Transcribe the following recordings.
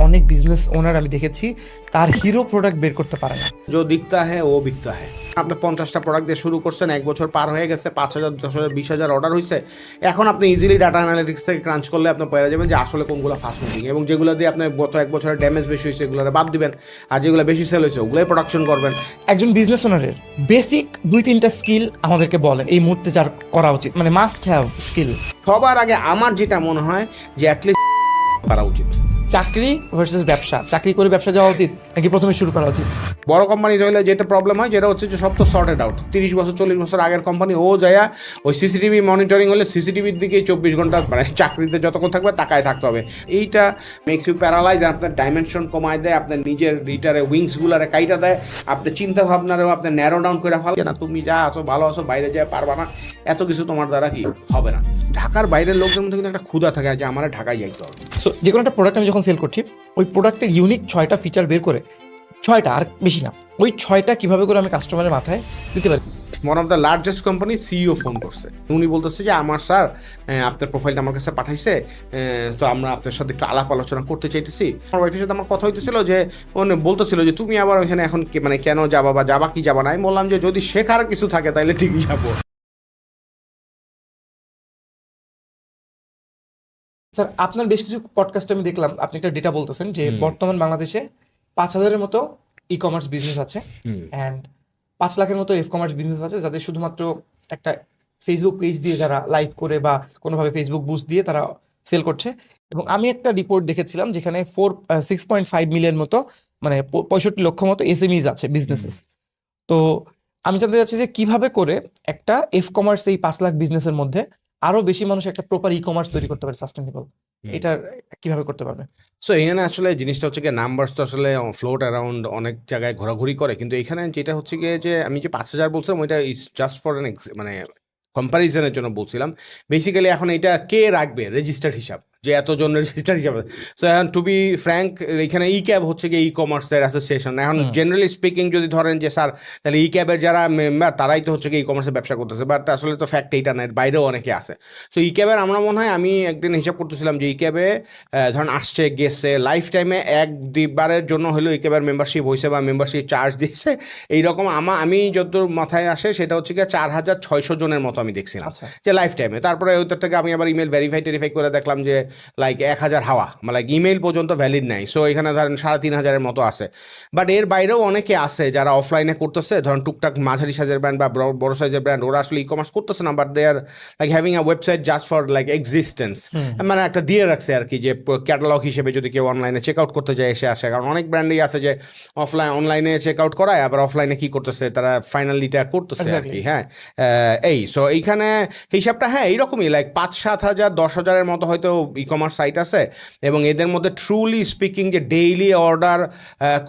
অনেক business owner আমি দেখেছি তার হিরো প্রোডাক্ট বের করতে পারে না। जो दिखता है वो बिकता है। আপনি 50টা প্রোডাক্ট দিয়ে শুরু করছেন, 1 বছর পার হয়ে গেছে, 5,000 10,000 20,000 অর্ডার হয়েছে। এখন আপনি ইজিলি ডাটা অ্যানালিটিক্স থেকে ক্রাঞ্চ করলে আপনি পেয়ে যাবেন যে আসলে কোনগুলো ফাস্ট মুভিং, এবং যেগুলো দিয়ে আপনার গত 1 বছরের ড্যামেজ বেশি হয়েছে এগুলো বাদ দিবেন, আর যেগুলো বেশি সেল হয়েছে ওগুলোই প্রোডাকশন করবেন। একজন বিজনেস ওনারের বেসিক 2-3টা স্কিল আমাদেরকে বলেন এই মুহূর্তে যার করা উচিত, মানে মাস্ট হ্যাভ স্কিল। সবার আগে আমার যেটা মনে হয় যে অ্যাটলিস্ট করা উচিত। চাকরি ভার্সেস ব্যবসা, চাকরি করে ব্যবসা যাওয়া উচিত নাকি প্রথমে শুরু করা উচিত? বড় কোম্পানি হলে যেটা প্রবলেম হয় যেটা হচ্ছে যে সব তো সর্টেড আউট। 30 বছর 40 বছর আগের কোম্পানি ও যায় ওই সিসিটিভি মনিটরিং হলে সিসিটিভির দিকেই 24 ঘন্টা, মানে চাকরিতে যতক্ষণ থাকবে তাকায় থাকতে হবে। এইটা মেক্স ইউ প্যারালাইজ, আপনার ডাইমেনশন কমায় দেয়, আপনার নিজের রিটারে উইংসগুলারে কাইটা দেয়, আপনার চিন্তা ভাবনারেও আপনার ন্যারো ডাউন করে ফেলে না। তুমি যা আসো ভালো আসো, বাইরে যায় পারবা না, এত কিছু তোমার দ্বারা কি হবে না। ঢাকার বাইরের লোকদের মধ্যে কিন্তু একটা ক্ষুধা থাকে যে আমার ঢাকায় যাইতে হবে। সো যে কোনো একটা প্রোডাক্ট আমি যখন সেল করছি ওই প্রোডাক্টের ইউনিক 6টা ফিচার বের করে, 6টা আর বেশি না, ওই 6টা কিভাবে করে আমি কাস্টমারের মাথায় দিতে পারি। One of the largest company CEO phone করছে, উনি বলতেছে যে আমার স্যার আপনার প্রোফাইলটা আমার কাছে পাঠাইছে, তো আমরা আপনার সাথে একটু আলাপ আলোচনা করতে চাইতেছি। আমার ওয়াইফের সাথে আমার কথা হইতেছিল যে উনি বলতেছিল যে তুমি আবার ওইখানে এখন মানে কেন যাবা বা যাবা কি যাবা না। আমি বললাম যে যদি শেখার কিছু থাকে তাহলে ঠিকই যাবো। স্যার আপনার বেশ কিছু পডকাস্টে আমি দেখলাম আপনি একটা ডেটা বলতেছেন যে বর্তমান বাংলাদেশে 5,000-এর মতো ই কমার্স বিজনেস আছে অ্যান্ড 5 লাখের মতো এফ কমার্স বিজনেস আছে যাদের শুধুমাত্র একটা ফেসবুক পেজ দিয়ে যারা লাইভ করে বা কোনোভাবে ফেসবুক বুস্ট দিয়ে তারা সেল করছে। এবং আমি একটা রিপোর্ট দেখেছিলাম যেখানে 6.5 মিলিয়ন মতো, মানে 65 লক্ষ মতো এসএমইজ আছে বিজনেসেস। তো আমি জানতে চাচ্ছি যে কিভাবে করে একটা এফ কমার্স এই 5 লাখ বিজনেসের মধ্যে আরো বেশি মানুষ একটা প্রপার ই কমার্স তৈরি করতে পারে সাস্টেনেবল, এটা কিভাবে করতে পারবে? সো এখানে আসলে জিনিসটা হচ্ছে গিয়ে নাম্বারস তো আসলে ফ্লোট অ্যারাউন্ড অনেক জায়গায় ঘোরাঘুরি করে, কিন্তু এখানে যেটা হচ্ছে গিয়ে যে আমি যে 5,000 বলছিলাম ওইটা ইজ জাস্ট ফর মানে কম্প্যারিজনের জন্য বলছিলাম। বেসিক্যালি এখন এটা কে রাখবে রেজিস্টার্ড হিসাব, যে এতজন রেজিস্টার্ড হিসাবে। সো এখন টু বি ফ্র্যাঙ্ক এখানে ই ক্যাব হচ্ছে গিয়ে ই কমার্সের অ্যাসোসিয়েশন। এখন জেনারেলি স্পিকিং যদি ধরেন যে স্যার তাহলে ই ক্যাবের যারা মেম্বার তারাই তো হচ্ছে গিয়ে ই কমার্সের ব্যবসা করতেছে, বাট আসলে তো ফ্যাক্ট এইটা না, এর বাইরেও অনেকে আছে। সো ই ক্যাবের আমরা মনে হয় আমি একদিন হিসাব করতেছিলাম যে ই ক্যাবে ধরেন আসছে গেছে লাইফ টাইমে 1-2বারের জন্য হলেও ই ক্যাবের মেম্বারশিপ হয়েছে বা মেম্বারশিপ চার্জ দিয়েছে এইরকম আমি যতদূর মাথায় আসে সেটা হচ্ছে গিয়ে 4,600 জনের মতো আমি দেখছিলাম যে লাইফ টাইমে। তারপরে ওইটার থেকে আমি আবার ইমেল টেরিফাই করে দেখলাম যে লাইক 1,000 হাওয়া, মানে ইমেল পর্যন্ত ভ্যালিড নাই। সো এখানে ধরেন 3,500-এর মতো আছে। বাট এর বাইরেও অনেকে আছে যারা অফলাইনে করতেছে, ধরেন টুকটাক মাঝারি সাইজের ব্র্যান্ড বা বড় সাইজের ব্র্যান্ড, ওরা আসলে ই কমার্স করতেছে না, but they are like having a website just for like existence, মানে একটা দিয়ে রাখছে আর কি, যে ক্যাটালগ হিসেবে যদি কেউ অনলাইনে চেক আউট করতে যায় এসে আসে। কারণ অনেক ব্র্যান্ডই আছে যে অনলাইনে চেক আউট করায়, আবার অফলাইনে কি করতেছে তারা ফাইনালিটা করতেছে আর কি। হ্যাঁ, এই সো এইখানে হিসাবটা হ্যাঁ এইরকমই লাইক 5-7 হাজার 10,000-এর মতো হয়তো ই কমার্স সাইট আছে, এবং এদের মধ্যে ট্রুলি স্পিকিং যে ডেইলি অর্ডার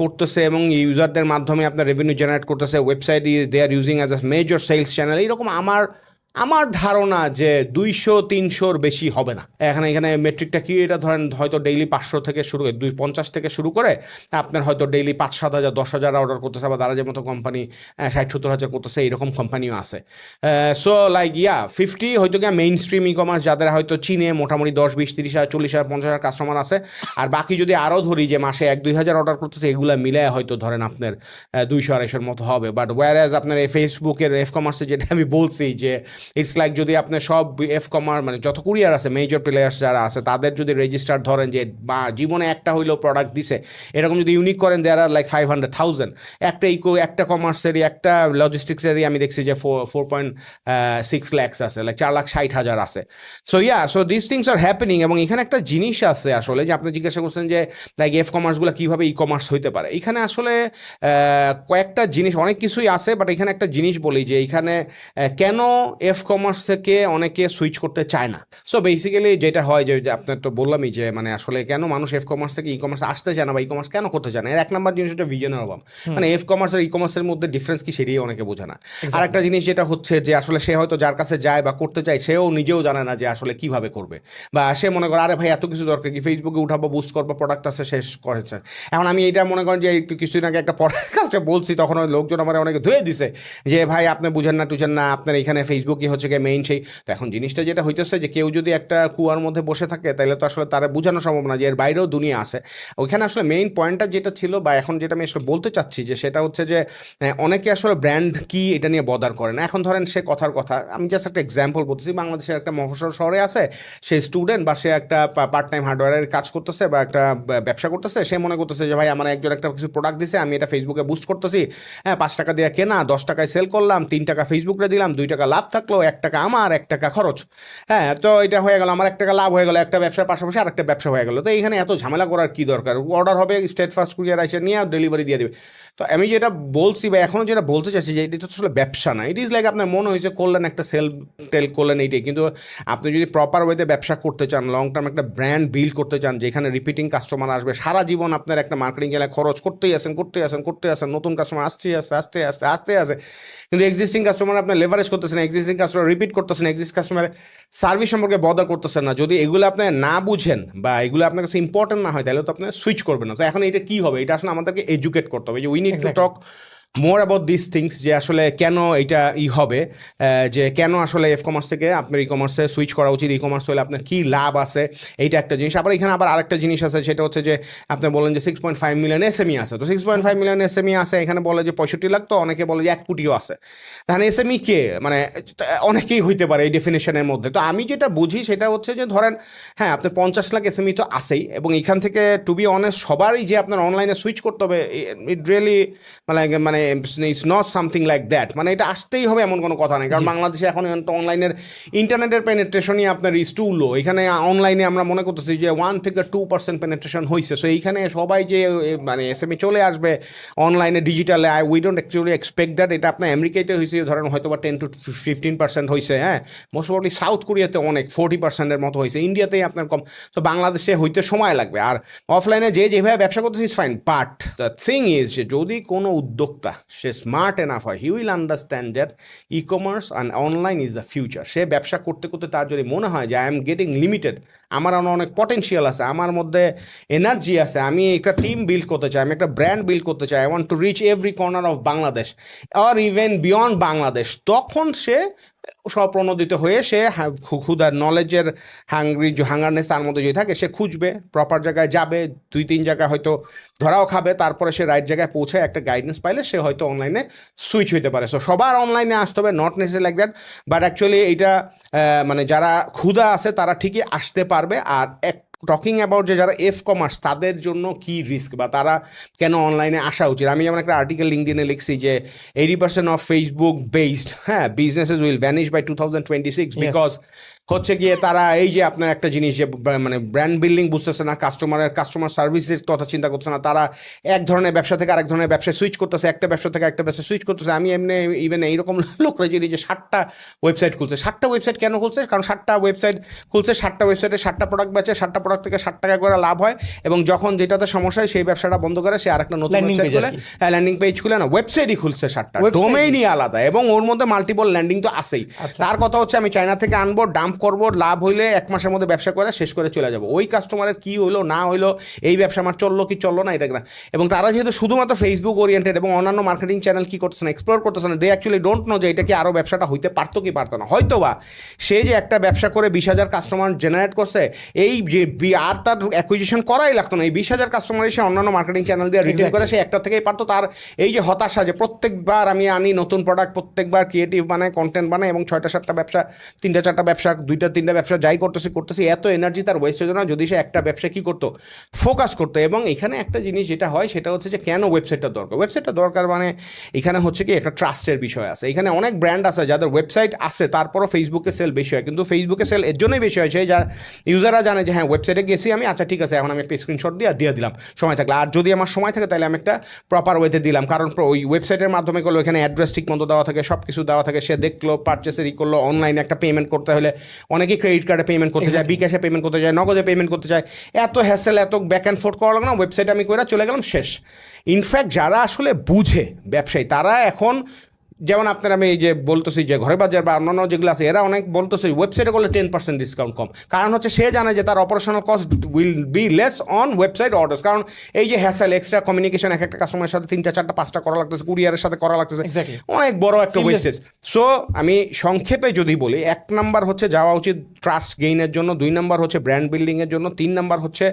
করতেছে এবং ইউজারদের মাধ্যমে আপনার রেভিনিউ জেনারেট করতেছে, website they are using as a major sales channel, এইরকম আমার ধারণা যে 200-300-র বেশি হবে না। এখানে মেট্রিকটা কি, এটা ধরেন হয়তো ডেইলি 500 থেকে শুরু করে 250 থেকে শুরু করে আপনার হয়তো ডেইলি 5-7 হাজার 10,000 অর্ডার করতেছে, বা দারাজের মতো কোম্পানি 60-70 হাজার করতেছে, এইরকম কোম্পানিও আছে। সো লাইক 50 হয়তো গিয়ে মেইন স্ট্রিম ই কমার্স যাদের হয়তো চীনে মোটামুটি 10-20-30 হাজার 40,000 50,000 কাস্টমার আছে। আর বাকি যদি আরও ধরি যে মাসে 1-2 হাজার অর্ডার করতেছে, এগুলো মিলে হয়তো ধরেন আপনার 200-250-এর মতো হবে। বাট ওয়ারএজ আপনার এই ফেসবুকের এফ কমার্সে যেটা আমি বলছি যে ইটস লাইক যদি আপনার সব এফ কমার্স মানে যত কুরিয়ার আছে মেজর প্লেয়ার্স যারা আছে তাদের যদি রেজিস্টার ধরেন যে বা জীবনে একটা হইলেও প্রোডাক্ট দিছে এরকম যদি ইউনিক করেন, দেয়ার আর লাইক 500,000। একটা কমার্সেরই একটা লজিস্টিক্সেরই আমি দেখছি যে 4.6 lakhs আছে, লাইক 4,60,000 আছে। So this things are happening. এবং এখানে একটা জিনিস আছে আসলে যে আপনি জিজ্ঞাসা করছেন যে লাইক এফ কমার্সগুলো কীভাবে ই কমার্স হইতে পারে। এখানে আসলে কয়েকটা জিনিস, অনেক কিছুই আছে, বাট এখানে একটা জিনিস বলি যে এখানে কেন এফ কমার্স থেকে অনেকে সুইচ করতে চায় না। সো বেসিক্যালি যেটা হয় যে আপনার তো বললামই যে মানে আসলে কেন মানুষ এফ কমার্স থেকে ই কমার্স আসতে চায় না বা ই কমার্স কেন করতে চায় না, এর 1 নম্বর জিনিস হচ্ছে ভিজনের অভাব। মানে এফ কমার্স আর ই কমার্সের মধ্যে ডিফারেন্স কি সেটাই অনেকে বোঝে না। আর একটা জিনিস যেটা হচ্ছে যে আসলে সে হয়তো যার কাছে যায় বা করতে চায় সেও নিজেও জানে না যে আসলে কিভাবে করবে, বা সে মনে করে আরে ভাই এত কিছু দরকার কি, ফেসবুকে উঠাবো বুস্ট করবো প্রোডাক্ট আছে শেষ করেছে। এখন আমি এইটা মনে করেন যে কিছুদিন আগে একটা পডকাস্ট ফার্স্টে বলছি তখন ওই লোকজন আমার অনেকে ধুয়ে দিছে যে ভাই আপনি বুঝেন না টুঝেন না, আপনার এখানে ফেসবুকই হচ্ছে গিয়ে মেইন সেই। তো এখন জিনিসটা যেটা হইতেছে যে কেউ যদি একটা কুয়ার মধ্যে বসে থাকে তাহলে তো আসলে তারা বোঝানো সম্ভব না যে এর বাইরেও দুনিয়া আছে। ওইখানে আসলে মেইন পয়েন্টটা যেটা ছিল বা এখন যেটা আমি আসলে বলতে চাচ্ছি যে সেটা হচ্ছে যে অনেকে আসলে ব্র্যান্ড কি এটা নিয়ে বদার করে না। এখন ধরেন সে কথার কথা, আমি জাস্ট একটা এক্সাম্পল বলতেছি, বাংলাদেশের একটা মফস্বল শহরে আছে, সে স্টুডেন্ট বা সে একটা পার্ট টাইম হার্ডওয়্যারের কাজ করতেছে বা একটা ব্যবসা করতেছে, সে মনে করতেছে যে ভাই আমার একজন একটা কিছু প্রোডাক্ট দিছে, আমি এটা ফেসবুকে বুস্ট করতেছি, হ্যাঁ 5 টাকা দিয়ে কেনা, 10 টাকায় সেল করলাম, 3 টাকা ফেসবুকে দিলাম, 2 টাকা লাভ থাকলো, 1 টাকা আমার, 1 টাকা খরচ, হ্যাঁ তো এটা হয়ে গেল, আমার 1 টাকা লাভ হয়ে গেল, একটা ব্যবসার পাশাপাশি আরেকটা ব্যবসা হয়ে গেল। তো এইখানে এত ঝামেলা করার কি দরকার? অর্ডার হবে, স্টেট ফার্স্ট কুরিয়ার এসে নিয়ে ডেলিভারি দিয়ে দেবে। তো আমি যেটা বলছি বা এখনও যেটা বলতে চাচ্ছি যে এটা তো আসলে ব্যবসা না, ইট ইজ লাইক আপনার মনে হয়েছে করলেন একটা সেল টেল করলেন এইটাই, কিন্তু আপনি যদি প্রপার ওয়েতে ব্যবসা করতে চান, লং টার্ম একটা ব্র্যান্ড বিল্ড করতে চান যেখানে রিপিটিং কাস্টমার আসবে সারা জীবন, আপনার একটা মার্কেটিং গেলে খরচ করতেই আসেন, নতুন কাস্টমার আসতে আসে, কিন্তু এক্সিস্টিং কাস্টমার আপনি লেভারেজ করতেছেন, এক্সিস্টিং কাস্টমার রিপিট করতেছেন, এক্সিস্টিং কাস্টমারের সার্ভিস সম্পর্কে বদার করতেছেন না। যদি এগুলো আপনি না বুঝেন বা এগুলো আপনার কাছে ইম্পর্টেন্ট না হয় তাহলে তো আপনি সুইচ করবেন না। তো এখন এটা কি হবে, এটা আসলে আমাদেরকে এডুকেট করতে হবে যে we need to talk more about this things, যে আসলে কেন এটা হবে, যে কেন আসলে এফ কমার্স থেকে আপনার ই কমার্সে সুইচ করা উচিত, ই কমার্স হলে আপনার কী লাভ আছে, এইটা একটা জিনিস। আবার এখানে আবার আরেকটা জিনিস আছে, সেটা হচ্ছে যে আপনি বলেন যে 6.5 মিলিয়ন এসএমই আছে, তো 6.5 মিলিয়ন এসএমই আছে, এখানে বলে যে 65 লাখ, তো অনেকে বলে যে 1 কোটিও আছে। তাহলে এসএমই কে, মানে অনেকেই হইতে পারে এই ডেফিনেশনের মধ্যে। তো আমি যেটা বুঝি সেটা হচ্ছে যে ধরেন হ্যাঁ আপনার 50 লাখ এসএমই তো আছেই, এবং এখান থেকে টু বি অনেস্ট সবারই যে আপনার অনলাইনে সুইচ করতে হবে, ইট রিয়েলি মানে it's not something like that, মানে এটা আসতেই হবে এমন কোনো কথা নেই। কারণ বাংলাদেশে এখন অনলাইনের ইন্টারনেটের পেনেট্রেশনই আপনার ইজ টু লো। এখানে অনলাইনে আমরা মনে করতেছি যে 1 থেকে 2% পেনেট্রেশন হয়েছে। সো এইখানে সবাই যে মানে এসএমই চলে আসবে অনলাইনে ডিজিটালে, we don't actually expect that. এটা আপনার আমেরিকাতে হয়েছে ধরেন হয়তো বা 10 to 15% হয়েছে, হ্যাঁ মোস্ট প্রবাবলি সাউথ কোরিয়াতে অনেক 40%-এর মতো হয়েছে, ইন্ডিয়াতেই আপনার কম। তো বাংলাদেশে হইতে সময় লাগবে। আর অফলাইনে যেভাবে ব্যবসা করতেছি is fine, but the thing is যে যদি কোনো উদ্যোক্তা সে স্মার্ট এনাফ হয়, he will understand that e commerce and online is the future. সে ব্যবসা করতে করতে তার যদি মনে হয় যে আই এম গেটিং লিমিটেড, আমার অনেক পটেনশিয়াল আছে, আমার মধ্যে এনার্জি আছে, আমি একটা টিম বিল্ড করতে চাই, আমি একটা ব্র্যান্ড বিল্ড করতে চাই, I want to reach every corner of Bangladesh or even beyond Bangladesh, তখন সে স্বপ্রণোদিত হয়ে সে ক্ষুধার নলেজের হাঙ্গারনেস তার মধ্যে যদি থাকে, সে খুঁজবে, প্রপার জায়গায় যাবে, 2-3 জায়গায় হয়তো ধরাও খাবে, তারপরে সে রাইট জায়গায় পৌঁছায় একটা গাইডেন্স পাইলে সে হয়তো অনলাইনে সুইচ হইতে পারে। সো সবার অনলাইনে আসতে হবে, not necessary like that, but actually এইটা মানে যারা ক্ষুধা আছে তারা ঠিকই আসতে পারবে। আর টকিং অ্যাবাউট যে যারা এফ কমার্স তাদের জন্য কি রিস্ক বা তারা কেন অনলাইনে আসা উচিত, আমি যেমন একটা আর্টিকেল লিঙ্কডিনে লিখছি যে 80% অফ ফেসবুক বেসড হ্যাঁ businesses will vanish by 2026, because হচ্ছে গিয়ে তারা এই যে আপনার একটা জিনিস যে মানে ব্র্যান্ড বিল্ডিং বুঝতেছে না, কাস্টমার সার্ভিসের কথা চিন্তা করছে না, তারা এক ধরনের ব্যবসা থেকে আরেক ধরনের ব্যবসায় সুইচ করতেছে, একটা ব্যবসা থেকে একটা ব্যবসায় সুইচ করতেছে। আমি এমনি ইভেন এইরকম লোকরা যে 7টা ওয়েবসাইট খুলছে, 7টা ওয়েবসাইট কেন খুলছে? কারণ 7টা ওয়েবসাইট খুলছে, 7টা ওয়েবসাইটে 7টা প্রোডাক্ট বেচে, 7টা প্রোডাক্ট থেকে 7 টাকা করে লাভ হয়, এবং যখন যেটাতে সমস্যা হয় সেই ব্যবসাটা বন্ধ করে সে আরেকটা নতুন ওয়েবসাইট খুলে, হ্যাঁ ল্যান্ডিং পেজ খুলে, না ওয়েবসাইটই খুলছে 7টা, ডোমেইনই আলাদা, এবং ওর মধ্যে মাল্টিপল ল্যান্ডিং তো আসেই। তার কথা হচ্ছে আমি চায়না থেকে আনবো, ডাম্প করবো, লাভ হইলে 1 মাসের মধ্যে ব্যবসা করে শেষ করে চলে যাবো। ওই কাস্টমারের কি হইলো না হইলো, এই ব্যবসা আমার চললো কি চললো না, এটা না। এবং তারা যেহেতু শুধুমাত্র ফেসবুক ওরিয়েন্টেড এবং অন্যান্য মার্কেটিং চ্যানেল কি করতেছে না, এক্সপ্লোর করতেছে না, দে অ্যাকচুয়ালি ডোন্ট নো যে এটা কি আরও ব্যবসাটা হইতে পারতো কি পারতো না। হয়তো বা সে যে একটা ব্যবসা করে 20,000 কাস্টমার জেনারেট করছে, এই যে আর তার অ্যাকুইজিশন করাই লাগতো না, এই 20,000 কাস্টমার এসে অন্যান্য মার্কেটিং চ্যানেল দিয়ে রিটেল করে সে একটা থেকেই পারতো। তার এই যে হতাশা যে প্রত্যেকবার আমি আনি নতুন প্রোডাক্ট, প্রত্যেকবার ক্রিয়েটিভ বানায়, কন্টেন্ট বানায়, এবং 6টা-7টা ব্যবসা, 3টা-4টা ব্যবসা, 2টা-3টা ব্যবসা যাই করতেছি, এত এনার্জি তার ওয়েস্ট হতো না যদি সে একটা ব্যবসা কি করতো, ফোকাস করতো। এবং এখানে একটা জিনিস যেটা হয় সেটা হচ্ছে যে কেন ওয়েবসাইটটা দরকার, মানে এখানে হচ্ছে কি একটা ট্রাস্টের বিষয় আছে। এখানে অনেক ব্র্যান্ড আছে যাদের ওয়েবসাইট আছে, তারপরও ফেসবুকে সেল বেশি হয়, কিন্তু ফেসবুকে সেল এর জন্যই বেশি হয় যার ইউজাররা জানে যে হ্যাঁ ওয়েবসাইটে গেছি আমি, আচ্ছা ঠিক আছে এখন আমি একটা স্ক্রিনশট দিয়ে দিলাম সময় থাকলে, আর যদি আমার সময় থাকে তাহলে আমি একটা প্রপার ওয়েতে দিলাম, কারণ ওই ওয়েবসাইটের মাধ্যমে করলো, এখানে অ্যাড্রেস ঠিক মতো দেওয়া থাকে, সব কিছু দেওয়া থাকে, সে দেখলো পারচেসের করলো, অনলাইনে একটা পেমেন্ট করতে হলে অনেকেই ক্রেডিট কার্ডে পেমেন্ট করতে যায়, বিকাশে পেমেন্ট করতে যায়, নগদে পেমেন্ট করতে চায়, এত হ্যাসেল, এত ব্যাক অ্যান্ড ফোর্থ করা লাগে না, ওয়েবসাইটে আমি করে চলে গেলাম, শেষ। ইনফ্যাক্ট যারা আসলে বুঝে ব্যবসায়ী তারা এখন যেমন আপনার আমি এই যে বলতেছি যে ঘরের বাজার বা অন্যান্য যেগুলো আছে এরা অনেক বলতেছে ওয়েবসাইটে করলে 10% ডিসকাউন্ট কম, কারণ হচ্ছে সে জানে যে তার operational cost will be less on website orders, কারণ এই যে হ্যাসেল এক্সট্রা কমিউনিকেশন এক একটা কাস্টমারের সাথে 3টা 4টা 5টা করা লাগতেছে, কুরিয়ারের সাথে করা লাগতেছে, Exactly. অনেক বড় একটা Seamless. ওয়েস্টেজ। সো আমি সংক্ষেপে যদি বলি, 1 নাম্বার হচ্ছে যাওয়া উচিত ট্রাস্ট গেইনের জন্য, 2 নাম্বার হচ্ছে ব্র্যান্ড বিল্ডিংয়ের জন্য, 3 নাম্বার হচ্ছে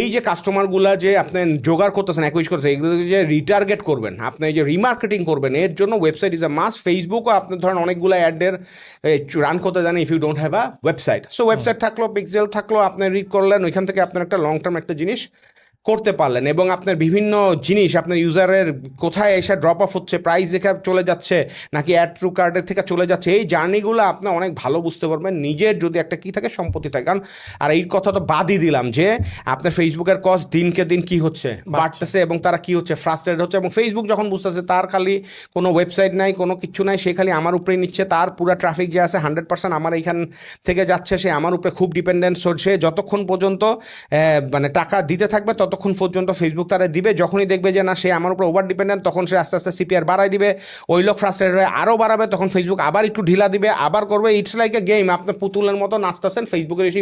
এই যে কাস্টমারগুলা যে আপনি জোগাড় করতেছেন অ্যাকুইজ করতেছেন এগুলো যে রিটার্গেট করবেন, আপনি এই যে রিমার্কেটিং করবেন, এর জন্য ওয়েবসাইট ইজ আ মাস্ট। ফেসবুকও আপনি ধরেন অনেকগুলো অ্যাডের রান করতে জানেন if you don't have a website. So website থাকলো, পিক্সেল থাকলো, আপনি রিড করলেন, ওইখান থেকে আপনার একটা লং টার্ম একটা জিনিস করতে পারলেন, এবং আপনার বিভিন্ন জিনিস আপনার ইউজারের কোথায় এসে ড্রপ অফ হচ্ছে, প্রাইস দেখে চলে যাচ্ছে নাকি অ্যাড থ্রু কার্ডের থেকে চলে যাচ্ছে, এই জার্নিগুলো আপনি অনেক ভালো বুঝতে পারবেন নিজের যদি একটা কী থাকে সম্পত্তি থাকে। কারণ আর এই কথা তো বাদই দিলাম যে আপনার ফেসবুকের কস্ট দিনকে দিন কি হচ্ছে বাড়তেছে, এবং তারা কি হচ্ছে ফ্রাস্ট্রেটেড হচ্ছে, এবং ফেসবুক যখন বুঝতেছে তার খালি কোনো ওয়েবসাইট নাই, কোনো কিছু নাই, সে খালি আমার উপরেই নিচ্ছে, তার পুরো ট্রাফিক যে আছে 100% আমার এইখান থেকে যাচ্ছে, সে আমার উপরে খুব ডিপেন্ডেন্ট। সে যতক্ষণ পর্যন্ত মানে টাকা দিতে থাকবে ততক্ষণ পর্যন্ত ফেসবুক তারা দিবে, যখনই দেখবে যে না সে আমার উপর ওভার ডিপেন্ডেন্ট তখন সে আস্তে আস্তে সিপিআর বাড়াই দিবে, ওই লোক ফ্রাস্ট্রেটেড হয়ে আরও বাড়াবে, তখন ফেসবুক আবার একটু ঢিলা দিবে, আবার করবে। ইটস লাইক এ গেম, আপনি পুতুলের মতো নাচতেছেন ফেসবুকের এসে,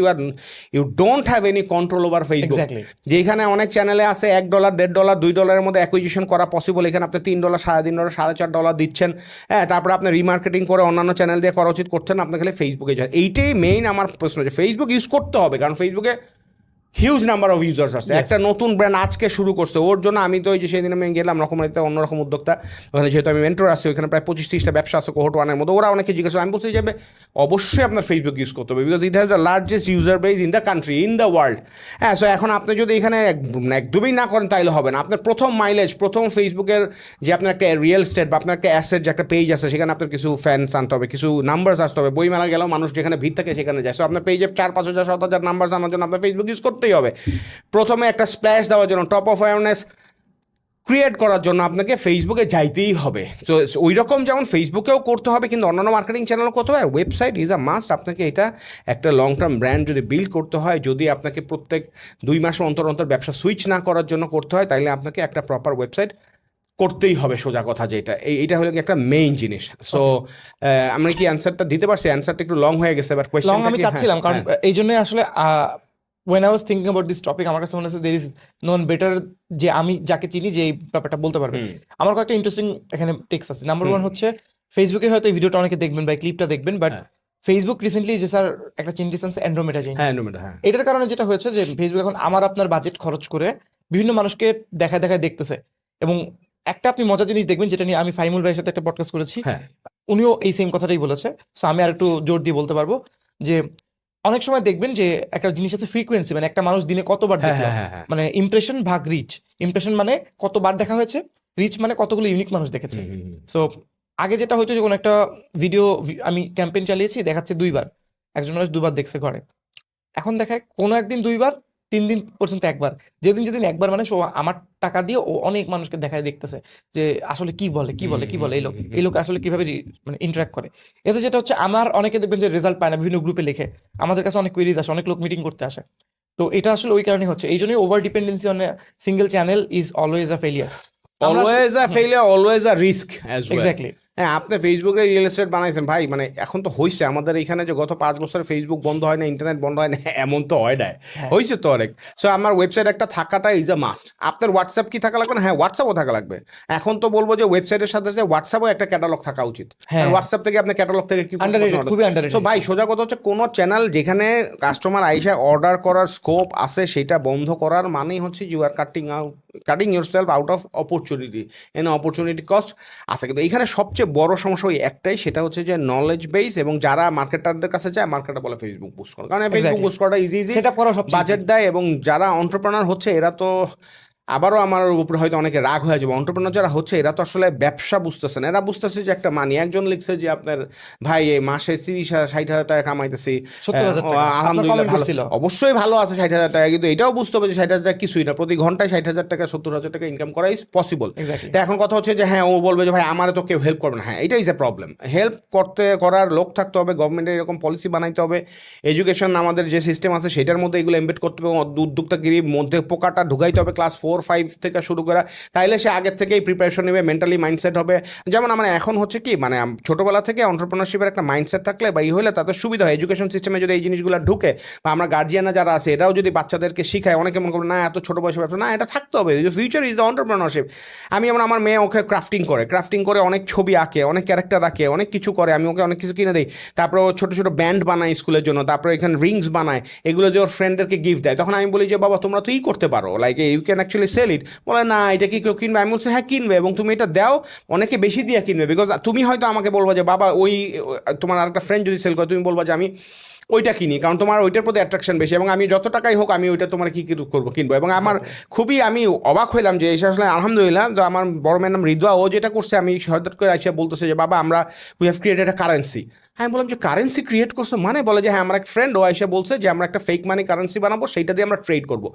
you don't have any control over Facebook. Exactly. যেখানে অনেক চ্যানেলে আছে $1, $1.5, $2 মধ্যে অ্যাকুইজিশন করা পসিবল, এখানে আপনি $3, $3.5, $4.5 দিচ্ছেন, হ্যাঁ, তারপরে আপনি রিমার্কেটিং করে অন্যান্য চ্যানেল দিয়ে করা উচিত, করছেন আপনি খালি ফেসবুকে যায়। এইটাই মেইন আমার প্রশ্ন, যে ফেসবুক ইউজ করতে হবে, কারণ ফেসবুকে হিউজ নাম্বার অফ ইউজার্স আসছে। একটা নতুন ব্র্যান্ড আজকে শুরু করছে, ওর জন্য আমি তো ওই যে সেদিন আমি গেলাম রকমারিতে, অন্যরকম উদ্যোক্তা, ওখানে যেহেতু আমি মেন্টর আসছি, ওখানে প্রায় 25-30টা ব্যবসা আছে কোহর্ট 1-এর মধ্যে, ওরা অনেকে জিজ্ঞাসা, আমি বলছি যে অবশ্যই আপনার ফেসবুক ইউজ করতে হবে, because it has the largest user base in the country, in the world. হ্যাঁ, সো এখন আপনি যদি এখানে একদমই না করেন তাইলে হবে না। আপনার প্রথম মাইলেজ, প্রথম ফেসবুকের যে আপনার একটা রিয়েল স্টেট বা আপনার একটা অ্যাসেট যে একটা পেজ আছে, সেখানে আপনার কিছু ফ্যান্স আনতে হবে, কিছু নাম্বারস আসতে হবে। বইমেলা গেলেও মানুষ যেখানে ভিড় থাকে সেখানে যায়, সো আপনার পেজে 4-5,000 7,000 নাম্বারস আনার জন্য আপনার ফেসবুক ইউজ করতেই হবে। প্রথমে একটা স্প্ল্যাশ দেওয়ার জন্য, টপ অফ অ্যাওয়ারনেস ক্রিয়েট করার জন্য আপনাকে ফেসবুকে যাইতেই হবে। তো ওই রকম যেমন ফেসবুকেও করতে হবে, কিন্তু অন্যান্য মার্কেটিং চ্যানেলও করতে হবে। Website is a must. আপনাকে এটা একটা লং টার্ম ব্র্যান্ড যদি বিল্ড করতে হয়, যদি আপনাকে প্রত্যেক 2 মাস অন্তর অন্তর ব্যবসা সুইচ না করার জন্য করতে হয়, তাইলে আপনাকে একটা প্রপার ওয়েবসাইট করতেই হবে, সোজা কথা যেটা। এইটা হলো একটা মেইন জিনিস। সো আমরা কি অ্যান্সারটা দিতে পারছি? অ্যান্সারটা একটু লং হয়ে গেছে, বাট লং কোয়েশ্চেন আমি চাচ্ছিলাম, কারণ এই জন্যই আসলে when I was thinking about this topic, আমার কাছে মনে হচ্ছে there is none better, যে আমি যাকে চিনি যে এই ব্যাপারটা বলতে পারবে। আমার কয়েকটা ইন্টারেস্টিং এখানে টেক্স আছে। নাম্বার 1 হচ্ছে, ফেসবুকে হয়তো এই ভিডিওটা অনেকে দেখবেন বা ক্লিপটা দেখবেন, বাট ফেসবুক রিসেন্টলি যে স্যার একটা চেঞ্জ দিয়েছে অ্যান্ড্রোমেডা চেঞ্জ। হ্যাঁ, এটার কারণে যেটা হয়েছে যে ফেসবুক এখন আমার আপনার বাজেট খরচ করে বিভিন্ন মানুষকে দেখায় দেখায় দেখতেছে। এবং একটা আপনি মজার জিনিস দেখবেন, যেটা নিয়ে আমি ফাইমুল ভাইয়ের সাথে একটা পডকাস্ট করেছি, উনিও এই সেম কথাটাই বলেছে। সো আমি আর একটু জোর দিয়ে বলতে পারবো যে অনেক সময় দেখবেন যে একটা জিনিস আছে ফ্রিকোয়েন্সি, মানে একটা মানুষ দিনে কতবার দেখলো, মানে ইমপ্রেশন ভাগ রিচ। ইমপ্রেশন মানে কতবার দেখা হয়েছে, রিচ মানে কতগুলো ইউনিক মানুষ দেখেছে। সো আগে যেটা হতো যে কোনো একটা ভিডিও আমি ক্যাম্পেইন চালিয়েছি, দেখাচ্ছে 2বার, একজন মানুষ 2বার দেখছে ঘরে। এখন দেখায় কোনো একদিন 2বার, 3 দিন পর্যন্ত 1বার। যেদিন একবার, মানে ও আমার টাকা দিয়ে ও অনেক মানুষকে দেখায় দেখতেছে যে আসলে কি বলে এই লোক আসলে কিভাবে মানে ইন্টারাক্ট করে। এতে যেটা হচ্ছে, আমার অনেকে দেখবেন যে রেজাল্ট পায় না, বিভিন্ন গ্রুপে লেখে, আমাদের কাছে অনেক কোয়েরিজ আসে, অনেক লোক মিটিং করতে আসে। তো এটা আসলে ওই কারণে হচ্ছে। এই জন্যই over dependency on single channel is always a failure. Always a failure, always a risk as well. Exactly. হ্যাঁ, আপনি ফেসবুকে রিয়েল এস্টেট বানাইছেন ভাই, মানে এখন তো হয়েছে আমাদের এখানে যে গত 5 বছরে ফেসবুক বন্ধ হয় না, ইন্টারনেট বন্ধ হয় না, এমন তো হয় না, হয়েছে তো অনেক। সো আমার ওয়েবসাইট একটা থাকাটা ইজ আ মাস্ট। আপনার হোয়াটসঅ্যাপ কি থাকা লাগবে না? হ্যাঁ, হোয়াটসঅ্যাপও থাকা লাগবে। এখন তো বলবো যে ওয়েবসাইটের সাথে সাথে হোয়াটসঅ্যাপও একটা ক্যাটালগ থাকা উচিত। হোয়াটসঅ্যাপ থেকে আপনি ক্যাটালগ থেকে কি খুবই আন্ডাররেটেড। সো ভাই সোজা কথা হচ্ছে, কোনো চ্যানেল যেখানে কাস্টমার আইসা অর্ডার করার স্কোপ আছে সেটা বন্ধ করার মানেই হচ্ছে you are cutting yourself out of opportunity. এনে অপরচুনিটি কস্ট আছে। কিন্তু এইখানে সবচেয়ে বড় সমস্যা ওই একটাই, সেটা হচ্ছে যে নলেজ বেস, এবং যারা মার্কেটারদের কাছে যায়, মার্কেটার বলে ফেসবুক বুস্ট করো, কারণ ফেসবুক বুস্ট করাটা ইজি সেটআপ করা সবচেয়ে বাজেট দেয়। এবং যারা এন্টারপ্রেনার হচ্ছে এরা তো আবারও আমার উপরে হয়তো অনেকে রাগ হয়ে যাবে, এন্টারপ্রেনার যারা হচ্ছে এরা তো আসলে ব্যবসা বুঝতেছে না। এরা বুঝতেছে যে একটা মানি, একজন লিখছে যে আপনার ভাই এই মাসে 30,000-60,000 টাকা কামাইতেছি, 70,000 টাকা, আলহামদুলিল্লাহ ভালো, অবশ্যই ভালো আছে 60,000 টাকা, কিন্তু এটাও বুঝতে হবে যে 60,000 টাকা কিছুই না, প্রতি ঘন্টায় 60,000 টাকা 70,000 টাকা ইনকাম করা ইজ পসিবল। তো এখন কথা হচ্ছে যে হ্যাঁ, ও বলবে যে ভাই আমার তো কেউ হেল্প করবে না। হ্যাঁ, এটা ইজ এ প্রবলেম। হেল্প করার লোক থাকতে হবে, গভর্নমেন্টের এরকম পলিসি বানাইতে হবে, এডুকেশন আমাদের যে সিস্টেম আছে সেটার মধ্যে এগুলো এমবেড করতে হবে, উদ্যোক্তাগিরির মধ্যে পোকাটা ঢুকাইতে হবে ক্লাস 4 4-5 থেকে শুরু করা, তাইলে সে আগের থেকেই প্রিপারেশন নেবে, মেন্টালি মাইন্ডসেট হবে। যেমন আমরা এখন হচ্ছে কি মানে ছোটোবেলা থেকে এন্টারপ্রেনারশিপের একটা মাইন্ডসেট থাকলে বা হলে তাদের সুবিধা হয়, এডুকেশন সিস্টেমে যদি এই জিনিসগুলো ঢুকে বা আমরা গার্জিয়ানরা যারা আছে এটাও যদি বাচ্চাদেরকে শিখায়, অনেকে মনে করবে না এত ছোটো বয়সে ব্যবসা না, এটা থাকতে হবে, ফিউচার ইজ দ্য এন্টারপ্রেনারশিপ। আমি যেমন আমার মেয়ে ওকে ক্রাফটিং করে অনেক ছবি আঁকে, অনেক ক্যারেক্টার আঁকে, অনেক কিছু করে, আমি ওকে অনেক কিছু কিনে দিই। তারপরে ও ছোটো ছোটো ব্যান্ড বানায় স্কুলের জন্য, তারপরে এখানে রিংস বানায়, এগুলো যে ওর ফ্রেন্ডদেরকে গিফট দেয়। তখন আমি বলি যে বাবা তোমরা তো করতে পারো, like you can actually sell it. বলে না এটা কি কেউ কিনবে? আমি বলছি হ্যাঁ কিনবে, এবং তুমি এটা দাও, অনেকে বেশি দিয়ে কিনবে। বিকজ তুমি হয়তো আমাকে বলবা যে বাবা ওই তোমার আরেকটা ফ্রেন্ড যদি সেল করে, তুমি বলবা যে আমি ওইটা কিনি, কারণ তোমার ওইটার প্রতি অ্যাট্রাকশন বেশি, এবং আমি যত টাকাই হোক আমি ওইটা তোমার কি করবো, কিনবো। এবং আমার খুবই আমি অবাক হইলাম যে এসে আসলে আলহামদুলিল্লাহ, তো আমার বড় মেয়ের নাম রিদওয়া, ও যেটা করছে আমি হঠাৎ করে এসে বলতেছে যে বাবা আমরা উই হ্যাভ ক্রিয়েটেড একটা কারেন্সি। আমি বললাম যে কারেন্সি ক্রিয়েট করছো মানে? বলে যে হ্যাঁ আমার এক ফ্রেন্ড ও এসে বলছে যে আমরা একটা ফেক মানি কারেন্সি বানাবো, সেইটা দিয়ে আমরা ট্রেড করবো।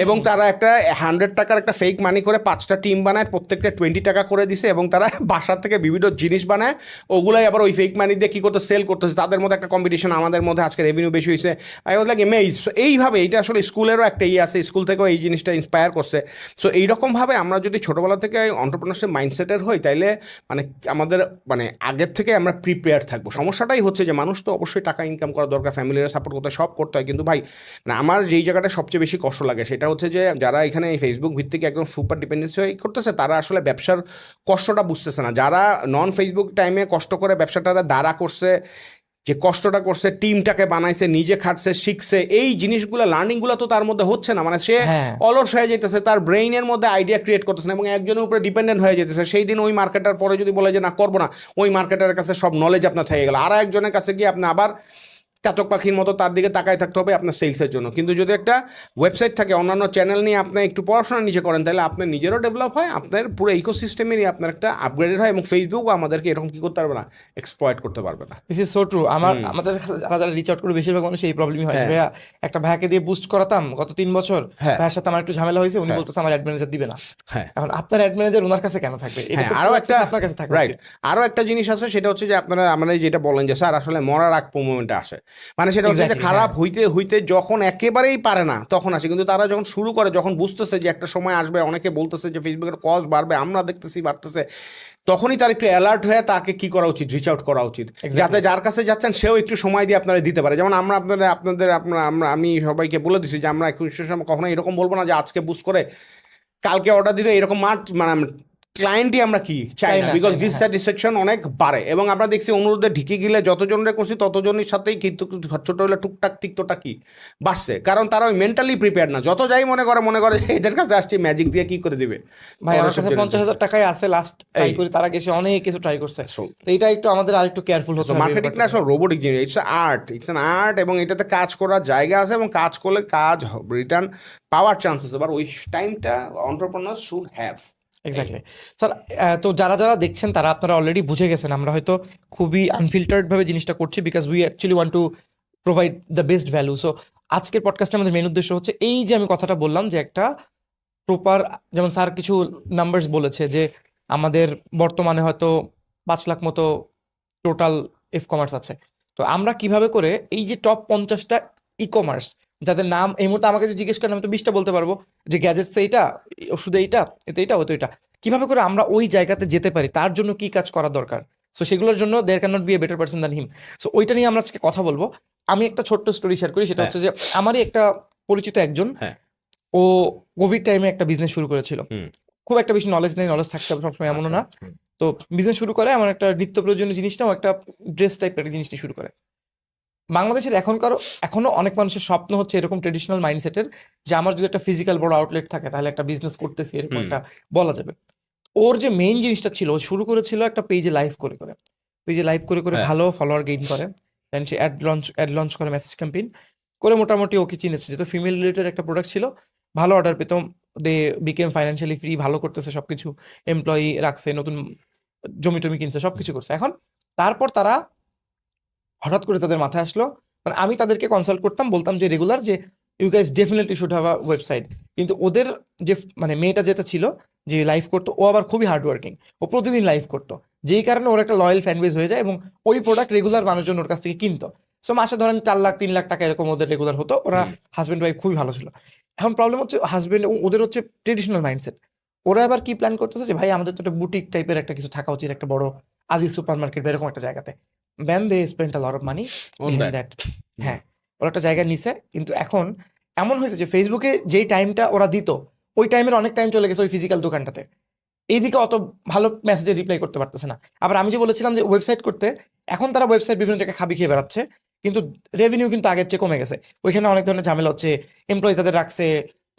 এবং তারা একটা 100 টাকার একটা ফেক মানি করে 5টা টিম বানায়, প্রত্যেকটা 20 টাকা করে দিছে, এবং তারা বাসার থেকে বিভিন্ন জিনিস বানায়, ওগুলাই আবার ওই ফেক মানি দিয়ে কী করতে সেল করতেছে। তাদের মধ্যে একটা কম্পিটিশন, আমাদের মধ্যে আজকে রেভিনিউ বেশি হয়েছে। I was like amaze. এইভাবে এটা আসলে স্কুলেরও একটা আছে, স্কুল থেকেও এই জিনিসটা ইন্সপায়ার করছে। সো এইরকমভাবে আমরা যদি ছোটোবেলা থেকে এন্টারপ্রেনারশিপ মাইন্ডসেটের হই, তাইলে মানে আমাদের মানে আগের থেকে আমরা প্রিপেয়ার থাকবো। সমস্যাটাই হচ্ছে যে মানুষ তো অবশ্যই টাকা ইনকাম করা দরকার, ফ্যামিলিরা সাপোর্ট করতে হয়, সব করতে হয়, কিন্তু ভাই মানে আমার যেই জায়গাটা সবচেয়ে বেশি কষ্ট লাগে সেটা হচ্ছে যে যারা এখানে এই ফেসবুক ভিত্তিক একদম সুপার ডিপেন্ডেন্সি হয়ে করতেছে, তারা আসলে ব্যবসার কষ্টটা বুঝতেছে না। যারা নন ফেসবুক টাইমে কষ্ট করে ব্যবসাটা দাঁড়া করছে, যে কষ্টটা করছে, টিমটাকে বানাইছে, নিজে খাটছে, শিখছে, এই জিনিসগুলো লার্নিংগুলো তো তার মধ্যে হচ্ছে না। মানে সে অলস হয়ে যেতেছে, তার ব্রেইনের মধ্যে আইডিয়া ক্রিয়েট করতেছে না, এবং একজনের উপরে ডিপেন্ডেন্ট হয়ে যেতেছে। সেই দিন ওই মার্কেটার পরে যদি বলে যে না করবো না, ওই মার্কেটারের কাছে সব নলেজ আপনার থেকে গেল, আর একজনের কাছে গিয়ে আপনি আবার চাতক পাখির মতো তার দিকে তাকায় থাকতে হবে আপনার সেলসের জন্য। কিন্তু যদি একটা ওয়েবসাইট থাকে, অন্যান্য চ্যানেল নিয়ে আপনি একটু পড়াশোনা নিজে করেন, তাহলে আপনার নিজেরও ডেভেলপ হয়, আপনার পুরো ইকোসিস্টেমেরই আপনার একটা আপগ্রেডেড হয়, এবং ফেসবুক আমাদেরকে এরকম কি করতে পারবে না, এক্সপ্লয়েট করতে পারবে না। This is so true. আমাদের কাছে যারা যারা রিচ আউট করে বেশিরভাগ মানুষ এই প্রবলেমই হয়। ভাইয়া একটা ভাইয়াকে দিয়ে বুস্ট করাতাম গত 3 বছর, ভাইয়ার সাথে আমার একটু ঝামেলা হয়েছে, উনি বলতেছে আমার অ্যাড ম্যানেজার দিবে না। এখন আপনার অ্যাড ম্যানেজার ওনার কাছে কেন থাকবে? আরো একটা আপনার কাছে থাকবে। রাইট, আরো একটা জিনিস আছে, সেটা হচ্ছে যে আপনারা আমরা যেটা বলেন যে স্যার আসলে মরার আগ মোমেন্টে আসে, মানে সেটা হচ্ছে খারাপ হইতে হইতে যখন একেবারেই পারে না তখন আসে। কিন্তু তারা যখন শুরু করে, যখন বুঝতেছে যে একটা সময় আসবে, অনেকে বলতেছে যে ফেসবুকের কস্ট বাড়বে, আমরা দেখতেছি বাড়তেছে, তখনই তার একটু অ্যালার্ট হয়ে তাকে কি করা উচিত, রিচ আউট করা উচিত, যাতে যার কাছে যাচ্ছেন সেও একটু সময় দিয়ে আপনারা দিতে পারে। যেমন আমরা আমি সবাইকে বলে দিছি যে আমরা সময় কখনো এরকম বলবো না যে আজকে বুস্ট করে কালকে অর্ডার দিলে এরকম মানে ক্লায়েন্টই আমরা কি চাই না, বিকজ ডিসস্যাটিসফ্যাকশন অনেক বাড়ে। এবং আমরা দেখছি অনুরোধে ঢিকে গেলে যতজনরে করছি ততজনের সাথেই কিন্তু ছোট হলে টুকটাক তিক্তটা কি বাড়ছে, কারণ তারা ওই মেন্টালি প্রিপেয়ার না। যত যাই মনে করে এদের কাছে আসছি ম্যাজিক দিয়ে কি করে দিবে। ভাই আমার কাছে 50,000 টাকায় আছে, লাস্ট ট্রাই করি, তারা গেছে অনেক কিছু ট্রাই করছে। তো এটা একটু আমাদের আরেকটু কেয়ারফুল হতে হবে। মার্কেটিং না আসলে রোবোটিক জিনিস, ইটস অ্যান আর্ট, এবং এটাতে কাজ করার জায়গা আছে, এবং কাজ করলে কাজ রিটার্ন পাওয়ার চান্স আছে, বাট ওই টাইমটা entrepreneur should have. Exactly sir. তো যারা যারা দেখছেন তারা আপনারা অলরেডি বুঝে গেছেন আমরা হয়তো খুবই আনফিল্টার্ড ভাবে জিনিসটা করছি, because we actually want to provide the best value. So আজকের পডকাস্টে আমাদের মেন উদ্দেশ্য হচ্ছে এই যে আমি কথাটা বললাম যে একটা প্রপার, যেমন স্যার কিছু নাম্বারস বলেছে যে আমাদের বর্তমানে হয়তো 5 লাখ মতো টোটাল কমার্স আছে। তো আমরা কিভাবে করে এই যে টপ 50টা কমার্স যাদের নাম এই মুহূর্তে আমাকে যদি জিজ্ঞেস করেন আমি তো 20টা বলতে পারবো, যে গ্যাজেটস এইটা, ওষুধ এইটা, এতে এইটা, ওতে এইটা, কিভাবে করে আমরা ওই জায়গাতে যেতে পারি, তার জন্য কি কাজ করা দরকার। সো সেগুলোর জন্য there can not be a better person than him. So ওইটা নিয়ে আমরা আজকে কথা বলবো। আমি একটা ছোট্ট স্টোরি শেয়ার করি, সেটা হচ্ছে যে আমারই একটা পরিচিত একজন, ও কোভিড টাইমে একটা বিজনেস শুরু করেছিল। খুব একটা বেশি নলেজ নেই, নলেজ থাকতে হবে সবসময় এমনও না। তো বিজনেস শুরু করে, এমন একটা নিত্য প্রয়োজনীয় জিনিসটা, একটা ড্রেস টাইপের একটা জিনিসটি শুরু করে। বাংলাদেশের এখনো অনেক মানুষের স্বপ্ন হচ্ছে এরকম ট্রেডিশনাল মাইন্ডসেটের, যে আমার যদি একটা ফিজিক্যাল বড় আউটলেট থাকে তাহলে একটা বিজনেস করতেছি, এরকম একটা বলা যাবে। ওর যে মেইন জিনিসটা ছিল, ও শুরু করেছিল একটা পেজে লাইভ করে ভালো ফলোয়ার গেইন করে, দেন সে অ্যাড লঞ্চ করে, মেসেজ ক্যাম্পেইন করে মোটামুটি ওকে চিনেছে, যেহেতু ফিমেল রিলেটেড একটা প্রোডাক্ট ছিল, ভালো অর্ডার পেত, দে বিকেম ফাইন্যান্সিয়ালি ফ্রি, ভালো করতেছে সবকিছু, এমপ্লয়ি রাখছে, নতুন জমি টমি কিনছে, সবকিছু করছে। এখন তারপর তারা হঠাৎ করে তাদের মাথায় আসলো, মানে আমি তাদেরকে কনসাল্ট করতাম, বলতাম যে রেগুলার যে you guys definitely should have a website. কিন্তু ওদের যে মানে মেয়েটা যেটা ছিল যে লাইভ করতো, ও আবার খুবই হার্ড ওয়ার্কিং, ও প্রতিদিন লাইভ করতো, যেই কারণে ওর একটা লয়াল ফ্যান বেজ হয়ে যায়, এবং ওই প্রোডাক্ট রেগুলার মানুষজন ওর কাছ থেকে কিনতো। সো মাসে ধরেন 4 লাখ 3 লাখ টাকা এরকম ওদের রেগুলার হতো, ওরা হাজব্যান্ড ওয়াইফ খুবই ভালো ছিল। এখন প্রবলেম হচ্ছে হাজব্যান্ড এবং ওদের হচ্ছে ট্রেডিশনাল মাইন্ডসেট, ওরা এবার কি প্ল্যান করতেছে যে ভাই আমাদের তো একটা বুটিক টাইপের একটা কিছু থাকা উচিত, একটা বড় আজিজ সুপার মার্কেট বা এরকম একটা জায়গাতে। Then they spend a lot of money On in that. That. হ্যাঁ, ওরা একটা জায়গা নিছে, কিন্তু এখন এমন হয়েছে যে ফেসবুকে যেই টাইমটা ওরা দিত ওই টাইমের অনেক টাইম চলে গেছে ওই ফিজিক্যাল দোকানটাতে, এইদিকে অত ভালো মেসেজে রিপ্লাই করতে পারতেছে না। আবার আমি যে বলেছিলাম যে ওয়েবসাইট করতে, এখন তারা ওয়েবসাইট বিভিন্ন জায়গায় খাবি খেয়ে বেড়াচ্ছে, কিন্তু রেভিনিউ কিন্তু আগের চেয়ে কমে গেছে। ওইখানে অনেক ধরনের ঝামেলা হচ্ছে, এমপ্লয়ি তাদের রাখছে,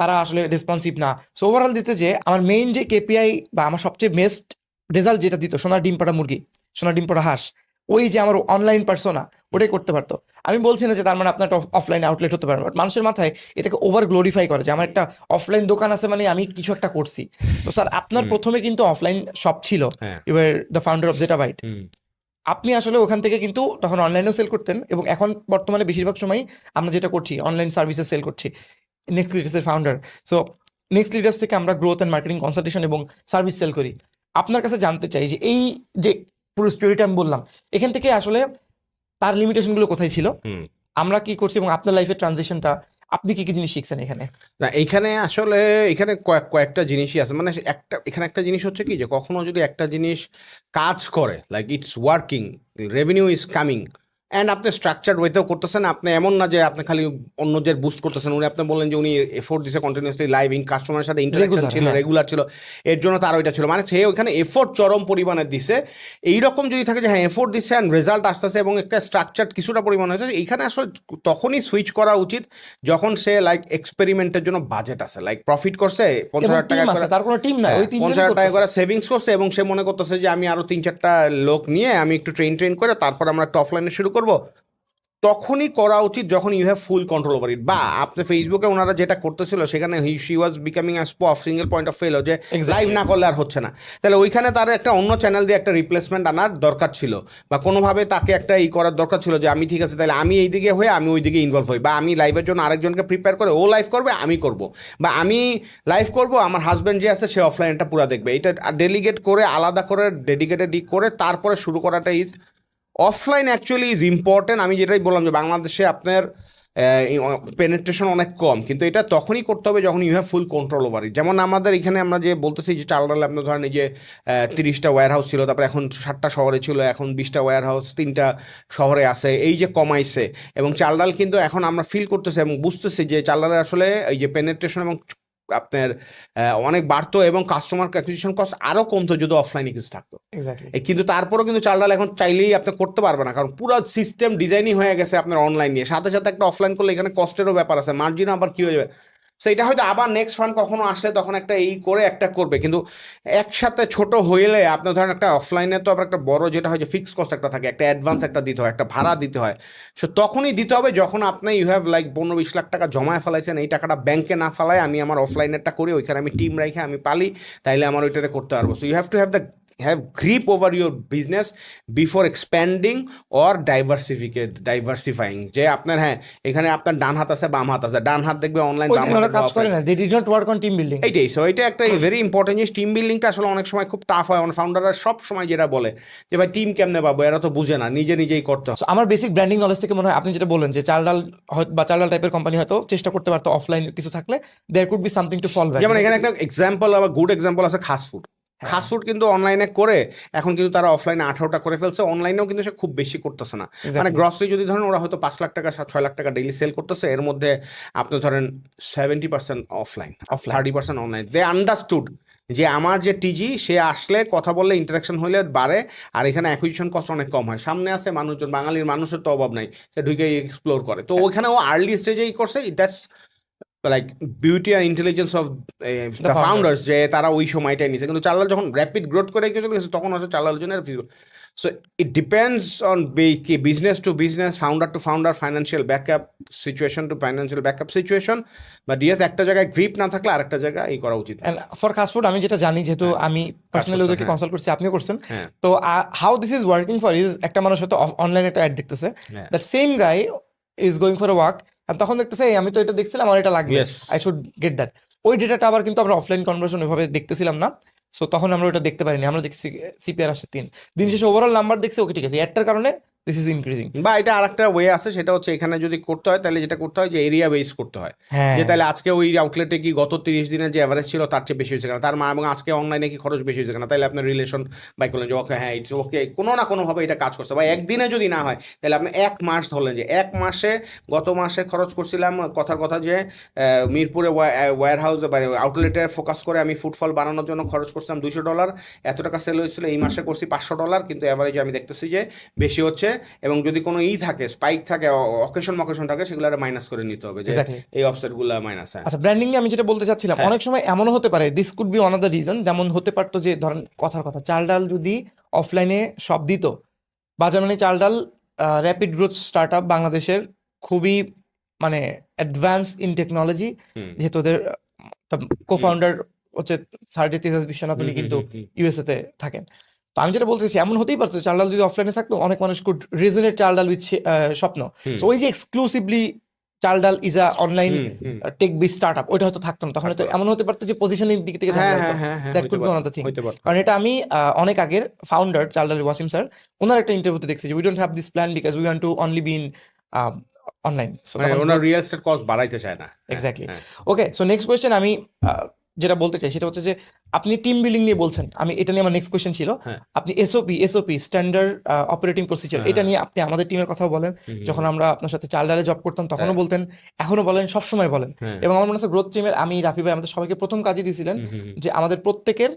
তারা আসলে রেসপন্সিভ না। সো ওভারঅল দিতে যে আমার মেইন যে কেপিআই বা আমার সবচেয়ে বেস্ট রেজাল্ট যেটা দিত, সোনার ডিম পাড়া মুরগি, সোনার ডিম পাড়া হাঁস, ওই যে আমার অনলাইন পার্সোনা, ওটাই করতে পারতো। আমি বলছি না যে তার মানে আপনার একটা অফলাইন আউটলেট হতে পারে, বাট মানুষের মাথায় এটাকে ওভার গ্লোরিফাই করে যে আমার একটা অফলাইন দোকান আছে মানে আমি কিছু একটা করছি। তো স্যার আপনার প্রথমে কিন্তু অফলাইন শপ ছিল, হ্যাঁ। You are the founder of Zettabyte. হুম। আপনি আসলে ওখান থেকে কিন্তু তখন অনলাইনেও সেল করতেন, এবং এখন বর্তমানে বেশিরভাগ সময় আমরা যেটা করছি অনলাইন সার্ভিসেস সেল করছি, নেক্সট লিডার্সের ফাউন্ডার। সো নেক্সট লিডার্স থেকে আমরা গ্রোথ অ্যান্ড মার্কেটিং কনসালটেশন এবং সার্ভিস সেল করি। আপনার কাছে জানতে চাই যে এই যে পুরো স্টোরিটা আমি বললাম, এখান থেকে আসলে তার লিমিটেশনগুলো কোথায় ছিল, হুম। আমরা কি করছি, এবং আপনার লাইফের ট্রানজিশনটা আপনি কি কি জিনিস শিখছেন এখানে? না এইখানে আসলে এখানে কয়েকটা জিনিসই আছে, মানে এখানে একটা জিনিস হচ্ছে কি যে কখনো যদি একটা জিনিস কাজ করে, like it's working, revenue is coming, and আপনি স্ট্রাকচার্ড ওয়েতেও করতেছেন, আপনি এমন না যে আপনি খালি অন্যদের বুস্ট করতেছেন। উনি আপনি বললেন যে উনি এফোর্ট দিছে কন্টিনিউসলি, লাইভিং কাস্টমারের সাথে ইন্টারাকশন Regular, ছিল, হ্যাঁ। রেগুলার ছিল, এর জন্য তার ওইটা ছিল, মানে সে ওইখানে এফোর্ট চরম পরিমাণে দিছে। এইরকম যদি থাকে যে হ্যাঁ এফোর্ট দিচ্ছে অ্যান্ড রেজাল্ট আসতেছে এবং একটা স্ট্রাকচার কিছুটা পরিমাণ হয়েছে, এইখানে আসলে তখনই সুইচ করা উচিত যখন সে লাইক এক্সপেরিমেন্টের জন্য বাজেট আছে, লাইক প্রফিট করছে 50,000 টাকা টিম আছে, করে, তার কোনো টিম না, ওই 50,000 টাকা তিনজন করে সেভিংস করছে, এবং সে মনে করতেছে যে আমি আরো 3-4টা লোক নিয়ে আমি একটু ট্রেন করে তারপর আমরা একটা অফলাইনে শুরু করব। তখনই করা উচিত যখন you have full control over it. বা আপনি ফেসবুকে ওনারা যেটা করতেছিল সেখানে she was becoming a single point of fail, যে লাইভ না করলে আর হচ্ছে না, তাহলে ওইখানে তার একটা অন্য চ্যানেল দিয়ে একটা রিপ্লেসমেন্ট আনার দরকার ছিল, বা কোনোভাবে তাকে একটা করার দরকার ছিল যে আমি ঠিক আছে তাহলে আমি এই দিকে হয়ে আমি ওই দিকে ইনভলভ হই, বা আমি লাইভের জন্য আরেকজনকে প্রিপেয়ার করে ও লাইভ করবে আমি করব, বা আমি লাইভ করব আমার হাজব্যান্ড যে আছে সে অফলাইনটা পুরো দেখবে। এটা ডেলিগেট করে আলাদা করে ডেডিকেটেড করে তারপরে শুরু করাটা is offline actually is important. আমি যেটাই বললাম যে বাংলাদেশে আপনার পেনেট্রেশন অনেক কম, কিন্তু এটা তখনই করতে হবে যখন you have full control over it. যেমন আমাদের এখানে আমরা যে বলতেছি যে চাল ডাল, আপনার ধরেন এই যে 30টা ওয়্যার হাউস ছিল, তারপরে এখন 7টা শহরে ছিল, এখন 20টা ওয়্যার হাউস 3টা শহরে আছে, এই যে কমাইছে। এবং চাল ডাল কিন্তু এখন আমরা ফিল করতেছি এবং বুঝতেছি যে চাল ডালের আসলে এই যে পেনেট্রেশন এবং আপনার অনেক বাড়তো, এবং কাস্টমার অ্যাকুইজিশন কস্ট আরও কমতো যদি অফলাইনে কিছু থাকতো। এক্স্যাক্টলি। কিন্তু তারপরেও কিন্তু চাল ডাল এখন চাইলেই আপনি করতে পারবে না, কারণ পুরো সিস্টেম ডিজাইনই হয়ে গেছে আপনার অনলাইন নিয়ে। সাথে সাথে একটা অফলাইন করলে এখানে কস্টেরও ব্যাপার আছে, মার্জিন আবার কী হয়ে যাবে। সো এটা হয়তো আবার নেক্সট ফান্ড কখনো আসলে তখন একটা এই করে একটা করবে, কিন্তু একসাথে ছোট হইলে আপনার ধরেন একটা অফলাইনে তো আবার একটা বড় যেটা হয় যে ফিক্স কস্ট একটা থাকে, একটা অ্যাডভান্স একটা দিতে হয়, একটা ভাড়া দিতে হয়। সো তখনই দিতে হবে যখন আপনি ইউ হ্যাভ লাইক 15-20 লাখ টাকা জমায় ফেলাইছেন, এই টাকাটা ব্যাংকে না ফেলায় আমি আমার অফলাইনেরটা করি, ওইখানে আমি টিম রেখে আমি পালি, তাইলে আমার ওইটাতে করতে পারবো। So you have to have grip over your business before expanding or diversifying। যে আপনার হ্যাঁ এখানে আপনার ডান হাত আছে বাম হাত আছে, ডান হাত দেখবে অনলাইন, বাম হাত কাজ করে না, they did not work on team building. এইটাই। সো এটা একটা ভেরি ইম্পর্টেন্ট জিনিস। টিম বিল্ডিংটা আসলে অনেক সময় খুব টাফ হয়, ফাউন্ডাররা সব সময় যেটা বলে যে ভাই টিম কেমনে পাবো, এরা তো বুঝে না, নিজেই করতে হয়। আমার বেসিক ব্র্যান্ডিং নলেজ থেকে মনে হয় আপনি যেটা বলেন যে চাল ডাল বা চাল ডাল টাইপের কোম্পানি হয়তো চেষ্টা করতে পারতো অফলাইন কিছু থাকলে, there could be something to fall back. যেমন এখানে একটা এক্সাম্পল, আবার গুড এক্সাম্পল আছে খাসফুড। খাসফুড কিন্তু অনলাইনে করে এখন কিন্তু তারা অফলাইনে 18টা করে ফেলছে, অনলাইনেও কিন্তু সে খুব বেশি করতেছে না। মানে গ্রসারি যদি ধরেন ওরা হয়তো 5 লাখ টাকা 6 লাখ টাকা ডেইলি সেল করতেছে, এর মধ্যে আপনি ধরেন 70% অফলাইন, 30% অনলাইন। দে আন্ডারস্টুড যে আমার যে টিজি সে আসলে কথা বললে ইন্টারাকশন হইলে বাড়ে, আর এখানে অ্যাকুইজিশন কস্ট অনেক কম হয়, সামনে আছে মানুষজন, বাঙালির মানুষের তো অভাব নাই, সে ঢুকে এক্সপ্লোর করে। তো ওইখানে ও আর্লি স্টেজেই করছে, দ্যাটস লাইক বিউটি আর ইন্টেলিজেন্স অফ দ্য ফাউন্ডার্স, যে তারা ওই সময়টাই নিছে। কিন্তু চাল্লাল যখন র্যাপিড গ্রোথ করে চলে গেছে তখন হচ্ছে চাল্লাল জন্য feasible. So it depends on business to business, founder to founder, financial backup situation to financial backup situation, but yes একটা জায়গায় গ্রিপ না থাকলে আরেকটা জায়গায় এই করা উচিত। ফর ফাস্টফুড আমি যেটা জানি, যেহেতু আমি পার্সোনালি ওদেরকে কনসাল্ট করছি, আপনিও করছেন, তো how this is working for is একটা মানুষ হয়তো অনলাইনে একটা অ্যাড দেখতেছে, that same guy is going for a walk, আর তখন দেখতেছে আমি তো এটা দেখছিলাম আমার এটা লাগবে, আই শুড গেট দ্যাট। ওই ডেটাটা আবার কিন্তু আমরা অফলাইন কনভার্সন ওইভাবে দেখতেছিলাম না, সো তখন আমরা ওটা দেখতে পারিনি। আমরা দেখছি সিপিআর আসছে 3 দিন শেষে ওভারঅল নাম্বার দেখছি, ওকে ঠিক আছে, অ্যাডটার কারণে দিস ইজ ইনক্রিজিং। বা এটা আরেকটা ওয়ে আছে, সেটা হচ্ছে এখানে যদি করতে হয় তাহলে যেটা করতে হয় যে এরিয়া বেস করতে হয়, হ্যাঁ যে তাহলে আজকে ওই আউটলেটে কি গত 30 দিনের যে অ্যাভারেজ ছিল তার চেয়ে বেশি হয়েছে কেন, তার এবং আজকে অনলাইনে কি খরচ বেশি হয়েছে কেন, তাহলে আপনার রিলেশন বাই করলেন যে ওকে হ্যাঁ ইটস ওকে, কোনো না কোনোভাবে এটা কাজ করছে। বা একদিনে যদি না হয় তাহলে আপনি 1 মাস ধরলেন যে 1 মাসে গত মাসে খরচ করছিলাম, কথার কথা যে মিরপুরে ওয়্যার হাউস বা আউটলেটে ফোকাস করে আমি ফুটফল বানানোর জন্য খরচ করছিলাম $200, এত টাকা সেল হয়েছিল, এই মাসে করছি $500, কিন্তু অ্যাভারেজে আমি দেখতেছি যে বেশি হচ্ছে। এবং যদি কোনো থাকে স্পাইক থাকে, অকেশন থাকে, সেগুলো মাইনাস করে নিতে হবে, যে এক্স্যাক্টলি। এই অফসেটগুলো মাইনাস। হ্যাঁ আচ্ছা, ব্র্যান্ডিং নিয়ে আমি যেটা বলতে চাচ্ছিলাম, হ্যাঁ অনেক সময় এমনও হতে পারে, দিস কুড বি অনাদার রিজন, যেমন হতে পারতো যে ধরেন কথার কথা চাল ডাল যদি অফলাইনে সব দিত, বাজার মানে চাল ডাল র্যাপিড গ্রোথ স্টার্ট আপ বাংলাদেশের, খুবই মানে অ্যাডভান্স ইন টেকনোলজি, হুম যেহেতু ওদের কো ফাউন্ডার হচ্ছে সার্জি তেজাজ বিশ্বনাথ, উনি কিন্তু ইউএসএ তে থাকেন। তো আমি যেটা বলতে চাইছি, এমন হতেই পারতো চাল ডাল যদি অফলাইনে থাকতো, অনেক মানুষ কুড রিজনেট চাল ডাল উইথ স্বপ্ন। হুম So ওই যে exclusively Chaldal is a online hmm hmm tech be start up, ওইটা হয়তো থাকতো না, তখন তো এমন হতে পারতো যে পজিশনের দিক থেকে হ্যাঁ ঝামেলা হ্যাঁ হতো। হ্যাঁ হ্যাঁ দ্যাট হইতে কুড বি পারত, অনাদার থিং। হইতে পারত। কারণ এটা আমি অনেক আগের ফাউন্ডার চাল ডাল ওয়াসিম স্যার, ওনার একটা ইন্টারভিউতে দেখছি যে we don't have this plan because we want to only be in online. মানে ওনার রিয়েল এস্টেট কস্ট বাড়াইতে চায় না। হ্যাঁ, এক্স্যাক্টলি। হ্যাঁ। ওকে, সো নেক্সট কোয়েশ্চেন আমি যেটা বলতে চাই সেটা হচ্ছে যে আপনি টিম বিল্ডিং নিয়ে বলছেন, আমি এটা নিয়ে আমার নেক্সট কোয়েশ্চেন ছিল, হ্যাঁ। আপনি এসওপি স্ট্যান্ডার্ড অপারেটিং প্রসিজার, হ্যাঁ, এটা নিয়ে আপনি আমাদের টিমের কথাও বলেন, যখন আমরা আপনার সাথে চাল ডালে জব করতাম তখনও বলতেন, এখনো বলেন, সবসময় বলেন। হ্যাঁ। এবং আমার মনে হচ্ছে গ্রোথ টিমের আমি রাফি ভাই আমাদের সবাইকে প্রথম কাজই দিয়েছিলেন হুম, হুম, হুম। যে আমাদের প্রত্যেকের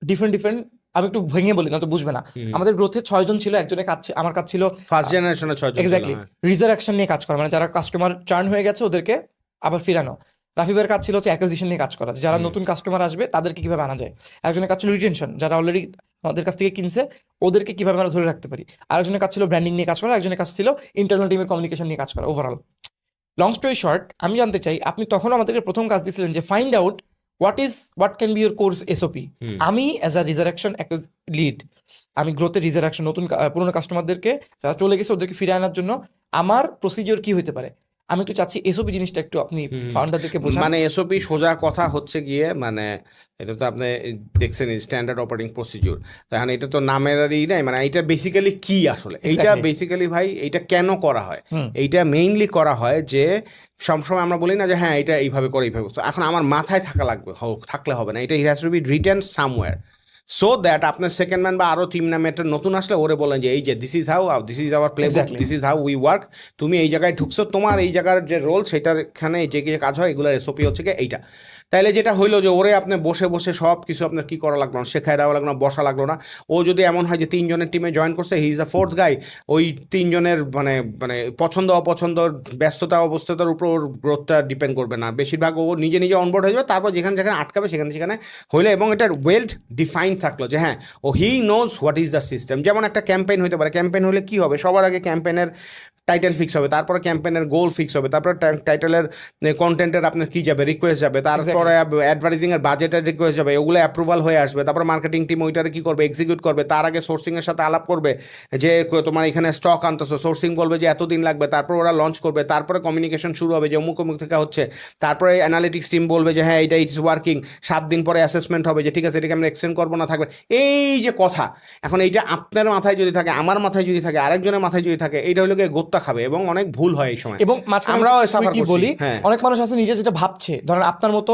ডিফারেন্ট, আমি একটু ভেঙে বলি না তো বুঝবে না, আমাদের গ্রোথে 6 জন ছিল, একজনের কাজ আমার কাজ ছিল ফার্স্ট জেনারেশনে 6 জন ছিল, এক্স্যাক্টলি হ্যাঁ। রিজারেকশন নিয়ে কাজ করা, মানে যারা কাস্টমার চার্ন হয়ে গেছে ওদেরকে আবার ফিরানো। রাফিবের কাজ ছিল হচ্ছে অ্যাকুইজিশন নিয়ে কাজ করা, যে যারা নতুন কাস্টমার আসবে তাদেরকে কিভাবে আনা যায়। একজনের কাজ ছিল রিটেনশন, যারা অলরেডি আমাদের কাছ থেকে কিনছে ওদেরকে কিভাবে আমরা ধরে রাখতে পারি। আরেকজনের কাজ ছিল ব্র্যান্ডিং নিয়ে কাজ করা, একজনের কাজ ছিল ইন্টারনাল টিমের কমিউনিকেশন নিয়ে কাজ করা। ওভারঅল লং স্টোরি শর্ট, আমি জানতে চাই আপনি তখন আমাদেরকে প্রথম কাজ দিয়েছিলেন যে find out what can be your course SOP. আমি অ্যাজ আ রিজারেকশন লিড, আমি গ্রোথের রিজারেকশন নতুন পুরোনো কাস্টমারদেরকে যারা চলে গেছে ওদেরকে ফিরে আনার জন্য আমার প্রসিজিওর কি হতে পারে, আমি একটু চাচ্ছি এসওপি জিনিসটা একটু আপনি ফাউন্ডারদেরকে বোঝান। মানে এসওপি সোজা কথা হচ্ছে গিয়ে, মানে এটা তো আপনি দেখছেন স্ট্যান্ডার্ড অপারেটিং প্রসিডিউর, তাহলে এটা তো নামেরই নাই, মানে এটা বেসিক্যালি কি আসলে, এইটা Exactly. বেসিক্যালি ভাই এইটা কেন করা হয়, এইটা মেইনলি করা হয় যে সবসময় আমরা বলি না যে হ্যাঁ এটা এইভাবে করে এইভাবে, তো এখন আমার মাথায় থাকা লাগবে, থাকলে হবে না, এটা has to be written somewhere, so that আপনার সেকেন্ড ম্যান বা আরও টিম নামে একটা নতুন আসলে ওরে বলেন যে এই যে this is our play book, Exactly. This is how we work, তুমি এই জায়গায় ঢুকছো, তোমার এই জায়গার যে রোল সেটার এখানে যে যে কাজ হয় এগুলোর এসওপি হচ্ছে কি এইটা। তাইলে যেটা হইলো যে ওরে আপনি বসে বসে সব কিছু আপনার কি করা লাগলো না, শেখায় দেওয়া লাগলো না, বসা লাগলো না। ও যদি এমন হয় যে 3 জনের টিমে জয়েন করছে, হি ইজ দ্য ফোর্থ গাই, ওই 3 জনের মানে মানে পছন্দ অপছন্দ ব্যস্ততা অবস্থার উপর ওর গ্রোথটা ডিপেন্ড করবে না, বেশিরভাগ ও নিজে নিজে অনবোর্ড হয়ে যাবে, তারপর যেখানে যেখানে আটকাবে সেখানে সেখানে হইলে, এবং এটা ওয়েল ডিফাইন থাকলো যে হ্যাঁ ও he knows what is the system. যেমন একটা ক্যাম্পেইন হতে পারে, ক্যাম্পেইন হলে কি হবে, সবার আগে ক্যাম্পেইনের টাইটেল ফিক্স হবে, তারপরে ক্যাম্পেইনের গোল ফিক্স হবে, তারপরে টাইটেলের কন্টেন্টের আপনার কি যাবে, রিকোয়েস্ট যাবে, তারপরে অ্যাডভার্টাইজিং এর বাজেটের রিকোয়েস্ট যাবে, ওগুলো অ্যাপ্রুভাল হয়ে আসবে, তারপর মার্কেটিং টিম ওইটারে কি করবে, এক্সিকিউট করবে, তার আগে সোর্সিং এর সাথে আলাপ করবে যে তোমার এখানে স্টক আনতেছো, সোর্সিং বলবে যে এতদিন লাগবে, তারপর ওরা লঞ্চ করবে, তারপরে কমিউনিকেশন শুরু হবে যে অমুক অমুক থেকে হচ্ছে, তারপরে অ্যানালিটিক্স টিম বলবে যে হ্যাঁ এটা ইটস ওয়ার্কিং, 7 দিন পরে অ্যাসেসমেন্ট হবে যে ঠিক আছে এটাকে আমরা এক্সটেন্ড করবো না থাকবে, এই যে কথা। এখন এইটা আপনার মাথায় যদি থাকে, আমার মাথায় যদি থাকে, আরেকজনের মাথায় যদি থাকে, এইটা হলো গিয়ে গোত্তা খাবে এবং অনেক ভুল হয় এই সময়। এবং মাঝখানে আমরাও আমি সাফার কি করছি। বলি, হ্যাঁ অনেক মানুষ আছে নিজে যেটা ভাবছে, ধরেন আপনার মতো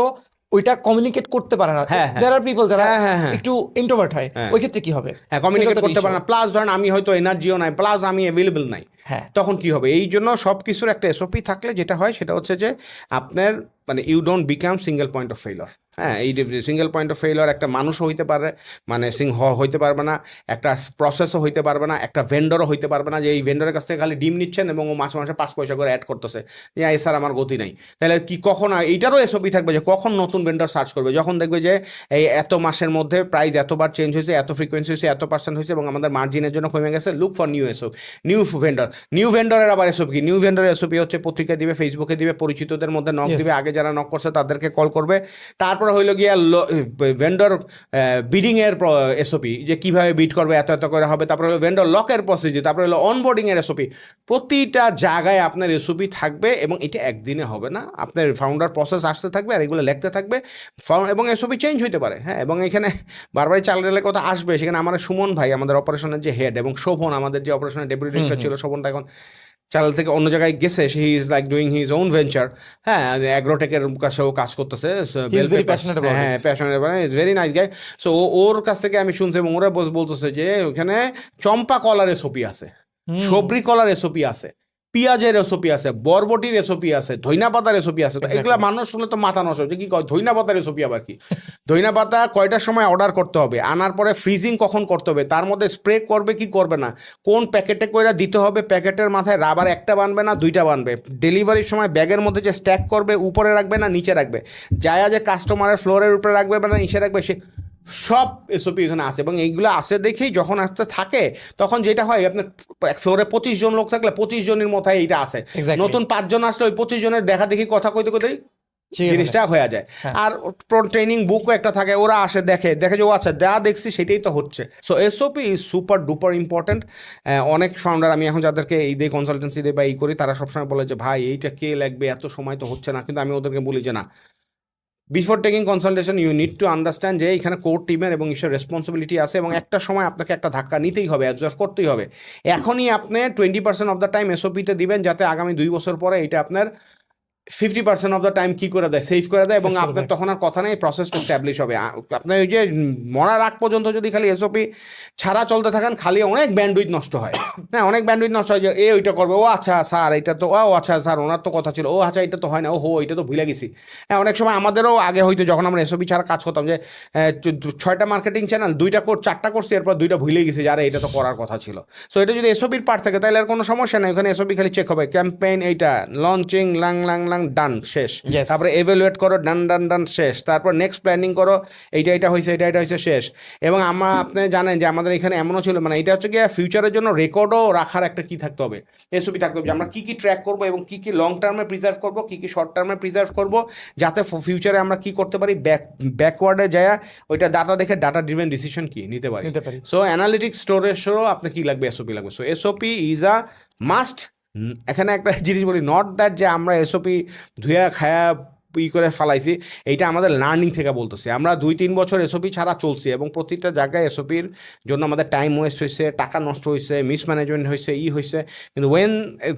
ওইটা কমিউনিকেট করতে পারে না, হ্যাঁ, হ্যাঁ। দেয়ার আর পিপল যারা হ্যাঁ, হ্যাঁ, হ্যাঁ। একটু ইন্ট্রোভার্ট হয়, হ্যাঁ। ওই ক্ষেত্রে কি হবে, হ্যাঁ কমিউনিকেট সেটা তো করতে পারে issue। না, প্লাস ধরেন আমি হয়তো এনার্জিও নাই, প্লাস আমি অ্যাভেলেবল নাই, হ্যাঁ। তখন কি হবে? এই জন্য সব কিছুর একটা এসওপি থাকলে যেটা হয় সেটা হচ্ছে যে আপনার মানে you don't become single point of failure. হ্যাঁ এই সিঙ্গেল পয়েন্ট অফ ফেইলর একটা মানুষও হইতে পারে, মানে হইতে পারবে না, একটা প্রসেসও হইতে পারবে না, একটা ভেন্ডরও হইতে পারবে না যে এই ভেন্ডরের কাছ থেকে খালি ডিম নিচ্ছেন এবং ও মাসে মাসে 5 পয়সা করে অ্যাড করতেছে যে এই স্যার আমার গতি নাই। তাহলে কি কখন এইটারও এসওপি থাকবে যে কখন নতুন ভেন্ডর সার্চ করবে, যখন দেখবে যে এই এত মাসের মধ্যে প্রাইস এতবার চেঞ্জ হয়েছে, এত ফ্রিকোয়েন্সি হয়েছে, এত পার্সেন্ট হয়েছে এবং আমাদের মার্জিনের জন্য কমে গেছে, look for new vendor. New ভেন্ডরের আবার এসওপি, নিউ ভেন্ডরের এসওপি হচ্ছে পত্রিকা দিবে, ফেসবুকে দিবে, পরিচিতদের মধ্যে নক Yes. দিবে, আগে যারা নক করছে তাদেরকে কল করবে। তারপরে হইলো গিয়া ভেন্ডর বিডিং এর এসওপি, যে কিভাবে বিড করবে, এত এত করে হবে। তারপরে হলো ভেন্ডর লকের প্রসিডিউর, তারপরে হলো অনবোর্ডিং এর এসওপি। প্রতিটা জায়গায় আপনার এসওপি থাকবে এবং এটা একদিনে হবে না, আপনার ফাউন্ডার প্রসেস আসতে থাকবে আর এগুলো লিখতে থাকবে, এবং এসওপি চেঞ্জ হইতে পারে। হ্যাঁ, এবং এখানে বারবারই চাল ডালের কথা আসবে। সেখানে আমার সুমন ভাই, আমাদের অপারেশনের যে হেড, এবং শোভন আমাদের যে অপারেশনের ডেপুটি ডিরেক্টর ছিল, শোভনটা এখন চাল থেকে অন্য জায়গায় গেছে, he is like doing his own venture. হ্যাঁ, অ্যাগ্রোটেকের কাছেও কাজ করতেছে। He is very passionate about হ্যাঁ, it. Passionate, is very nice guy. So ওর কাছ থেকে আমি শুনছি, এবং ওরা বলতেছে যে ওখানে চম্পা কলার এসওপি আছে, সবরি কলার এসওপি আছে, পেঁয়াজের রেসিপি আছে, বরবটির রেসিপি আছে, ধইনা পাতার রেসিপি আছে। তো এগুলা মানুষ শুনলে তো মাথা নষ্ট হচ্ছে, কি কয় ধইনা পাতার রেসিপি আবার কি? ধইনা পাতা কয়টার সময় অর্ডার করতে হবে, আনার পরে ফ্রিজিং কখন করতে হবে, তার মধ্যে স্প্রে করবে কি করবে না, কোন প্যাকেটে কইরা দিতে হবে, প্যাকেটের মাথায় রাবার একটা বানবে না দুইটা বানবে, ডেলিভারির সময় ব্যাগের মধ্যে যে স্ট্যাক করবে উপরে রাখবে না নিচে রাখবে, যায় যে কাস্টমারের ফ্লোরের উপরে রাখবে না নিচে রাখবে, সে সব এসওপি এখানে আছে। এবং এইগুলো আছে দেখেই যখন আসতে থাকে তখন যেটা হয়, আপনার ফ্লোরে 25 জন লোক থাকলে 25 জনের মাথায় এইটা আছে। Exactly. নতুন 5 জন আসলে ওই 25 জনের দেখা দেখি কথা কইতে কইতেই জিনিসটা হয়ে যায়। আর ট্রেনিং বুকও একটা থাকে, ওরা আসে দেখে যে ও আচ্ছা যা দেখছি সেটাই তো হচ্ছে। So SOP is super duper important. অনেক ফাউন্ডার আমি এখন যাদেরকে এই দিয়ে কনসালটেন্সি দিয়ে বা এই করি, তারা সবসময় বলে যে ভাই এইটা কে লাগবে, এত সময় তো হচ্ছে না। কিন্তু আমি ওদেরকে বলি যে না, before taking consultation you need to understand যে এখানে কোর টিমের এবং ঈশ্বর রেসপন্সিবিলিটি আছে, এবং একটা সময় আপনাকে একটা ধাক্কা নিতেই হবে, অ্যাডজাস্ট করতেই হবে। এখনই আপনি 20% অফ দ্য টাইম এসওপিতে দিবেন, যাতে আগামী 2 বছর পরে এটা আপনার 50% অফ দ্য টাইম কি করে দেয়, সেভ করে দেয়, এবং আপনার তখন আর কথা নেই, প্রসেসটা এস্টাবলিশ হবে। আপনার ওই যে মরার আগ পর্যন্ত যদি খালি এসওপি ছাড়া চলতে থাকেন, খালি অনেক ব্যান্ডউইথ নষ্ট হয়। হ্যাঁ, অনেক ব্যান্ডউইথ নষ্ট হয়, যে ওইটা করবে, ও আচ্ছা স্যার এটা তো, ও আচ্ছা স্যার ওনার তো কথা ছিল, ও আচ্ছা এটা তো হয় না, ও হো এটা তো ভুলে গেছি। হ্যাঁ, অনেক সময় আমাদেরও আগে হয়তো যখন আমরা এসওপি ছাড়া কাজ করতাম, যে 6টা মার্কেটিং চ্যানেল 4টা করছি, এরপর 2টা ভুলে গেছি, যারা এটা তো করার কথা ছিল। সো এটা যদি এসওপির পার্ট থাকে তাহলে আর কোনো সমস্যা নেই, ওখানে এসওপি খালি চেক হবে, ক্যাম্পেইন এইটা লঞ্চিং লাং লাং লাং ডান শেষ, Yes. তারপরে এভালুয়েট করো ডান ডান ডান শেষ, তারপর নেক্সট প্ল্যানিং করো, এটা হয়েছে এটা হয়েছে শেষ। এবং আপনি জানেন যে আমাদের এখানে এমনও ছিল, মানে এটা হচ্ছে গিয়ে ফিউচারের জন্য রেকর্ডও রাখার একটা কি থাকতে হবে, এসওপি থাকতে হবে, যে আমরা কি ট্র্যাক করবো এবং কি লং টার্মে প্রিজার্ভ করবো, কি শর্ট টার্মে প্রিজার্ভ করবো, যাতে ফিউচারে আমরা কি করতে পারি, ব্যাকওয়ার্ডে যায় ওইটা ডাটা দেখে ডাটা ড্রিভেন ডিসিশন কি নিতে পারি। সো অ্যানালিটিক্স স্টোরেজও আপনার কি লাগবে, এসওপি লাগবে। So SOP is a must. এখানে একটা জিনিস বলি, নট দ্যাট যে আমরা এসওপি ধুয়া খায়া করে ফালাইছি, এইটা আমাদের লার্নিং থেকে বলতেছি। আমরা 2-3 বছর এসওপি ছাড়া চলছি, এবং প্রতিটা জায়গায় এসওপির জন্য আমাদের টাইম ওয়েস্ট হয়েছে, টাকা নষ্ট হয়েছে, মিসম্যানেজমেন্ট হয়েছে, হয়েছে। কিন্তু when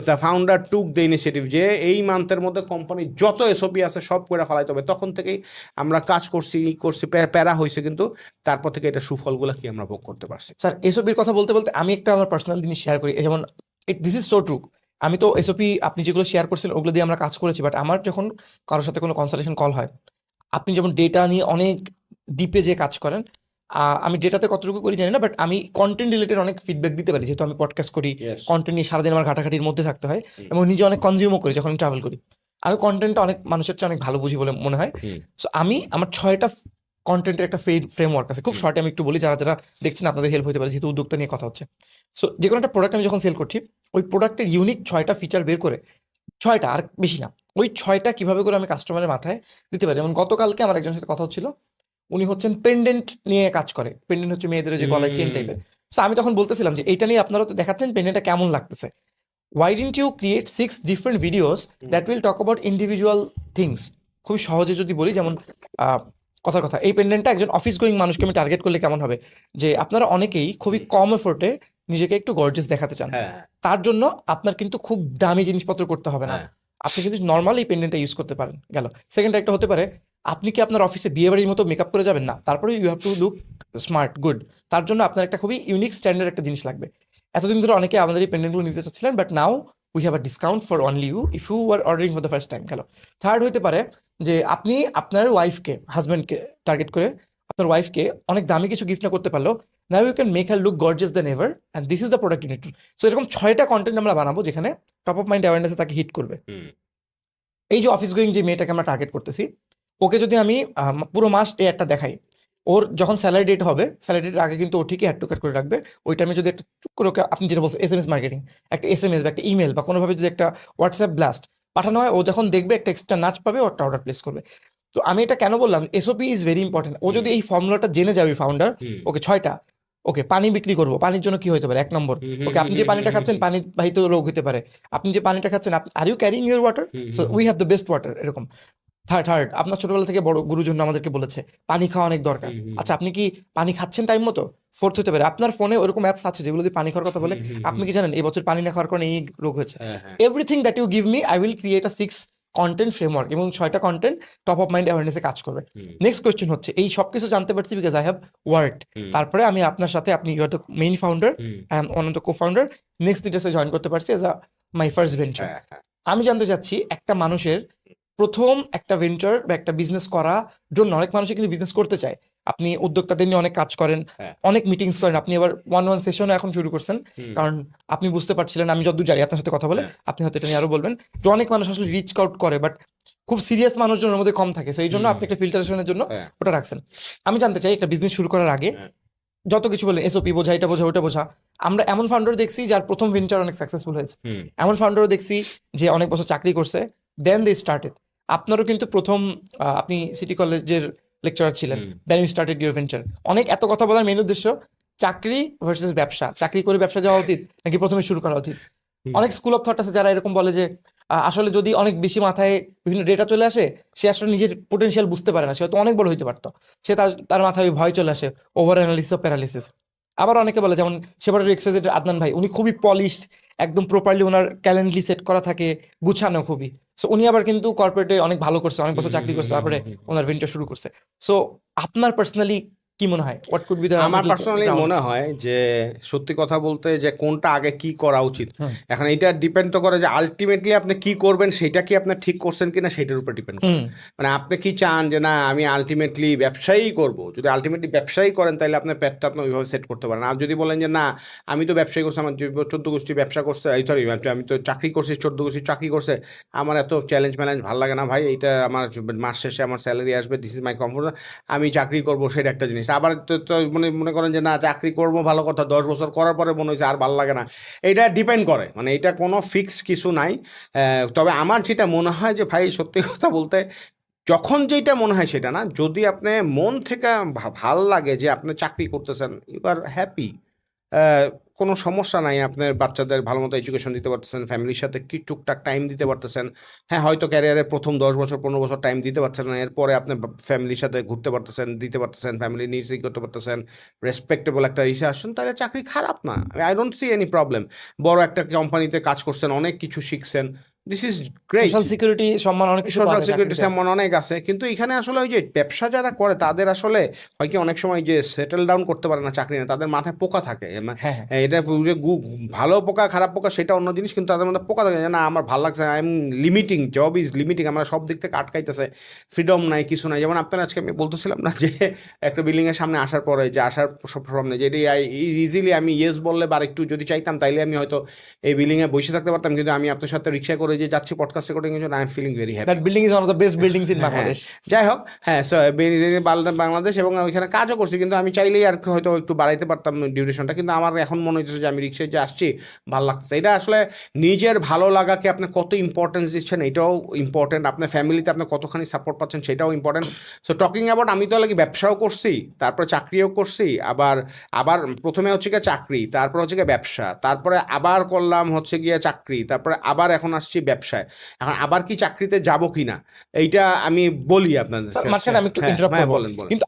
the founder took the initiative, যে এই মান্থের মধ্যে কোম্পানির যত এসওপি আছে সব করে ফেলাইতে হবে, তখন থেকেই আমরা কাজ করছি প্যারা হয়েছে, কিন্তু তারপর থেকে এটা সুফলগুলো কি আমরা ভোগ করতে পারছি। স্যার, এসওপির কথা বলতে বলতে আমি একটা আমার পার্সোনাল জিনিস শেয়ার করি, যেমন দিস ইজ সো ট্রু। আমি তো এসওপি আপনি যেগুলো শেয়ার করছিলেন ওগুলো দিয়ে আমরা কাজ করেছি, বাট আমার যখন কারোর সাথে কোনো কনসালটেশন কল হয়, আপনি যেমন ডেটা নিয়ে অনেক ডিপে যে কাজ করেন, আমি ডেটাতে কতটুকু করি জানি না, বাট আমি কন্টেন্ট রিলেটেড অনেক ফিডব্যাক দিতে পারি, যেহেতু আমি পডকাস্ট করি, কন্টেন্ট নিয়ে সারাদিন আমার ঘাটাঘাটির মধ্যে থাকতে হয়, এবং নিজে অনেক কনজিউমও করি যখন আমি ট্রাভেল করি। আমি কন্টেন্টটা অনেক মানুষের চেয়ে অনেক ভালো বুঝি বলে মনে হয়। সো আমি আমার 6টা কন্টেন্টের একটা ফ্রেমওয়ার্ক আছে, খুব শর্টে আমি একটু বলি, যারা যারা দেখছেন আপনাদের হেল্প হতে পারে, যেহেতু উদ্যোক্তা নিয়ে কথা হচ্ছে। সো যে কোনো একটা প্রোডাক্ট আমি যখন সেল করছি, ওই প্রোডাক্টের ইউনিক 6টা ফিচার বের করে, 6টা আর বেশি না, ওই 6টা কীভাবে করে আমি কাস্টমারের মাথায় দিতে পারি। যেমন গতকালকে আমার একজনের সাথে কথা হচ্ছিল, উনি হচ্ছেন পেন্ডেন্ট নিয়ে কাজ করে, পেন্ডেন্ট হচ্ছে মেয়েদের যে গলায় চেন টাইপের। সো আমি তখন বলতেছিলাম যে এইটা নিয়ে আপনারা তো দেখাচ্ছেন পেন্ডেন্টটা কেমন লাগতেছে, why didn't you create 6 different videos that will talk about individual things? খুবই সহজে যদি বলি, যেমন কথার কথা, এই পেন্ডেন্টটা একজন অফিস গোয়িং মানুষকে আমি টার্গেট করলে কেমন হবে, যে আপনারা অনেকেই খুবই কম এফোর্টে নিজেকে একটু গর্জিয়াস দেখাতে চান, তার জন্য আপনার কিন্তু খুব দামি জিনিসপত্র করতে হবে না, আপনি কিন্তু নর্মাল এই পেন্ডেন্টটা ইউজ করতে পারেন। গেল সেকেন্ড একটা হতে পারে, আপনি কি আপনার অফিসে বিয়ে বাড়ির মতো মেকআপ করে যাবেন না, তারপরে you have to look smart good, তার জন্য আপনার একটা খুবই ইউনিক স্ট্যান্ডার্ড একটা জিনিস লাগবে। এতদিন ধরে অনেকে আমাদের এই পেন্ডেন্টগুলো নিতে চাচ্ছিলেন, but now we have a discount for only you if you are ordering for the first time. গেল থার্ড হতে পারে যে আপনি আপনার ওয়াইফকে, হাজব্যান্ডকে টার্গেট করে আপনার ওয়াইফকে অনেক দামি কিছু গিফট না করতে পারলেও, now you can make her look gorgeous then ever, and this is the product you need to. So এরকম 6টা কন্টেন্ট আমরা বানাবো যেখানে টপ অফ মাইন্ড অ্যাওয়ারনেসে তাকে হিট করবে। এই যে অফিস গোয়িং যে মেয়েটাকে আমরা টার্গেট করতেছি, ওকে যদি আমি পুরো মাস এই একটা দেখাই, ওর যখন স্যালারি ডেট হবে, স্যালারি ডেটের আগে কিন্তু ও ঠিকই হ্যাড টু কাট করে রাখবে। ওই টাইমে যদি একটা চুপ করে ওকে, আপনি যেটা বলছেন SMS মার্কেটিং, একটা SMS বা একটা ইমেল বা কোনোভাবে যদি একটা হোয়াটসঅ্যাপ ব্লাস্ট পাঠানো হয়, ও যখন দেখবে একটা এক্সট্রা নাচ পাবে, ও একটা অর্ডার প্লেস করবে। তো আমি এটা কেন বললাম, SOP ইজ ভেরি ইম্পর্টেন্ট। ও যদি এই ফর্মুলাটা জেনে যাবে ফাউন্ডার, ওকে 6টা, ওকে পানি বিক্রি করবো, পানির জন্য কি হতে পারে 1 নম্বর, ওকে আপনি যে পানিটা খাচ্ছেন পানি বাহিত রোগ হতে পারে, আপনি যে পানিটা খাচ্ছেন are you carrying your water, so we have the best water, এরকম। থার্ড, আপনার ছোটবেলা থেকে বড় গুরুজন আমাদেরকে বলেছে পানি খাওয়া অনেক দরকার। আচ্ছা, আপনি কি পানি খাচ্ছেন টাইম মতো? ফোর্থ হতে পারে আপনার ফোনে ওরকম অ্যাপস আছে যেগুলো দিয়ে পানি খাওয়ার কথা বলে। আপনি কি জানেন এই বছর পানি না খাওয়ার কারণে এই রোগ হয়েছে? Everything that you give me, I will create a 6 content framework, এবং 6টা কন্টেন্ট টপ অফ মাইন্ড অ্যাওয়ারনেসে কাজ করবে। নেক্সট কোয়েশ্চেন হচ্ছে, এই সব কিছু জানতে পারছি বিকজ আই হ্যাভ ওয়ার্ড। তারপরে আমি আপনার সাথে, আপনি you are the main founder, I am one of the co founder, next ডিটেলসে জয়েন করতে পারছি as a my first venture. আমি জানতে চাচ্ছি, একটা মানুষের প্রথম একটা ভেঞ্চার বা একটা বিজনেস করার জন্য, অনেক মানুষই কিন্তু বিজনেস করতে চায়। আপনি উদ্যোক্তাদের নিয়ে অনেক কাজ করেন, অনেক মিটিংস করেন, আপনি আবার ওয়ান সেশনও এখন শুরু করছেন, কারণ আপনি বুঝতে পারছিলেন, আমি যতদূর জানি আপনার সাথে কথা বলে, আপনি হয়তো এটা নিয়ে আরো বলবেন, যে অনেক মানুষ আসলে রিচ আউট করে বাট খুব সিরিয়াস মানুষজনের মধ্যে কম থাকে, সেই জন্য আপনি একটা ফিল্টারেশনের জন্য ওটা রাখছেন। আমি জানতে চাই, একটা বিজনেস শুরু করার আগে যত কিছু বলেন, SOP বোঝা, এটা বোঝা, ওটা বোঝা, আমরা এমন ফাউন্ডার দেখছি যার প্রথম ভেঞ্চার অনেক সাকসেসফুল হয়েছে, এমন ফাউন্ডারও দেখছি যে অনেক বছর চাকরি করছে, দেন দে স্টার্টেড। আপনারও কিন্তু প্রথম আপনি সিটি কলেজের লেকচারার ছিলেন, then you started your venture. অনেক এত কথা বলার মেন উদ্দেশ্য, চাকরি ভার্সেস ব্যবসা, চাকরি করে ব্যবসা যাওয়া উচিত নাকি প্রথমে শুরু করা উচিত? অনেক স্কুল অফ থট আছে যারা এরকম বলে যে আসলে যদি অনেক বেশি মাথায় বিভিন্ন ডেটা চলে আসে, সে আসলে নিজের পোটেনশিয়াল বুঝতে পারে না, সে হয়তো অনেক বড় হইতে পারতো, সে তার মাথায় ভয় চলে আসে, ওভার অ্যানালিসিস ও প্যারালিসিস। আবার অনেকে বলে, যেমন সেবারের এক্সাইজেড আদনান ভাই, উনি খুবই পলিশড, একদম প্রপারলি ওনার ক্যালেন্ডলি সেট করা থাকে, গুছানো খুবই। সো উনি আবার কিন্তু কর্পোরেটে অনেক ভালো করছে, অনেক বছর চাকরি করছে, তারপরে ওনার ভেঞ্চার শুরু করছে। সো আপনার পার্সোনালি কি মনে হয়, হোয়াট কুড বি দ্য? আমার পার্সোনালি মনে হয় যে সত্যি কথা বলতে, যে কোনটা আগে কি করা উচিত, এখন এটা ডিপেন্ড তো করে যে আলটিমেটলি আপনি কি করবেন, সেটা কি আপনি ঠিক করছেন কিনা সেটার উপর ডিপেন্ড করে। মানে আপনি কি চান যে না আমি আলটিমেটলি ব্যবসায়ী করব, যদি আলটিমেটলি ব্যবসায়ী করেন তাহলে আপনার প্যাথটা আপনি ওইভাবে সেট করতে পারেন। আর যদি বলেন যে না আমি তো ব্যবসায়ী করছি, আমার 14 গোষ্ঠী ব্যবসা করছে, সরি আমি তো চাকরি করছি, 14 গোষ্ঠী চাকরি করছে, আমার এত চ্যালেঞ্জ ভালো লাগে না ভাই, এটা আমার মাস শেষে আমার স্যালারি আসবে, দিস ইজ মাই কমফোর্ট, আমি চাকরি করবো, সেটা একটা জিনিস। আবার তো মনে করেন যে না চাকরি করবো ভালো কথা, 10 বছর করার পরে মনে হয়েছে আর ভালো লাগে না, এটা ডিপেন্ড করে, মানে এটা কোনো ফিক্সড কিছু নাই। তবে আমার যেটা মনে হয় যে ভাই সত্যি কথা বলতে, যখন যেটা মনে হয় সেটা না, যদি আপনি মন থেকে ভাল লাগে যে আপনি চাকরি করতেছেন, ইউ আর হ্যাপি, কোনো সমস্যা নাই, আপনার বাচ্চাদের ভালো মতো এডুকেশন দিতে পারতেছেন, ফ্যামিলির সাথে কি টুকটাক টাইম দিতে পারতেছেন, হ্যাঁ হয়তো ক্যারিয়ারে প্রথম 10 বছর 15 বছর টাইম দিতে পারছেন না, এরপরে আপনি ফ্যামিলির সাথে ঘুরতে পারতেছেন, দিতে পারতেছেন, ফ্যামিলি নিডস করতে পারতেছেন, রেসপেক্টেবল একটা ইসে আসছেন, তাহলে চাকরি খারাপ না, I don't see any problem. বড় একটা কোম্পানিতে কাজ করছেন, অনেক কিছু শিখছেন, this is great. Social security সম্মান অনেক কিছু সোশ্যাল পাওয়া যায় সিকিউরিটি চাকরিতে। সম্মান অনেক আছে, কিন্তু এখানে আসলে ওই যে ব্যবসা যারা করে তাদের আসলে হয় কি অনেক সময় যে সেটেল ডাউন করতে পারে না চাকরি না, তাদের মাথায় পোকা থাকে। হ্যাঁ, এটা যে ভালো পোকা খারাপ পোকা সেটা অন্য জিনিস, কিন্তু তাদের মধ্যে পোকা থাকে যে না আমার ভালো লাগছে, I am limiting, job is limiting, আমরা সব দিক থেকে আটকাইতেছে, ফ্রিডম নাই, কিছু নাই। যেমন আপনার আজকে আমি বলতেছিলাম না যে একটা বিল্ডিংয়ের সামনে আসার পরে যে আসার সব প্রবলেম যে ইজিলি আমি ইয়েস বললে বা একটু যদি চাইতাম তাইলে আমি হয়তো এই বিল্ডিংয়ে বসে থাকতে পারতাম, কিন্তু আমি আপনার সাথে রিক্সা করে যে যাচ্ছি পডকাস্ট রেকর্ডিং এর জন্য, I am feeling very happy. That building is one of the best buildings in Bangladesh. যাই হোক, হ্যাঁ বাংলাদেশ, এবং ওইখানে কাজও করছি, কিন্তু আমি চাইলেই আর হয়তো একটু বাড়াইতে পারতাম ডিউরেশনটা, কিন্তু আমার এখন মনে হচ্ছে যে আমি রিক্সায় যে আসছি ভালো লাগছে। এটা আসলে নিজের ভালো লাগাকে আপনি কত ইম্পর্টেন্স দিচ্ছেন এটাও ইম্পর্টেন্ট, আপনার ফ্যামিলিতে আপনি কতখানি সাপোর্ট পাচ্ছেন সেটাও ইম্পর্টেন্ট। সো টকিং অ্যাবাউট, আমি তো লাগে ব্যবসাও করছি, তারপরে চাকরিও করছি, আবার আবার প্রথমে হচ্ছে গিয়ে চাকরি, তারপর হচ্ছে গিয়ে ব্যবসা, তারপরে আবার করলাম হচ্ছে গিয়ে চাকরি, তারপরে আবার এখন আসছি ব্যবসায়, এখন আবার কি চাকরিতে যাবো কিনা এইটা আমি বলি আপনাদের। মাঝখানে আমি একটু ইন্টারাপ্ট করব, কিন্তু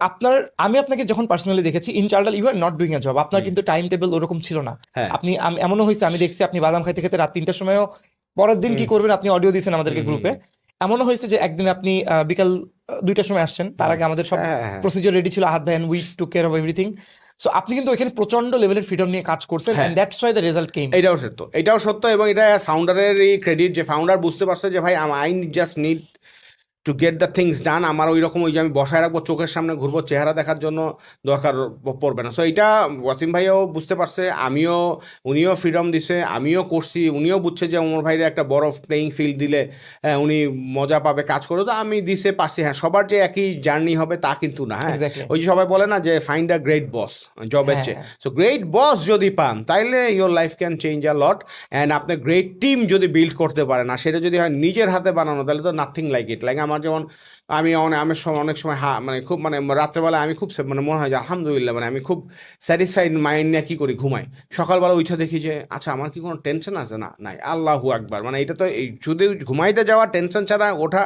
আমি আপনাকে যখন পার্সোনালি দেখেছি ইন চার্ডাল, you are not doing a job, আপনার কিন্তু টাইম টেবিল ওরকম ছিল না। আপনি এমনও হয়েছে, আমি দেখছি আপনি বাদাম খাইতে খেতে রাত 3টার সময়ও পরের দিন কি করবেন আপনি অডিও দিয়েছেন আমাদেরকে গ্রুপে। এমনও হয়েছে যে একদিন আপনি বিকাল 2টার সময় আসছেন, তার আগে আমাদের সব প্রসিজার রেডি ছিল, হাত ভাই, and we took care of everything. So আপনি কিন্তু এখানে প্রচন্ড লেভেলের ফ্রিডম নিয়ে কাজ করছেন, and that's why the result came. এটাও সত্য, এবং এটা ফাউন্ডারেরই ক্রেডিট, যে ফাউন্ডার বুঝতে পারছে যে ভাই I just need to get the things ডান। আমার ওই রকম ওই যে আমি বসায় রাখবো, চোখের সামনে ঘুরবো, চেহারা দেখার জন্য দরকার পড়বে না। সো এটা ওয়াসিম ভাইও বুঝতে পারছে, উনিও ফ্রিডম দিছে, আমিও করছি, উনিও বুঝছে যে ওমর ভাইরে একটা বড় প্লেয়িং ফিল্ড দিলে উনি মজা পাবে কাজ করে, তো আমি দিছে পারছি। হ্যাঁ, সবার যে একই জার্নি হবে তা কিন্তু না। হ্যাঁ, Exactly. ওই যে সবাই বলে না যে ফাইন্ড আ গ্রেট বস জবের চেয়ে। সো গ্রেট বস যদি পান তাইলে your life can change a lot. And আপনি গ্রেট টিম যদি বিল্ড করতে পারেন, আর সেটা যদি হয় নিজের হাতে বানানো, তাহলে তো নাথিং লাইক ইট। লাইক আমার যেমন অনেক সময় মানে খুব মানে রাত্রেবেলা আমি খুব মানে মনে হয় যে আলহামদুলিল্লাহ, মানে আমি খুব স্যাটিসফাইড মাইন্ড নিয়ে কী করি ঘুমাই, সকালবেলা উঠে দেখি যে আচ্ছা আমার কি কোনো টেনশন আছে না, নাই, আল্লাহু আকবার। মানে এটা তো এই শুধু ঘুমাইতে যাওয়া টেনশন ছাড়া, ওঠা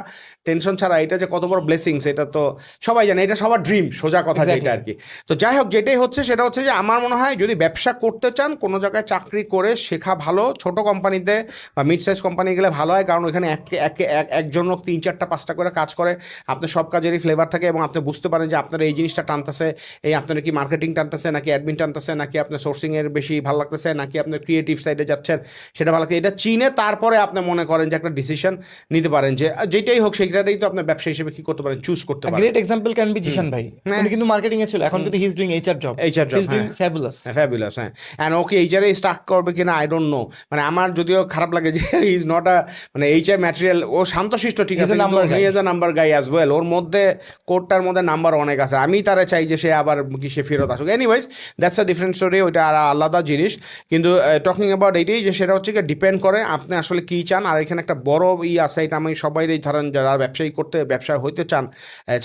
টেনশন ছাড়া, এটা যে কত বড় ব্লেসিংস এটা তো সবাই জানে, এটা সবার ড্রিম, সোজা কথা যেটা আর কি। তো যাই হোক, যেটাই হচ্ছে সেটা হচ্ছে যে আমার মনে হয় যদি ব্যবসা করতে চান, কোনো জায়গায় চাকরি করে শেখা ভালো, ছোট কোম্পানিতে বা মিড সাইজ কোম্পানি গেলে ভালো হয়, কারণ ওইখানে একজন লোক 3-4টা 5টা করে কাজ করে, আপনার সব কাজেরই ফ্লেভার থাকে এবং আপনি বুঝতে পারেন যে আপনার এই জিনিসটা টানতেছে, এই আপনার কি মার্কেটিং টানতেছে নাকি অ্যাডমিন টানতেছে নাকি আপনার সোর্সিংয়ের বেশি ভালো লাগতেছে নাকি আপনার ক্রিয়েটিভ সাইডে যাচ্ছেন সেটা ভালো লাগছে, এটা চিনে তারপরে আপনি মনে করেন যে একটা ডিসিশন নিতে পারেন যে যেটাই হোক সেটাই তো আপনার ব্যবসা হিসেবে কি করতে পারেন, চুজ করতে পারেন। Great example can be Zeeshan ভাই, উনি কিন্তু মার্কেটিং এ ছিল, এখন কিন্তু he is doing HR job, he is doing fabulous. Fabulous, হ্যাঁ। অ্যান্ড ওকে এইচআরে স্টার্ট করবে কিনা আই ডোন্ট নো, মানে আমার যদিও খারাপ লাগে যে হি ইজ নট আ মানে এইচআর ম্যাটেরিয়াল, ও শান্তশিষ্ট ঠিক আছে, he is a number guy as well, ওর মধ্যে কোডটার মধ্যে নাম্বার অনেক আছে, আমি তারা চাই যে সে আবার কি সে ফেরত আসুক। Anyways that's a different story, ওইটা আর আলাদা জিনিস। কিন্তু টকিং অ্যাবাউট এইটাই যে সেটা হচ্ছে কি ডিপেন্ড করে আপনি আসলে কী চান। আর এখানে একটা বড় আছে, এটা আমি সবাই ধরেন যারা ব্যবসায় হইতে চান,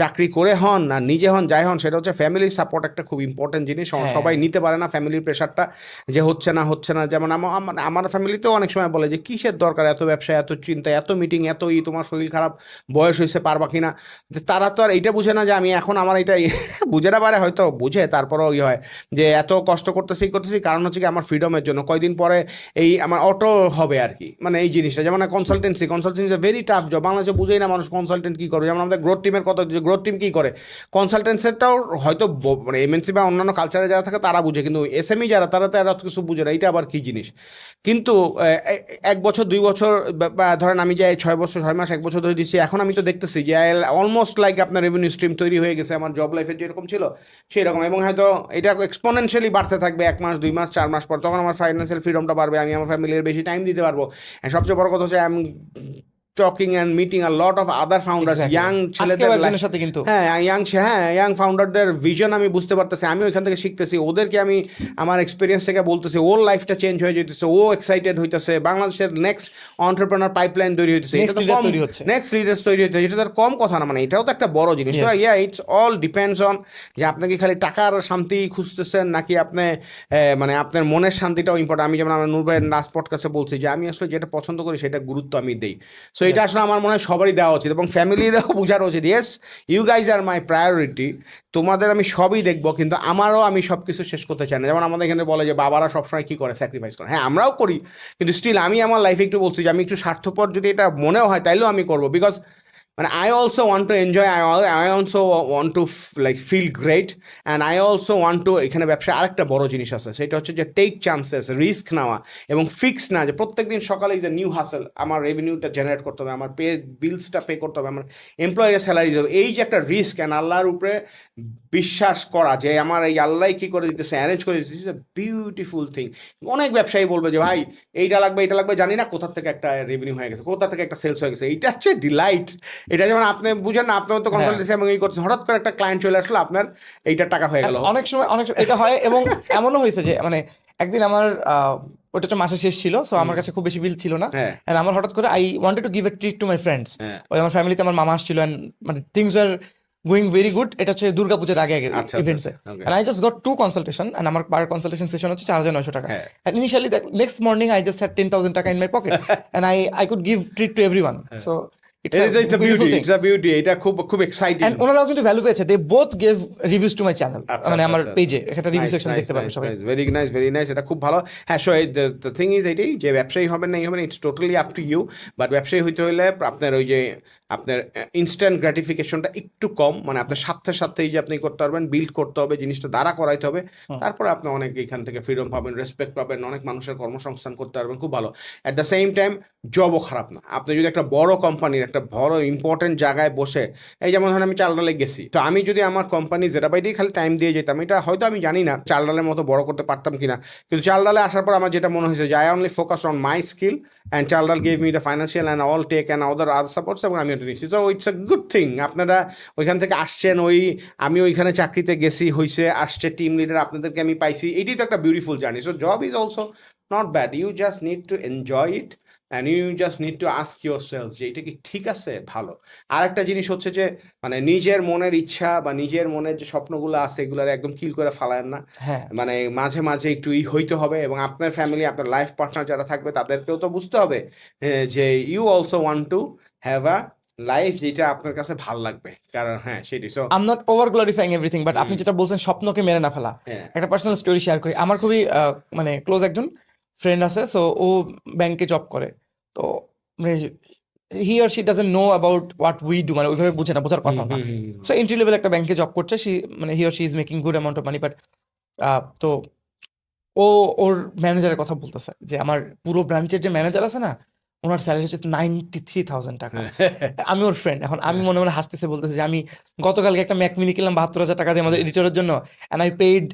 চাকরি করে হন না নিজে হন যাই হন, সেটা হচ্ছে ফ্যামিলির সাপোর্ট একটা খুব ইম্পর্টেন্ট জিনিস। সবাই নিতে পারে না ফ্যামিলির প্রেশারটা, যে হচ্ছে না। যেমন আমার ফ্যামিলিতেও অনেক সময় বলে যে কিসের দরকার এত ব্যবসা, এত চিন্তা, এত মিটিং, এত তোমার শরীর খারাপ, বয়স হয়েছে, পারবা কিনা। তারা তো আর এইটা বুঝে না যে আমি এখন আমার এটা বুঝে না পারে, হয়তো বুঝে তারপরেও হয় যে এত কষ্ট করতেছি কারণ হচ্ছে কি আমার ফ্রিডমের জন্য। কয়দিন পরে এই আমার অটো হবে আর কি, মানে এই জিনিসটা যেমন কনসালটেন্সি ভেরি টাফ জব, বাংলাদেশে বুঝেই না মানুষ কনসালটেন্ট কী করবে। যেমন আমাদের গ্রোথ টিমের কথা, গ্রোথ টিম কী করে, কনসালটেন্সিটাও হয়তো মানে এমএনসি বা অন্যান্য কালচারে যারা থাকে তারা বুঝে, কিন্তু এসএমই যারা তারা তো এত কিছু বুঝে না, এটা আবার কী জিনিস। কিন্তু 1 বছর 2 বছর বা ধরেন আমি যে 6 বছর 6 মাস 1 বছর ধরে দিচ্ছি, এখন আমি তো দেখতেছি যে অলমোস্ট লাইক আপনার রেভিনিউ স্ট্রিম তৈরি হয়ে গেছে আমার জব লাইফে যেরকম ছিল সেই রকম, এবং হয়তো এটা এক্সপোনেনশিয়ালি বাড়তে থাকবে 1 মাস 2 মাস 4 মাস পর, তখন আমার ফাইন্যান্সিয়াল ফ্রিডমটা বাড়বে, আমি আমার ফ্যামিলির বেশি টাইম দিতে পারবো। সবচেয়ে বড় কথা হচ্ছে আমি talking and meeting a lot of other founders, young ছেলেদের সাথে কিন্তু ইয়াং ফাউন্ডারদের ভিশন আমি বুঝতে পারতেছি, আমি ওইখান থেকে শিখতেছি, ওদেরকে আমি আমার এক্সপিরিয়েন্স থেকে বলতেছি, ওর লাইফটা চেঞ্জ হয়ে যেতেছে, ও এক্সাইটেড হইতেছে, বাংলাদেশের নেক্সট এন্টারপ্রেনার পাইপলাইন তৈরি হইতেছে, নেক্সট লিডার্স তৈরি হইতেছে, এটা তার কম কথা না, মানে এটাও তো একটা বড় জিনিস। তো ইটস অল ডিপেন্ডস অন যে আপনি কি খালি টাকার শান্তি খুঁজতেছেন নাকি আপনি মানে আপনার মনের শান্তিটাও ইম্পর্টেন্ট। আমি যেমন আমার নূর ভাইয়ের লাস্ট পডকাস্টে বলছি যে আমি আসলে যেটা পছন্দ করি সেটা গুরুত্ব আমি দিই। সো এটা আসলে আমার মনে হয় সবারই দেওয়া উচিত এবং ফ্যামিলিরও বোঝানো উচিত, yes you guys are my priority, তোমাদের আমি সবই দেখবো, কিন্তু আমারও আমি সব কিছু শেষ করতে চাই না। যেমন আমাদের এখানে বলে যে বাবারা সবসময় কী করে, স্যাক্রিফাইস করে, হ্যাঁ আমরাও করি, কিন্তু স্টিল আমি আমার লাইফে একটু বলছি যে আমি একটু স্বার্থপর যদি এটা মনেও হয় তাইলেও আমি করবো, বিকজ মানে I also want to enjoy, I also want to like feel great, and I also want to, এখানে ব্যবসায় আরেকটা বড় জিনিস আছে, সেটা হচ্ছে যে টেক চান্সেস, রিস্ক নেওয়া এবং ফিক্স না যে প্রত্যেকদিন সকালে ইজ এ নিউ হাসেল, আমার রেভিনিউটা জেনারেট করতে হবে, আমার বিলসটা পে করতে হবে, আমার এমপ্লয়ের স্যালারি দেবে, এই যে একটা রিস্ক, অ্যান্ড আল্লাহর উপরে বিশ্বাস করা যে আমার এই আল্লাহ কী করে দিতেছে, অ্যারেঞ্জ করে দিতেছে, বিউটিফুল থিং। অনেক ব্যবসায়ী বলবে যে ভাই এইটা লাগবে জানি না কোথা থেকে একটা রেভিনিউ হয়ে গেছে, কোথা থেকে একটা সেলস হয়ে গেছে, এইটা হচ্ছে ডিলাইট। এটা যেমন আপনি বুঝেন না, আপনার তো কনসালটেন্সি এবং এই করছেন, হঠাৎ করে একটা ক্লায়েন্ট চলে আসলো, আপনার এইটার টাকা হয়ে গেল। অনেক সময় এটা হয়, এবং এমনও হয়েছে যে মানে একদিন আমার ওটা তো মাসে শেষ ছিল, সো আমার কাছে খুব বেশি বিল ছিল না, এন্ড আমার হঠাৎ করে I wanted to give a treat to my friends, ওই আমার ফ্যামিলিতে আমার মামা আসছিল, এন্ড মানে things are going very good, এটা হচ্ছে দুর্গাপূজার আগে ইভেন্টসে, and I just got 2 consultation, and আমার পার কনসালটেশন সেশন হচ্ছে 4,900 টাকা, and initially next morning I just had 10,000 টাকা in my pocket, and I could give treat to everyone. So It's a beauty. এটা খুব এক্সাইটিং, এন্ড ওনারাও কিন্তু value পেয়েছে, they both give reviews to my channel, মানে আমার পেজে একটা রিভিউ সেকশন দেখতে পারবেন সবাই। ভেরি নাইস, এটা খুব ভালো। হ্যাঁ, সো দ্য থিং ইজ এটাই যে ব্যবসায়ী হবেন না হবেন, it's totally up to you, but ব্যবসায়ী হইতে হলে আপনার ওই যে আপনার ইনস্ট্যান্ট গ্র্যাটিফিকেশনটা একটু কম, মানে আপনার সাথে সাথেই যে আপনি করতে পারবেন, বিল্ড করতে হবে, জিনিসটা দাঁড়া করাইতে হবে, তারপরে আপনি অনেক এখান থেকে ফ্রিডম পাবেন, রেসপেক্ট পাবেন, অনেক মানুষের কর্মসংস্থান করতে পারবেন, খুব ভালো। অ্যাট দ্য সেম টাইম জবও খারাপ না। আপনি যদি একটা বড় কোম্পানির একটা বড় ইম্পর্টেন্ট জায়গায় বসে, এই যেমন ধরেন আমি চাল ডালে গেছি, তো আমি যদি আমার কোম্পানি যেটা বাইরেই খালি টাইম দিয়ে যেতাম, এটা হয়তো আমি জানি না চাল ডালের মতো বড় করতে পারতাম কিনা, কিন্তু চাল ডালে আসার পর আমার যেটা মনে হয়েছে যে I only focus on my skill and Chaldal gave me the financial and all tech and other supports, এবং আমি ওটা নিচ্ছি। So it's a good thing. আপনারা ওইখান থেকে আসছেন, আমি ওইখানে চাকরিতে গেছি হয়েছে, আসছে টিম লিডার, আপনাদেরকে আমি পাইছি, এটাই তো একটা beautiful journey. So job is also not bad, you just need to enjoy it and you just need to ask your self যে এটা কি ঠিক আছে, ভালো। আর একটা জিনিস হচ্ছে যে মানে নিজের মনের ইচ্ছা বা নিজের মনের যে স্বপ্নগুলো আছে এগুলোর একদম কিল করে ফেলায়েন না, হ্যাঁ, মানে মাঝে মাঝে একটু হইতে হবে, এবং আপনার ফ্যামিলি, আপনার লাইফ পার্টনার যারা থাকবে তাদেরকেও তো বুঝতে হবে যে you also want to have a life যেটা আপনার কাছে ভাল লাগবে, কারণ হ্যাঁ সেটি। So I am not over glorifying everything, but আপনি যেটা বলছেন স্বপ্নকে মেরে না ফেলা, হ্যাঁ একটা পার্সোনাল স্টোরি শেয়ার করি। আমার খুবই মানে ক্লোজ একজন ফ্রেন্ড আছে, সো ও ব্যাংকে জব করে। তো he or she doesn't know about what we do, মানে ওইভাবে বুঝে না, বোঝার কথা না। সো এন্ট্রি লেভেল একটা ব্যাংকে জব করছে, মানে he or she is making good amount of money, but তো ও ওর ম্যানেজারের কথা বলতেছে যে আমার পুরো ব্রাঞ্চের যে ম্যানেজার আছে না, ওনার স্যালারি হচ্ছে 93,000 টাকা। আমি ওর ফ্রেন্ড, এখন আমি মনে মনে হাসতেছে, বলতেছে যে আমি গতকালকে একটা ম্যাক মিনি কিনলাম 72,000 টাকা দিয়ে আমাদের এডিটরের জন্য, and I paid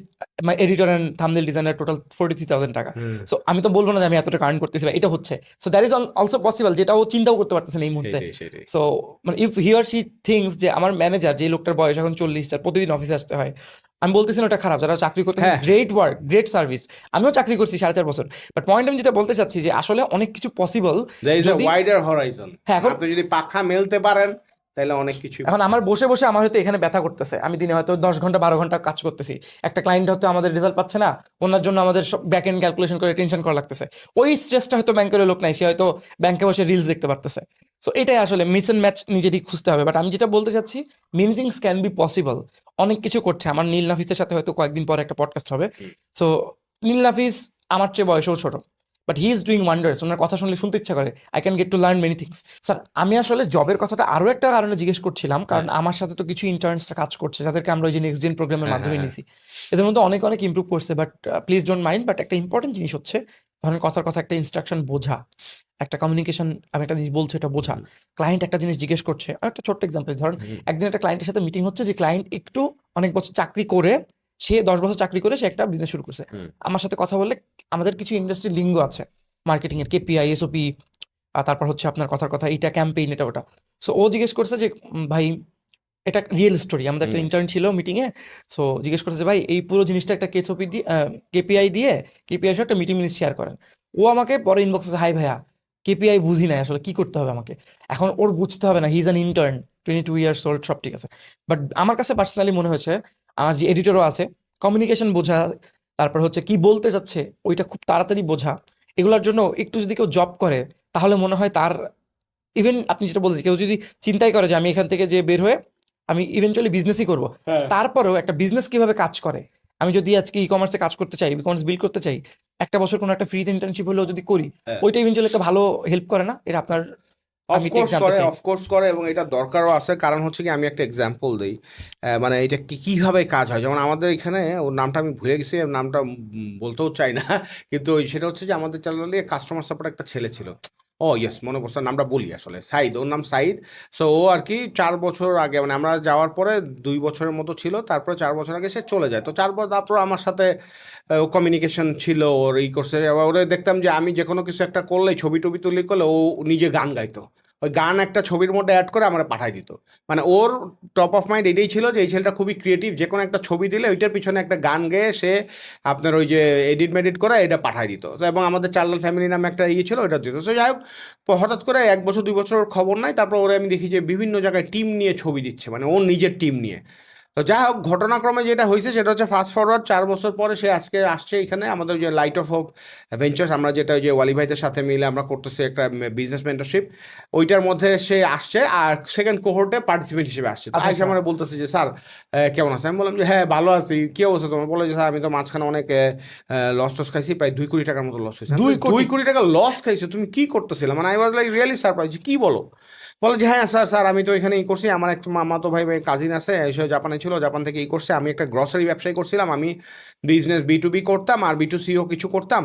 my editor and thumbnail designer total 43,000 টাকা। সো আমি তো বলবো না যে আমি এত টাকা আর্ন করতেছি, বা এটা হচ্ছে। So that is also possible, যেটা ও চিন্তাও করতে পারতেছে না এই মুহূর্তে। সেটাই সেটাই। সো মানে if he or she things যে আমার ম্যানেজার, যে লোকটার বয়স এখন 40, তার প্রতিদিন অফিসে আসতে হয়, আমি বলতেছি না ওটা খারাপ, যারা চাকরি করতেছে হ্যাঁ। Great work, great service. আমিও চাকরি করছি 4.5 বছর, বাট পয়েন্ট আমি যেটা বলতে চাচ্ছি যে আসলে অনেক কিছু possible. There is a wider horizon. হ্যাঁ, এখন আপনি যদি পাখা মেলতে পারেন তাহলে অনেক কিছু। এখন আমার বসে বসে আমার হয়তো এখানে ব্যথা করতেছে, আমি দিনে হয়তো 10 ঘন্টা 12 ঘন্টা কাজ করতেছি, একটা ক্লায়েন্ট হয়তো আমাদের রেজাল্ট পাচ্ছে না, ওনার জন্য আমাদের সব ব্যাক এন্ড ক্যালকুলেশন করে টেনশন করা লাগতেছে। ওই স্ট্রেসটা হয়তো ব্যাংকের লোক নাই, সে হয়তো ব্যাংকে বসে রিলস দেখতে পারতেছে। সো এটাই আসলে মিস এন্ড ম্যাচ নিজেরই খুঁজতে হবে। বাট আমি যেটা বলতে চাচ্ছি, many things can be possible. অনেক কিছু করছে। আমার নীল নাফিসের সাথে হয়তো কয়েকদিন পরে একটা পডকাস্ট হবে। সো নীল নাফিস আমার চেয়ে বয়সেও ছোট, but he is doing wonders. ওনার কথা শুনলে শুনতে ইচ্ছা করে, I can get to learn many things. Sir, আমি আসলে জবের কথাটা আরও একটা কারণে জিজ্ঞেস করছিলাম, কারণ আমার সাথে তো কিছু ইন্টার্নসরা কাজ করছে, যাদেরকে আমরা ওই যে নেক্সট জেন প্রোগ্রামের মাধ্যমে নিছি। এদের মধ্যে অনেক অনেক ইমপ্রুভ করছে, but please don't mind. But একটা ইম্পর্টেন্ট জিনিস হচ্ছে, ধরেন কথার কথা একটা ইনস্ট্রাকশন বোঝা, একটা কমিউনিকেশন, আমি একটা জিনিস বলছি এটা বোঝা। ক্লায়েন্ট একটা জিনিস জিজ্ঞেস করছে, একটা ছোট্ট এক্সাম্পল ধরেন, একদিন একটা ক্লায়েন্টের সাথে মিটিং হচ্ছে, যে ক্লায়েন্ট একটু অনেক বছর চাকরি করে, সে 10 বছর চাকরি করে সে একটা বিজনেস শুরু করছে। আমার সাথে কথা বললে আমাদের কিছু ইন্ডাস্ট্রি লিঙ্গ আছে, মার্কেটিং এর কেপিআই, এসওপি, আর তারপর হচ্ছে আপনার কথার কথা এইটা ক্যাম্পেইন, এটা ওটা। সো ও জিজ্ঞেস করছে যে ভাই, এটা রিয়েল স্টোরি, আমাদের একটা ইন্টার্ন ছিল মিটিং এ। সো জিজ্ঞেস করছে যে ভাই, এই পুরো জিনিসটা একটা কেসওপি দিয়ে, কেপিআই দিয়ে, কেপিআই একটা মিটিং মিনিট শেয়ার করেন। ও আমাকে পরে ইনবক্সে, হাই ভাইয়া, কেপিআই বুঝি নাই আসলে কি করতে হবে আমাকে। এখন ওর বুঝতে হবে না, he is an intern, 22 years old, সব ঠিক আছে। বাট আমার কাছে পার্সোনালি মনে হয়েছে, আমার যে এডিটরও আছে, কমিউনিকেশন বোঝা, তারপর হচ্ছে কি বলতে যাচ্ছে ওইটা খুব তাড়াতাড়ি বোঝা, এগুলোর জন্য একটু যদি কেউ জব করে, তাহলে মনে হয় তার, ইভেন আপনি যেটা বলছেন, কেউ যদি চিন্তাই করে যে আমি এখান থেকে যে বের হয়ে আমি ইভেনচুয়ালি বিজনেসই করবো, তারপরেও একটা বিজনেস কিভাবে কাজ করে, আমি যদি আজকে ই কমার্সে কাজ করতে চাই, ই কমার্স বিল্ড করতে চাই, একটা বছর কোনো একটা ফ্রি ইন্টার্নশিপ হলেও যদি করি, ওইটা ইভেনচুয়ালি একটা ভালো হেল্প করে না? এটা আপনার, আমি ঠিক অফকোর্স জানতে করে, চাই। অফকোর্স করে, এবং এটা দরকারও আছে। কারণ হচ্ছে কি, আমি একটা এক্সাম্পল দিই, মানে এটা কিভাবে কাজ হয়। যেমন আমাদের এখানে, ওর নামটা আমি ভুলে গেছি, ওর নামটা বলতেও চাই না, কিন্তু সেটা হচ্ছে যে আমাদের চ্যানেলে কাস্টমার সাপোর্ট একটা ছেলে ছিল। ও ইয়েস, মনে পড়ছে, নামটা বলি আসলে, সাইদ, ওর নাম সাইদ। সো ও আর কি 4 বছর আগে, মানে আমরা যাওয়ার পরে 2 বছরের মতো ছিল, তারপরে 4 বছর আগে সে চলে যায়। তো 4 বছর তারপর আমার সাথে ও কমিউনিকেশন ছিল, ওর করছে। ওরে দেখতাম যে আমি যে কোনো কিছু একটা করলে, ছবি টবি তুলি করলে, ও নিজে গান গাইতো, ওই গান একটা ছবির মধ্যে অ্যাড করে আমার পাঠাই দিত। মানে ওর টপ অফ মাইন্ড এটাই ছিল যে এই ছেলেটা খুবই ক্রিয়েটিভ, যে কোনো একটা ছবি দিলে ওইটার পিছনে একটা গান গেয়ে সে আপনার ওই যে এডিট মেডিট করে এটা পাঠাই দিত। তো এবং আমাদের চাল্লাল ফ্যামিলি নামে একটা ছিল, ওইটা দিত। সো যাই হোক, হঠাৎ করে 1 বছর 2 বছর খবর নাই, তারপর ওরে আমি দেখি যে বিভিন্ন জায়গায় টিম নিয়ে ছবি দিচ্ছে, মানে ওর নিজের টিম নিয়ে। তো যাই হোক, ঘটনাক্রমে যেটা হয়েছে সেটা হচ্ছে, ফাস্ট ফরওয়ার্ড 4 বছর পরে সে আজকে আসছে এখানে আমাদের যে লাইট অফ হোপ ভেঞ্চার্স, আমরা যেটা ওই যে ওয়ালি ভাইদের সাথে মিলে আমরা করতেছি একটা বিজনেস মেন্টরশিপ, ওইটার মধ্যে সে আসছে, আর সেকেন্ড কোহোর্টে পার্টিসিপেন্ট হিসেবে আসছে। তো আইসা আমরা বলতেছি যে স্যার কেমন আছে, আমি বললাম যে হ্যাঁ ভালো আছি, কি অবস্থা তোমার? বলে যে স্যার আমি তো মাঝখানে অনেক লস টস খাইছি, প্রায় 2 কোটি টাকার মতো লস হয়েছে। 2 কোটি টাকা লস খাইছো, তুমি কি করতেছিলে? মানে I was like really surprise, কি বলো? বলে যে হ্যাঁ স্যার স্যার আমি তো এখানে ই করছি, আমার একটা মামাতো ভাই কাজিন আছে, এসে জাপানে ছিল, জাপান থেকে ই করছে, আমি একটা গ্রসারি ব্যবসায় করছিলাম, আমি বিজনেস B2B করতাম আর B2Cও কিছু করতাম,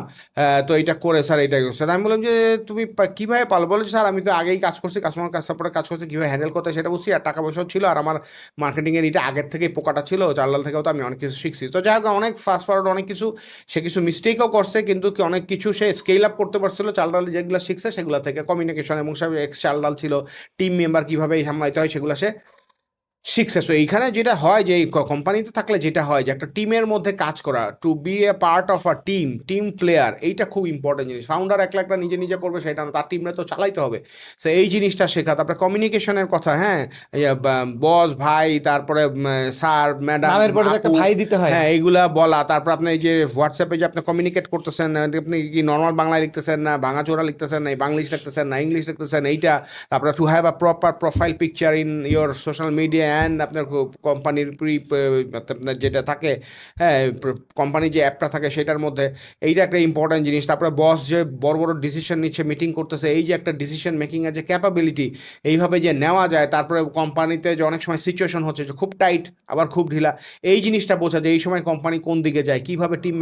তো এটা করে স্যার এইটাই করছে। তা আমি বললাম যে তুমি কীভাবে পালো? বলে যে, স্যার আমি তো আগেই কাজ করছি, কাস্টমার সাপোর্টে কাজ করছি, কীভাবে হ্যান্ডেল করতে হয় সেটা বুঝছি, আর টাকা পয়সাও ছিল, আর আমার মার্কেটিংয়ের এটা আগের থেকেই পোকাটা ছিল, চাল্লাল থেকেও তো আমি অনেক কিছু শিখছি। তো যাই হোক অনেক ফাস্ট ফরওয়ার্ড অনেক কিছু, সে কিছু মিস্টেকও করছে, কিন্তু কি অনেক কিছু সে স্কেল আপ করতে পারছিল, চালডাল যেগুলো শিখছে সেগুলো থেকে, কমিউনিকেশন এবং সব এক্স চালডাল ছিল, টিম মেম্বার কীভাবে সামলাইতে হয় সেগুলো সে শিখছে। সো এইখানে যেটা হয় যে কোম্পানিতে থাকলে যেটা হয় যে একটা টিমের মধ্যে কাজ করা, to be a part of a team player, এইটা খুব ইম্পর্টেন্ট জিনিস। ফাউন্ডার একলা একটা নিজে নিজে করবে সেটা না, তার টিমরে তো চালাইতে হবে। সো এই জিনিসটা শেখা। তারপরে কমিউনিকেশনের কথা, হ্যাঁ, বস ভাই, তারপরে স্যার ম্যাডাম নামের পরে তো একটা আপু, ভাই দিতে হয়। হ্যাঁ এইগুলা বলা। তারপর আপনি এই যে হোয়াটসঅ্যাপে যে আপনি কমিউনিকেট করতেছেন, আপনি কি নর্মাল বাংলায় লিখতেছেন না ভাঙাচোরা লিখতেছেন না বাংলিশ লিখতেছেন না ইংলিশ লিখতেছেন, এইটা। তারপরে two have a proper profile picture in your social media and আপনার কোম্পানির আপনার যেটা থাকে, হ্যাঁ কোম্পানির যে অ্যাপটা থাকে সেটার মধ্যে, এইটা একটা ইম্পর্ট্যান্ট জিনিস। তারপরে বস যে বড় বড় ডিসিশন নিচ্ছে, মিটিং করতেছে, এই যে একটা ডিসিশন মেকিংয়ের যে ক্যাপাবিলিটি, এইভাবে যে নেওয়া যায়। তারপরে কোম্পানিতে যে অনেক সময় সিচুয়েশন হচ্ছে যে খুব টাইট আবার খুব ঢিলা, এই জিনিসটা বোঝা যায় এই সময় কোম্পানি কোন দিকে যায়, কীভাবে টিম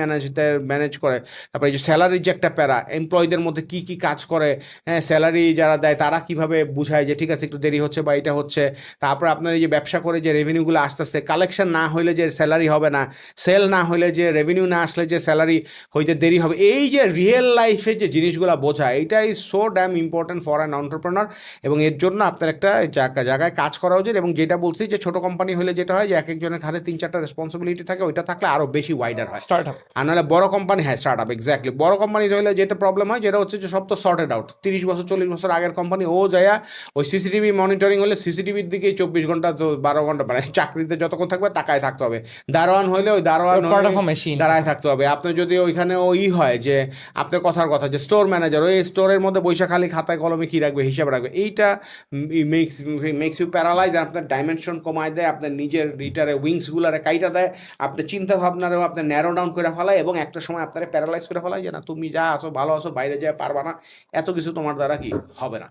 ম্যানেজ করে। তারপরে এই যে স্যালারির যে একটা প্যারা, এমপ্লয়ীদের মধ্যে কী কী কাজ করে, হ্যাঁ স্যালারি যারা দেয় তারা কীভাবে বুঝায় যে ঠিক আছে একটু দেরি হচ্ছে বা এটা হচ্ছে। তারপর আপনার এই যে ব্যবসা করে যে রেভিনিউগুলো আসতেছে, কালেকশন না হইলে যে স্যালারি হবে না, সেল না হইলে যে রেভিনিউ না আসলে যে স্যালারি হইতে দেরি হবে, এই যে রিয়েল লাইফে যে জিনিসগুলো বোঝা, এইটা is so dam important for an entrepreneur. এবং এর জন্য আপনার একটা জায়গায় কাজ করা উচিত। এবং যেটা বলছি যে ছোট কোম্পানি হলে যেটা হয় যে এক একজনের ঘাড়ে 3-4টা রেসপন্সিবিলিটি থাকে, ওইটা থাকলে আরও বেশি ওয়াইডার হয়। Start up. আর নাহলে বড় কোম্পানি, হ্যাঁ স্টার্ট আপ এক্স্যাক্টলি, বড় কোম্পানি হলে যেটা প্রবলেম হয় যেটা হচ্ছে যে সব তো সর্টেড আউট, 30 বছর 40 বছর আগের কোম্পানি, ও যায় ওই সিসিটিভি মনিটরিং হলে সিসিটিভির দিকেই 24 ঘন্টা 12 ঘন্টা, মানে চাকরিতে যতক্ষণ থাকবে তাকায় থাকতে হবে। দারোয়ান হইলে ওই দারোয়ান পার্ট অফ আ মেশিন। দাঁড়ায় থাকতে হবে। আপনি যদি ওইখানে ওই হয় যে আপনার কথার কথা যে স্টোর ম্যানেজার, ওই স্টোরের মধ্যে বৈশা খালি খাতায় কলমে কী রাখবে, হিসাব রাখবে, এইটা মেক্স ইউ প্যারালাইজ। আপনার ডাইমেনশন কমায় দেয়, আপনার নিজের রিটারে উইংসগুলারে কাইটা দেয়, আপনার চিন্তা ভাবনারেও আপনার ন্যারো ডাউন করে ফেলায়, এবং একটা সময় আপনারা প্যারালাইজ করে ফেলায় যে না তুমি যা আসো ভালো আসো, বাইরে যায় পারবা না, এত কিছু তোমার দ্বারা কি হবে না।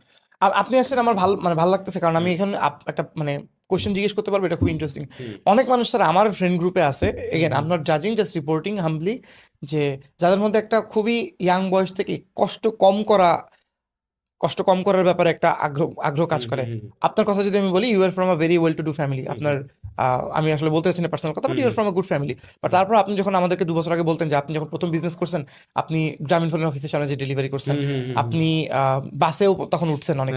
আপনি আসলে আমার ভালো লাগতেছে, কারণ আমি এখানে একটা মানে কোশ্চেন জিজ্ঞেস করতে পারবো, এটা খুব ইন্টারেস্টিং। অনেক মানুষ স্যার আমার ফ্রেন্ড গ্রুপে আছে, এগেন আই এম নট জাজিং, জাস্ট রিপোর্টিং হাম্বলি, যে যাদের মধ্যে একটা খুবই ইয়াং বয়স থেকে কষ্ট কম করার ব্যাপারে একটা আগ্রহ কাজ করে। আপনার কথা যদি আমি বলি, you are from a very well to do family. আপনার আমি আসলে বলতে চাচ্ছি না পার্সোনাল কথা, but you are from a good family. But তারপর আপনি যখন আমাদেরকে 2 বছর আগে বলতেন যে আপনি যখন প্রথম বিজনেস করছেন, আপনি গ্রামীণ ফোনের অফিসের সামনে যে ডেলিভারি করছেন, আপনি বাসেও তখন উঠছেন অনেক।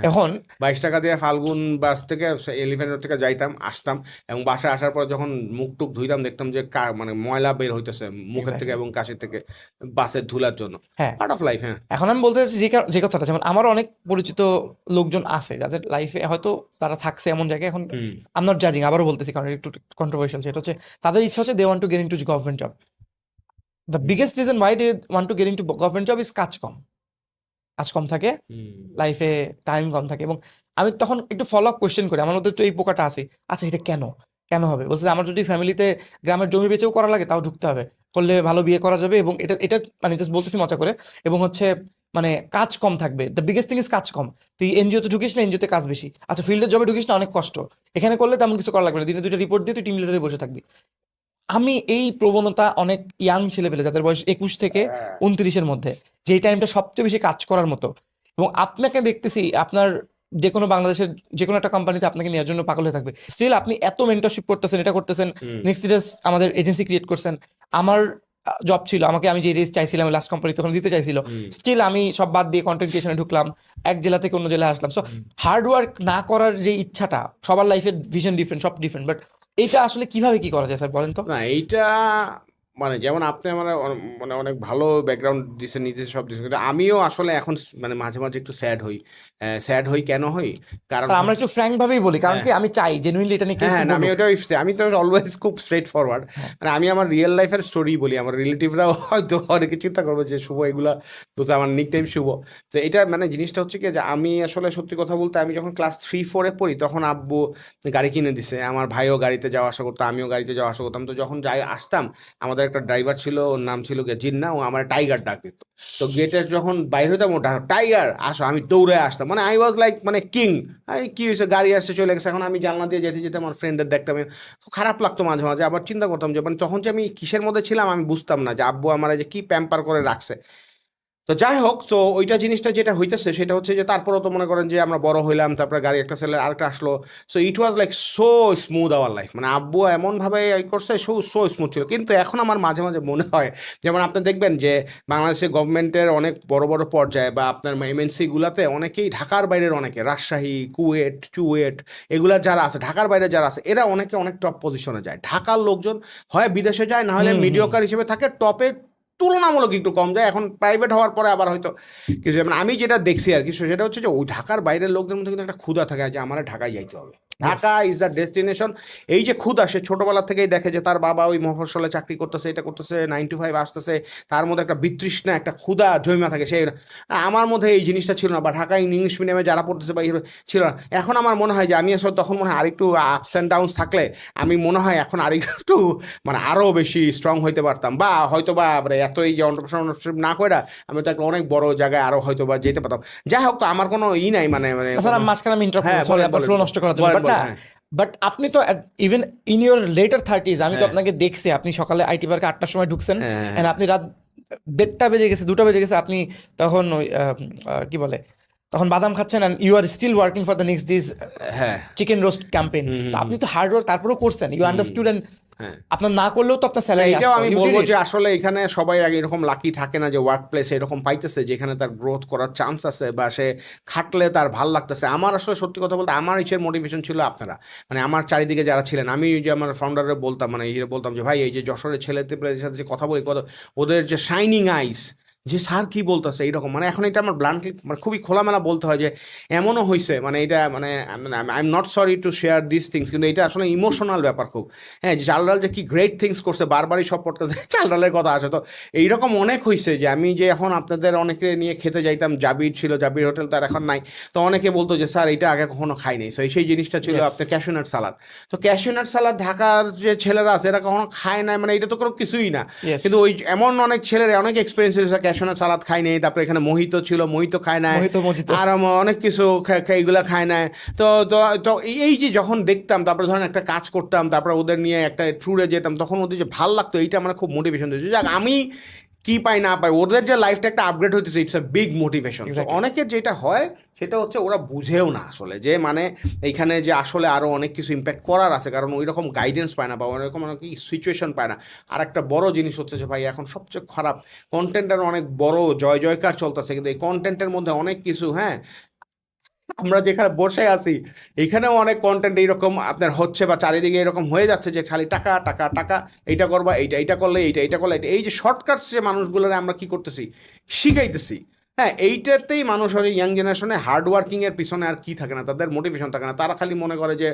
এখন 22 টাকা দিয়ে ফাল্গুন বাস থেকে এলিফ্যান্ট রোড থেকে যাইতাম আসতাম, এবং বাসায় আসার পর যখন মুখ টুক ধুইতাম দেখতাম যে মানে ময়লা বের হইতেছে মুখের থেকে এবং কাশির থেকে বাসের ধুলার জন্য। হ্যাঁ, পার্ট অফ লাইফ। হ্যাঁ, এখন আমি বলতে চাচ্ছি যে কথাটা, যেমন আমার অনেক পরিচিত লোকজন আছে যাদের লাইফে হয়তো তারা থাকছে এমন জায়গায়, এখন আই এম নট জাজিং, আবারও বলতেছি কারণ একটু কন্ট্রোভার্সিয়াল, সেটা হচ্ছে তাদের ইচ্ছা হচ্ছে they want to get into government job. The biggest reason why they want to get into government job is কাজ কম থাকে, লাইফে টাইম কম থাকে। এবং আমি তখন একটু ফলো আপ কোয়েশ্চেন করি, আমার মধ্যে তো এই পোকাটা আছে, আচ্ছা এটা কেন হবে? বলছে আমার যদি ফ্যামিলিতে গ্রামের জমি বেচেও করা লাগে তাও ঢুকতে হবে, করলে ভালো বিয়ে করা যাবে, এবং এটা মানে জাস্ট বলতেছি মজা করে। এবং হচ্ছে মানে কাজ কম থাকবে, দ্য বিগেস্ট থিং ইজ কাজ কম। তুই এনজিওতে ঢুকিস না, এনজিওতে কাজ বেশি। আচ্ছা ফিল্ডের জবে ঢুকিস না, অনেক কষ্ট, এখানে করলে তেমন কিছু করা লাগবে না, দিনে 2টা রিপোর্ট দিয়ে তুই টিম লিডারে বসে থাকবি। আমি এই প্রবণতা অনেক ইয়াং ছেলে পেলে যাদের বয়স 21 থেকে 29-এর মধ্যে, যেই টাইমটা সবচেয়ে বেশি কাজ করার মতো, এবং আপনাকে দেখতেছি আপনার যে কোনো বাংলাদেশের যে কোনো একটা কোম্পানিতে আপনাকে নেওয়ার জন্য পাগল হয়ে থাকবে, স্টিল আপনি এত মেন্টরশিপ করতেছেন, এটা করতেছেন, নেক্সট ডেস আমাদের এজেন্সি ক্রিয়েট করছেন। আমার জব ছিল, আমি যে রেস চাইছিলাম লাস্ট কোম্পানি তখন দিতে চাইছিল, স্টিল আমি সব বাদ দিয়ে কন্টেন্ট ক্রিয়েশনে ঢুকলাম, এক জেলা থেকে অন্য জেলায় আসলাম। সো হার্ড ওয়ার্ক না করার যে ইচ্ছাটা, সবার লাইফের ভিশন ডিফারেন্ট, সব ডিফারেন্ট, বাট এটা আসলে কিভাবে কি করা যায় স্যার বলেন তো? না এইটা মানে যেমন আপনি মানে মানে অনেক ভালো ব্যাকগ্রাউন্ড দিচ্ছেন, নিজে সব দিচ্ছেন, কিন্তু আমিও আসলে এখন মানে মাঝে মাঝে একটু স্যাড হই। কেন হই? কারণ স্যার আমরা একটু ফ্র্যাঙ্ক ভাবেই বলি, কারণ কি আমি চাই জেনুইনলি এটা নিয়ে কেউ হ্যাঁ, একটু আমি বলুক। ওটাই, আমি তো অলওয়েজ খুব স্ট্রেট ফরওয়ার্ড। মানে আমি আমার রিয়েল লাইফের স্টোরি বলি, আমার রিলেটিভরাও হয়তো অনেকে চিন্তা করবে যে শুভ এগুলা বলছে, আমার নিক নেম শুভ। তো এটা মানে জিনিসটা হচ্ছে কি যে আমি আসলে সত্যি কথা বলতে আমি যখন ক্লাস 3-4-এ পড়ি তখন আব্বু গাড়ি কিনে দিছে, আমার ভাইও গাড়িতে যাওয়া আসা করতো, আমিও গাড়িতে যাওয়া আসা করতাম। তো যখন আসতাম আমাদের আমাদের একটা ড্রাইভার ছিল, ওর নাম ছিল গিয়ে জিন্না, ও আমার টাইগার ডাক দিত। তো গেটে যখন বাইরে হতাম, ওটা টাইগার আসো, আমি দৌড়ে আসতাম, মানে আই ওয়াজ লাইক মানে কিং। কি হয়েছে, গাড়ি আসছে চলে গেছে, এখন আমি জানলা দিয়ে যেতে যেতে আমার ফ্রেন্ডদের দেখতাম, তো খারাপ লাগতো মাঝে মাঝে। আবার চিন্তা করতাম যে মানে তখন যে আমি কিসের মধ্যে ছিলাম আমি বুঝতাম না, যে আব্বু আমার যে কি প্যাম্পার করে রাখছে। তো যাই হোক, তো ওইটা জিনিসটা যেটা হইতেছে সেটা হচ্ছে যে তারপরেও তো মনে করেন যে আমরা বড় হইলাম, তারপরে গাড়ি একটা ছেলে আরেকটা আসলো। So it was like so smooth our life, মানে আব্বু এমনভাবে করছে, সো স্মুথ ছিল। কিন্তু এখন আমার মাঝে মাঝে মনে হয়, যেমন আপনি দেখবেন যে বাংলাদেশের গভর্নমেন্টের অনেক বড় বড় পর্যায়ে বা আপনার এমএনসি গুলাতে অনেকেই ঢাকার বাইরের, অনেকে রাজশাহী, কুয়েট, চুয়েট, এগুলা যারা আছে ঢাকার বাইরে যারা আছে, এরা অনেকে অনেক টপ পজিশনে যায়। ঢাকার লোকজন হয় বিদেশে যায়, না হলে মিডিওকার হিসেবে থাকে, টপে তুলনামূলক একটু কম যায়। এখন প্রাইভেট হওয়ার পরে আবার হয়তো কিছু, মানে আমি যেটা দেখছি আর কি, সেটা হচ্ছে যে ওই ঢাকার বাইরের লোকদের মধ্যে কিন্তু একটা ক্ষুধা থাকে যে আমার ঢাকায় যাইতে হবে, ঢাকা ইজ দ্য ডেস্টিনেশন। এই যে ক্ষুধা, সে ছোটবেলা থেকেই দেখে যে তার বাবা ওই মফস্বলে চাকরি করতেছে, এটা করতেছে, 9 to 5 আসতেছে, তার মধ্যে একটা বিতৃষ্ণা, একটা ক্ষুধা জমা থাকে। সেই আমার মধ্যে এই জিনিসটা ছিল না, বা ঢাকা ইংলিশ মিডিয়ামে যারা পড়তেছে বা ছিল না। এখন আমার মনে হয় যে আমি আসলে তখন মনে হয় আরেকটু আপস অ্যান্ড ডাউনস থাকলে আমি মনে হয় এখন আরেকটু মানে আরও বেশি স্ট্রং হইতে পারতাম, বা হয়তো বা এত এই যে অন্টারপ্রেনারশিপ না করে আমি তো একটা অনেক বড় জায়গায় আরো হয়তো বা যেতে পারতাম। যাই হোক, তো আমার কোনো নাই, মানে মানে স্যার মাঝখানে আমি ইন্টারাপ্ট হ্যাঁ, করছি, সরি আপনার ফ্লো নষ্ট করার জন্য, বাট না, হ্যাঁ। বাট আপনি তো even in your letter 30s আমি তো আপনাকে দেখছি, আপনি সকালে আইটি পার্কে 8টার সময় ঢুকছেন, এন্ড আপনি রাত 1:30 বেজে গেছে, 2টা বেজে গেছে, আপনি তখন ওই কি বলে, তখন বাদাম খাচ্ছেন, and you are still working for the next days হ্যাঁ চিকেন রোস্ট ক্যাম্পেইন। তো আপনি তো হার্ড ওয়ার্ক তারপরেও করছেন, ইউ আন্ডারস্টুড, এন্ড আপনার না করলেও তো আপনার স্যালারি এটাও আমি বলবো যে আসলে এখানে সবাই আগে এরকম লাকি থাকে না যে ওয়ার্ক প্লেসে এরকম পাইতেছে যেখানে তার গ্রোথ করার চান্স আছে, বা সে খাটলে তার ভাল লাগতেছে। আমার আসলে সত্যি কথা বলতে আমার ইচ্ছের মোটিভেশন ছিল আপনারা, মানে আমার চারিদিকে যারা ছিলেন, আমি যে আমার ফাউন্ডারে বলতাম, মানে বলতাম যে ভাই এই যে যশোরের ছেলেদের সাথে যে কথা বলি, ওদের যে শাইনিং আইস, যে স্যার কি বলতেছে এইরকম, মানে এখন এটা আমার ব্লান্টলি মানে খুবই খোলামেলা বলতে হয় যে এমনও হয়েছে, মানে এটা মানে I am not sorry to share this things, কিন্তু এটা আসলে ইমোশনাল ব্যাপার খুব। হ্যাঁ, যে চাল ডাল যে কি গ্রেট থিংস করছে, বারবারই সব পডকাস্টে চাল ডালের কথা আসে। তো এইরকম অনেক হয়েছে যে আমি যে এখন আপনাদের অনেকে নিয়ে খেতে যাইতাম, জাবির ছিল, জাবির হোটেল তো আর এখন নাই, তো অনেকে বলতো যে স্যার এটা আগে কখনো খাই নাই। সেই জিনিসটা ছিল আপনার ক্যাশিউনাট সালাদ। তো ক্যাশিউনাট সালাদ ঢাকার যে ছেলেরা আছে এরা কখনো খায় নাই, মানে এটা তো কোনো কিছুই না। কিন্তু ওই এমন অনেক ছেলেরা অনেক এক্সপিরিয়েন্স হয়েছে, ক্যাশিউনাট সালাদ খাই নাই, তারপরে এখানে মোহিতো ছিল, মোহিতো খায় নাই, আর অনেক কিছু এইগুলা খায় নাই। তো তো এই যে যখন দেখতাম, তারপরে ধরেন একটা কাজ করতাম, তারপরে ওদের নিয়ে একটা ট্যুরে যেতাম, তখন ওদের যে ভাল লাগতো, এইটা আমার খুব মোটিভেশন দিয়েছে। যাক, আমি কি পাই না পাই, ওদের যে লাইফটা একটা আপগ্রেড হইতেছে, ইটস আ বিগ মোটিভেশন। অনেকের যেটা হয় সেটা হচ্ছে ওরা বুঝেও না আসলে যে মানে এইখানে যে আসলে আরও অনেক কিছু ইম্প্যাক্ট করার আছে, কারণ ওই রকম গাইডেন্স পায় না বা ওইরকম অনেক সিচুয়েশন পায় না। আর একটা বড় জিনিস হচ্ছে যে ভাই এখন সবচেয়ে খারাপ, কন্টেন্টের অনেক বড় জয় জয়কার চলতেছে, কিন্তু এই কন্টেন্টের মধ্যে অনেক কিছু, হ্যাঁ আমরা যেখানে বসে আছি এখানেও অনেক কন্টেন্ট এইরকম আপনার হচ্ছে, বা চারিদিকে এরকম হয়ে যাচ্ছে যে খালি টাকা টাকা টাকা, এইটা করবা, এইটা করলে, এইটা করলে, এই যে শর্টকাটস যে মানুষগুলোর আমরা কি করতেছি, শিখাইতেছি। হ্যাঁ, এইটাতেই মানুষ ওই ইয়াং জেনারেশনে হার্ডওয়ার্কিংয়ের পিছনে আর কি থাকে না, তাদের মোটিভেশন থাকে না। তারা খালি মনে করে যে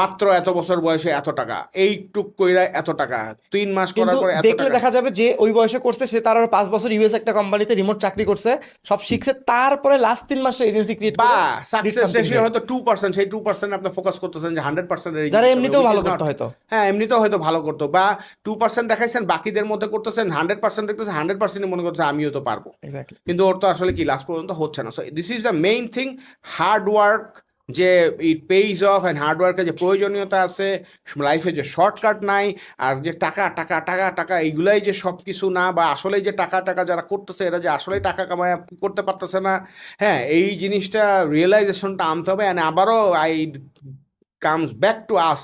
মাত্র এত বছর বয়সে এত টাকা, এইটুক কইরা এত টাকা, 3 মাস করার পরে এত দেখলে টাকা। দেখা যাবে যে ওই বয়সে করছে সে, তার 5 বছর ইউএস একটা কোম্পানিতে রিমোট চাকরি করছে, সব শিখছে, তারপরে লাস্ট 3 মাসে এজেন্সি ক্রিয়েট বা সাকসেস রেশিও হয়তো 2%, সেই 2% আপনি ফোকাস করতেছেন যে 100% এর, যারা এমনিতেও ভালো করতে হয়তো, হ্যাঁ এমনিতেও হয়তো ভালো করতো, বা 2% দেখাইছেন, বাকিদের মধ্যে করতেছেন 100% দেখতেছেন, 100% মনে করছে আমিও তো পারবো, কিন্তু ওর তো আসলে কি লাস্ট পর্যন্ত হচ্ছে না। So this is the main thing, hard work, যে ইট পেইজ অফ, অ্যান্ড হার্ডওয়ার্কের যে প্রয়োজনীয়তা আছে, লাইফে যে শর্টকাট নাই, আর যে টাকা টাকা টাকা টাকা এইগুলাই যে সব কিছু না, বা আসলেই যে টাকা টাকা যারা করতেছে এরা যে আসলেই টাকা কামায় করতে পারতেছে না। হ্যাঁ, এই জিনিসটা রিয়েলাইজেশনটা আনতে হবে। অ্যান্ড আবারও I comes back to us,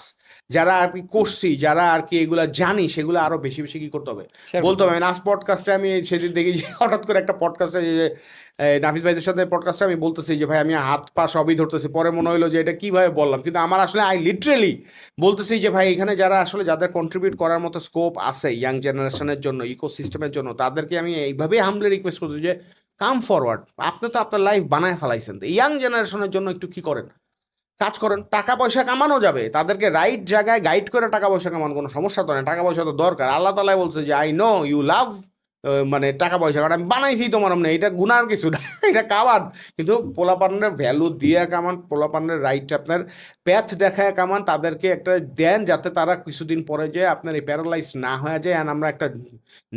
যারা আর কি করছি, যারা আর কি এগুলা জানি, সেগুলো আরো বেশি বেশি কি করতে হবে, বলতে হবে। লাস্ট পডকাস্টে আমি সেদিন দেখি যে হঠাৎ করে একটা পডকাস্টে যে নাফিস ভাইদের সাথে পডকাস্টে আমি বলতেছি যে ভাই আমি হাত পা সবই ধরতেছি, পরে মনে হলো যে এটা কীভাবে বললাম, কিন্তু আমার আসলে আই লিটারেলি বলতেছি যে ভাই এখানে যারা আসলে যাদের কন্ট্রিবিউট করার মতো স্কোপ আছে ইয়াং জেনারেশনের জন্য, ইকোসিস্টেমের জন্য, তাদেরকে আমি এইভাবেই হামলে রিকোয়েস্ট করছি যে কাম ফরওয়ার্ড। আপনি তো আপনার লাইফ বানায় ফেলাইছেন, তো ইয়াং জেনারেশনের জন্য একটু কি করেন, কাজ করেন, টাকা পয়সা কামানো যাবে, তাদেরকে রাইট জায়গায় গাইড করে টাকা পয়সা কামানো কোনো সমস্যা তো নেই, টাকা পয়সা তো দরকার। আল্লাহ তাআলা বলছে যে আই নো ইউ লাভ মানে টাকা পয়সা, কারণ আমি বানাইছি তোমার না, এটা গুনার কিছু না, এটা কামান। কিন্তু পোলাপানের ভ্যালু দিয়ে কামান, পোলাপানের রাইট আপনার প্যাচ দেখায় কামান, তাদেরকে একটা দেন যাতে তারা কিছুদিন পরে যে আপনার এই প্যারালাইজ না হয়ে যায়, আর আমরা একটা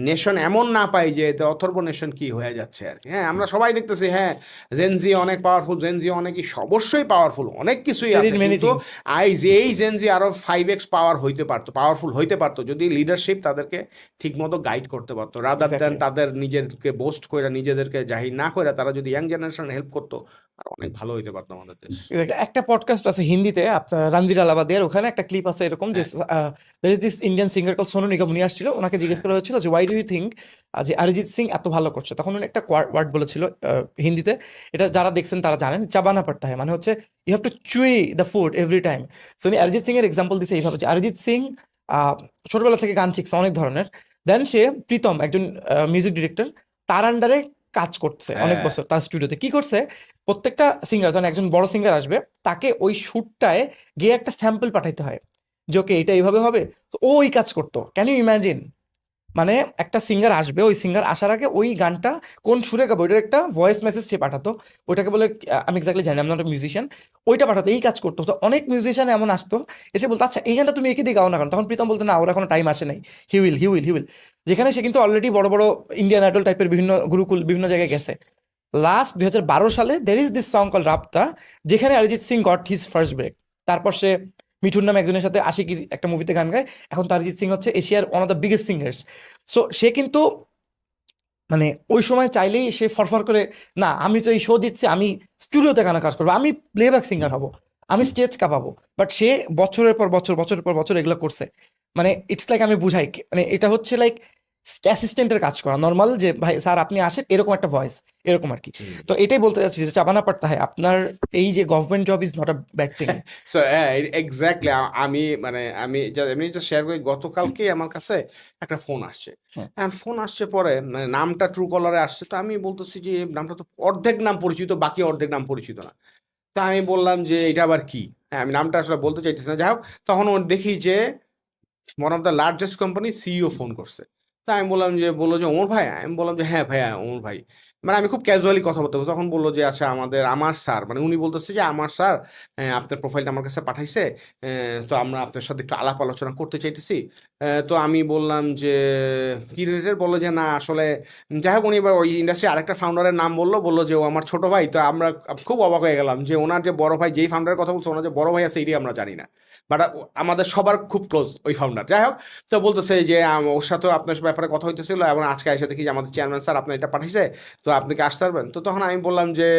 নেশন এমন না পাই যে এতে অথর্ব নেশন কি হয়ে যাচ্ছে আর কি। হ্যাঁ, আমরা সবাই দেখতেছি, হ্যাঁ জেনজি অনেক পাওয়ারফুল, জেনজি অনেকই অবশ্যই পাওয়ারফুল, অনেক কিছুই আছে, মেনি কিন্তু থিংস। এই জেনজি আরো 5x পাওয়ারফুল হইতে পারতো যদি লিডারশিপ তাদেরকে ঠিক মতো গাইড করতে পারতো, রাদার দেন এক্স্যাক্টলি। তাদের নিজেদেরকে বোস্ট করে, নিজেদেরকে জাহির না করে তারা যদি ইয়াং জেনারেশন হেল্প করতো, আর অনেক ভালো হইতে পারতো আমাদের দেশ। একটা পডকাস্ট আছে হিন্দিতে, আপনার রণবীর আলাবাদের, ওখানে একটা ক্লিপ আছে এরকম যে there is this Indian singer called Sonu Nigam, উনি আসছিল, ওনাকে জিজ্ঞেস করা হয়েছিল যে ওয়াই ডু ইউ থিঙ্ক যে অরিজিৎ সিং এত ভালো করছে, তখন উনি একটা ওয়ার্ড বলেছিল হিন্দিতে, এটা যারা দেখছেন তারা জানেন, চাবানা পড়তা হয়, মানে হচ্ছে ইউ হ্যাভ টু চুই the food every time. So উনি অরিজিৎ সিং এর এক্সাম্পল দিছে এইভাবে যে অরিজিৎ সিং ছোটবেলা থেকে গান শিখছে অনেক ধরনের, দেন সে প্রীতম একজন মিউজিক ডিরেক্টর, তার আন্ডারে কাজ করছে অনেক হ্যাঁ। বছর, তার স্টুডিওতে কি করছে, প্রত্যেকটা সিঙ্গার যখন একজন বড় সিঙ্গার আসবে তাকে ওই শ্যুটটায় গিয়ে একটা স্যাম্পল পাঠাইতে হয় যে ওকে এটা এইভাবে হবে, তো ও ওই কাজ করতো। ক্যান ইউ ইমাজিন, মানে একটা সিঙ্গার আসবে, ওই সিঙ্গার আসার আগে ওই গানটা কোন সুরে গাবো ওইটার একটা ভয়েস মেসেজ সে পাঠাতো, ওইটাকে বলে আমি এক্স্যাক্টলি জানি, আমি নট মিউজিশিয়ান, ওইটা পাঠাতো, এই কাজ করতো। তো অনেক মিউজিশিয়ান এমন আসতো, এসে বলতো আচ্ছা এই গানটা তুমি একে দিয়ে গাও না কেন, তখন প্রীতম বলতো না ওর এখনো টাইম আসে নাই, হি উইল, যেখানে সে কিন্তু অলরেডি বড় বড় ইন্ডিয়ান আইডল টাইপের বিভিন্ন গুরুকুল বিভিন্ন জায়গায় গেছে। লাস্ট 2012 সালে there is this song called Raabta, যেখানে Arijit Singh got his first break. তারপর সে মিঠুন নামে একজনের সাথে আশিকি একটা মুভিতে গান গায়, এখন তো অরিজিৎ সিং হচ্ছে এশিয়ার one of the biggest singers. So সে কিন্তু মানে ওই সময় চাইলেই সে ফরফর করে, না আমি তো এই শো দিচ্ছি, আমি স্টুডিওতে গানে কাজ করবো, আমি প্লেব্যাক সিঙ্গার হব, আমি স্টেজ কাঁপাবো, বাট সে বছরের পর বছর এগুলো করছে। মানে ইটস লাইক আমি বুঝাই মানে এটা হচ্ছে লাইক অ্যাসিস্ট্যান্টের কাজ করা নর্মাল, যে ভাই স্যার আপনি আসেন, এরকম একটা ভয়েস, এরকম আর কি। তো এটাই বলতে চাচ্ছি যে চাবানা পড়তা হয়, আপনার এই যে government job is not a bad thing. So হ্যাঁ, এক্স্যাক্টলি। আমি মানে আমি এমনি শেয়ার করি, গতকালকে আমার কাছে একটা ফোন আসছে, হ্যাঁ ফোন আসছে পরে মানে নামটা ট্রু কলারে আসছে, তো আমি বলতেছি যে নামটা তো অর্ধেক নাম পরিচিত, বাকি অর্ধেক নাম পরিচিত না। তা আমি বললাম যে এটা আবার কি, হ্যাঁ আমি নামটা আসলে বলতে চাইতেছি না, যাই হোক। তখন ও দেখি যে one of the largest company CEO phone করছে। তা আমি বললাম যে, বললো যে ওমর ভাই, আমি বললাম যে হ্যাঁ ভাইয়া ওমর ভাই, মানে আমি খুব ক্যাজুয়ালি কথা বলতে তখন বললো যে আচ্ছা আমার স্যার, মানে উনি বলতেছে যে আমার স্যার আপনার প্রোফাইলটা আমার কাছে পাঠাইছে, তো আমরা আপনার সাথে একটু আলাপ আলোচনা করতে চাইতেছি। তো আমি বললাম যে কি রিলেটেড, বললো যে না আসলে, যাই হোক উনি ওই ইন্ডাস্ট্রি আরেকটা ফাউন্ডারের নাম বললো যে ও আমার ছোট ভাই। তো আমরা খুব অবাক হয়ে গেলাম যে ওনার যে বড় ভাই, যেই ফাউন্ডারের কথা বলছে, ওনার যে বড় ভাই আছে এটাই আমরা জানি না, বাট আমাদের সবার খুব ক্লোজ ওই ফাউন্ডার। যাই হোক, তো বলতেছে যে ওর সাথেও আপনার ব্যাপারে কথা হইতেছিল, এবং আজকে এসে দেখি যে আমাদের চেয়ারম্যান স্যার আপনার এটা পাঠিয়েছে, তো আপনি কি আসতে পারবেন? তো তখন আমি বললাম যে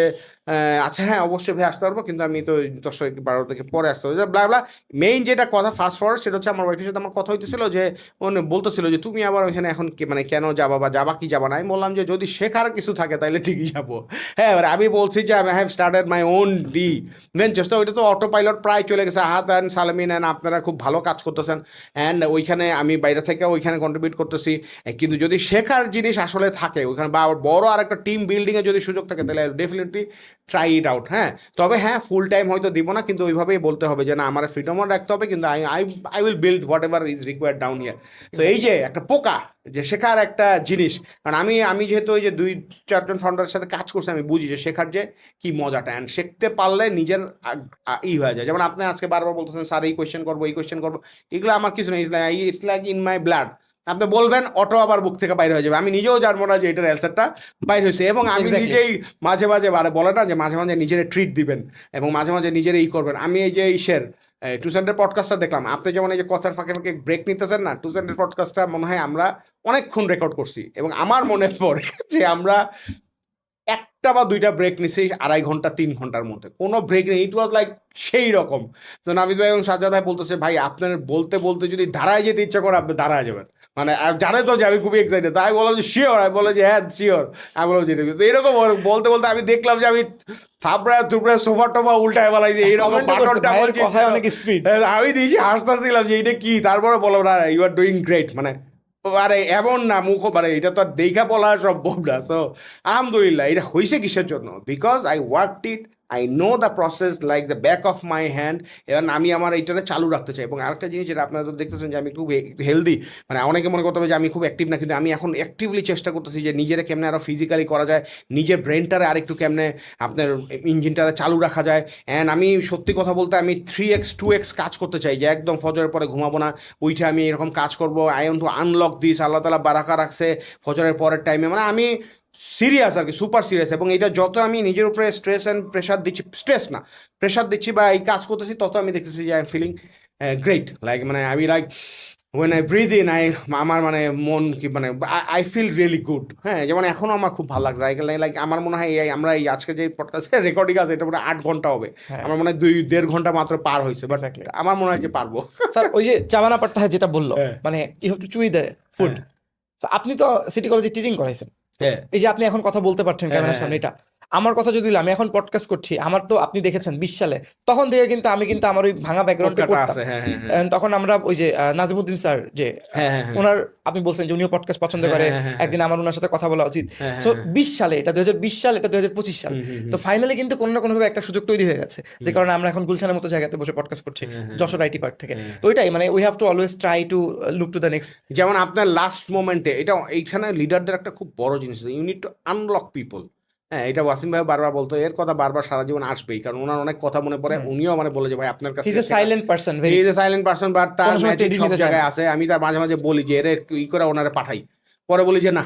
আচ্ছা হ্যাঁ অবশ্যই ভাই আসতে পারবো, কিন্তু আমি তো 10 তারিখ 12 থেকে পরে আসতে হবে ব্লা ব্লা। মেইন যেটা কথা ফাস্ট ফরওয়ার্ড, সেটা হচ্ছে আমার ওয়াইফের সাথে আমার কথা হইতেছিল যে উনি বলতেছিল যে তুমি আবার ওইখানে এখন মানে কেন যাবা, বা যাবা কি যাবা না। আমি বললাম যে যদি শেখার কিছু থাকে তাহলে ঠিকই যাবো। হ্যাঁ, এবার আমি বলছি যে I have started my own ventures, তো ওইটা তো অটো পাইলট প্রায় চলে গেছে। আহাত অ্যান্ড সালামিন অ্যান্ড আপনারা খুব ভালো কাজ করতেছেন, অ্যান্ড ওইখানে আমি বাইরে থেকে ওইখানে কন্ট্রিবিউট করতেছি। কিন্তু যদি শেখার জিনিস আসলে থাকে ওইখানে, বা বড় আর একটা টিম বিল্ডিংয়ে যদি সুযোগ থাকে, তাহলে ডেফিনেটলি ট্রাই ইট আউট। হ্যাঁ, তবে হ্যাঁ ফুল টাইম হয়তো দিব না, কিন্তু ওইভাবেই বলতে হবে যে না আমার ফ্রিডমও রাখতে হবে, কিন্তু I will build what ever is required down here. তো এই যে একটা পোকা, যে শেখার একটা জিনিস, কারণ আমি যেহেতু ওই যে 2-4 জন ফাউন্ডারের সাথে কাজ করছি, আমি বুঝি যে শেখার যে কি মজাটা, অ্যান্ড শিখতে পারলে নিজের হয়ে যায়। যেমন আপনি আজকে বারবার বলতেছেন স্যার এই কোয়েশ্চেন করবো, এই কোয়েশ্চেন করবো, এগুলো আমার কিছু নেই, it's like in my blood. আপনি বলবেন অটো আবার বুক থেকে বাইরে হয়ে যাবে, আমি নিজেও জানবো না যে এটার অ্যান্সারটা বাইর হয়েছে। এবং আমি নিজেই মাঝে মাঝে বলে না যে মাঝে মাঝে নিজের ট্রিট দিবেন, এবং মাঝে মাঝে নিজের করবেন। আমি এই যে টু সেন্টের পডকাস্টটা দেখলাম, আপনি যেমন এই যে কথার ফাঁকে ফাঁকে ব্রেক নিতেছেন না, টু সেন্টের পডকাস্টটা মনে হয় আমরা অনেকক্ষণ রেকর্ড করছি, এবং আমার মনে পড়ে যে আমরা একটা বা দুইটা ব্রেক নিছি 2.5 ঘন্টা 3 ঘন্টার মধ্যে, কোনো ব্রেক নেই। ইট ওয়াজ লাইক সেই রকম। তো নাবিদ ভাই এবং সাজ্জাদ ভাই বলতেছে ভাই আপনার বলতে বলতে যদি দাঁড়ায় যেতে ইচ্ছা করে আপনি দাঁড়ায় যাবেন, মানে জানে তো যে আমি খুবই এক্সাইটেড। তাই বললাম যে শিওর, আমি বলে যে হ্যাঁ শিওর, আমি বললাম যে তো এরকম বলতে বলতে আমি দেখলাম যে আমি থাপড়ায় থুপড়ায় সোফা টোফা উল্টায় বলাই যে এইরকম আমি দিয়েছি, হাসতেছিলাম যে এটা কি। তারপরে বলো না ইউ আর ডুইং গ্রেট, মানে আরে এমন না মুখ, মানে এটা তো আর দেখা বলা সম্ভব না। সো আলহামদুলিল্লাহ, এটা হয়েছে কিসের জন্য? Because I worked it, I know the process like the back of my hand, এবং আমি আমার এইটারে চালু রাখতে চাই। এবং আরেকটা জিনিস যেটা আপনারা তো দেখতেছেন যে আমি খুব হেলদি, মানে অনেকে মনে করতে হবে যে আমি খুব অ্যাক্টিভ না, কিন্তু আমি এখন অ্যাক্টিভলি চেষ্টা করতেছি যে নিজেরা কেমনে আরও ফিজিক্যালি করা যায়, নিজের ব্রেনটারে আরেকটু কেমনে আপনার ইঞ্জিনটারে চালু রাখা যায়। অ্যান্ড আমি সত্যি কথা বলতে আমি 3x 2x কাজ করতে চাই, যে একদম ফজরের পরে ঘুমাবো না, উইঠে আমি এরকম কাজ করবো। I want to unlock this, আল্লাহ তালা বারাকা রাখছে ফজরের পরের টাইমে, মানে আমি সিরিয়াস আর কি, সুপার সিরিয়াস। এবং এটা যত আমি নিজের উপরে স্ট্রেস অ্যান্ড প্রেশার দিচ্ছি, স্ট্রেস না প্রেশার দিচ্ছি বা এই কাজ করতেছি, তত আমি দেখতেছি যে I am feeling great, like মানে আমি like when I breathe in আমার মানে মন কি মানে আই ফিল রিয়েলি গুড। হ্যাঁ, যেমন এখনও আমার খুব ভালো লাগছে, লাইক আমার মনে হয় আমরা এই আজকে যে পডকাস্টের রেকর্ডিং আছে এটা মনে হয় 8 ঘন্টা হবে, আমার মনে হয় 2-1.5 ঘন্টা মাত্র পার হয়েছে, বাট আমার মনে হয় যে পারবো। স্যার ওই যে চাবানা পাট্টা যেটা বললো, মানে ইউ হ্যাভ টু চুই দ্য ফুড, আপনি তো সিটি কলেজে টিচিং করাইছেন, এই যে আপনি এখন কথা বলতে পারছেন ক্যামেরার সামনে, এটা আমার কথা যদি আমি এখন পডকাস্ট করছি, আমার তো আপনি দেখেছেন 20 সালে, তখন থেকে কিন্তু আমি কিন্তু আমার ওই ভাঙা ব্যাকগ্রাউন্ডে করতাম। তখন আমরা ওই যে নাজিমুদ্দিন স্যার যে ওনার, আপনি বলছেন যে উনিও পডকাস্ট পছন্দ করে, একদিন আমার ওনার সাথে কথা বলা উচিত। সো 20 সালে, এটা 2020 সাল, এটা 2025 সাল, তো ফাইনালি কিন্তু কোনো না কোনোভাবে একটা সুযোগ তৈরি হয়ে গেছে, যে কারণে আমরা এখন গুলশানের মতো জায়গাতে বসে পডকাস্ট করছি, যশোর আইটি পার্ক থেকে। তো ওইটাই মানে we have to always try to look to the next. যেমন আপনার লাস্ট মোমেন্টে এটা, এইখানে লিডারদের একটা খুব বড় জিনিস, you need to unlock people. হ্যাঁ, এটা ওয়াসিম ভাই বারবার বলতো, এর কথা বারবার সারা জীবন আসবেই, কারণ ওনার অনেক কথা মনে পড়ে। উনিও মানে বলে যে ভাই আপনার কাছে, he is a silent person, he is a silent person, but তার ম্যাজিক সব জায়গায় আছে। আমি তার মাঝে মাঝে বলি যে এর ই করে ওনারে পাঠাই, পরে বলি যে না,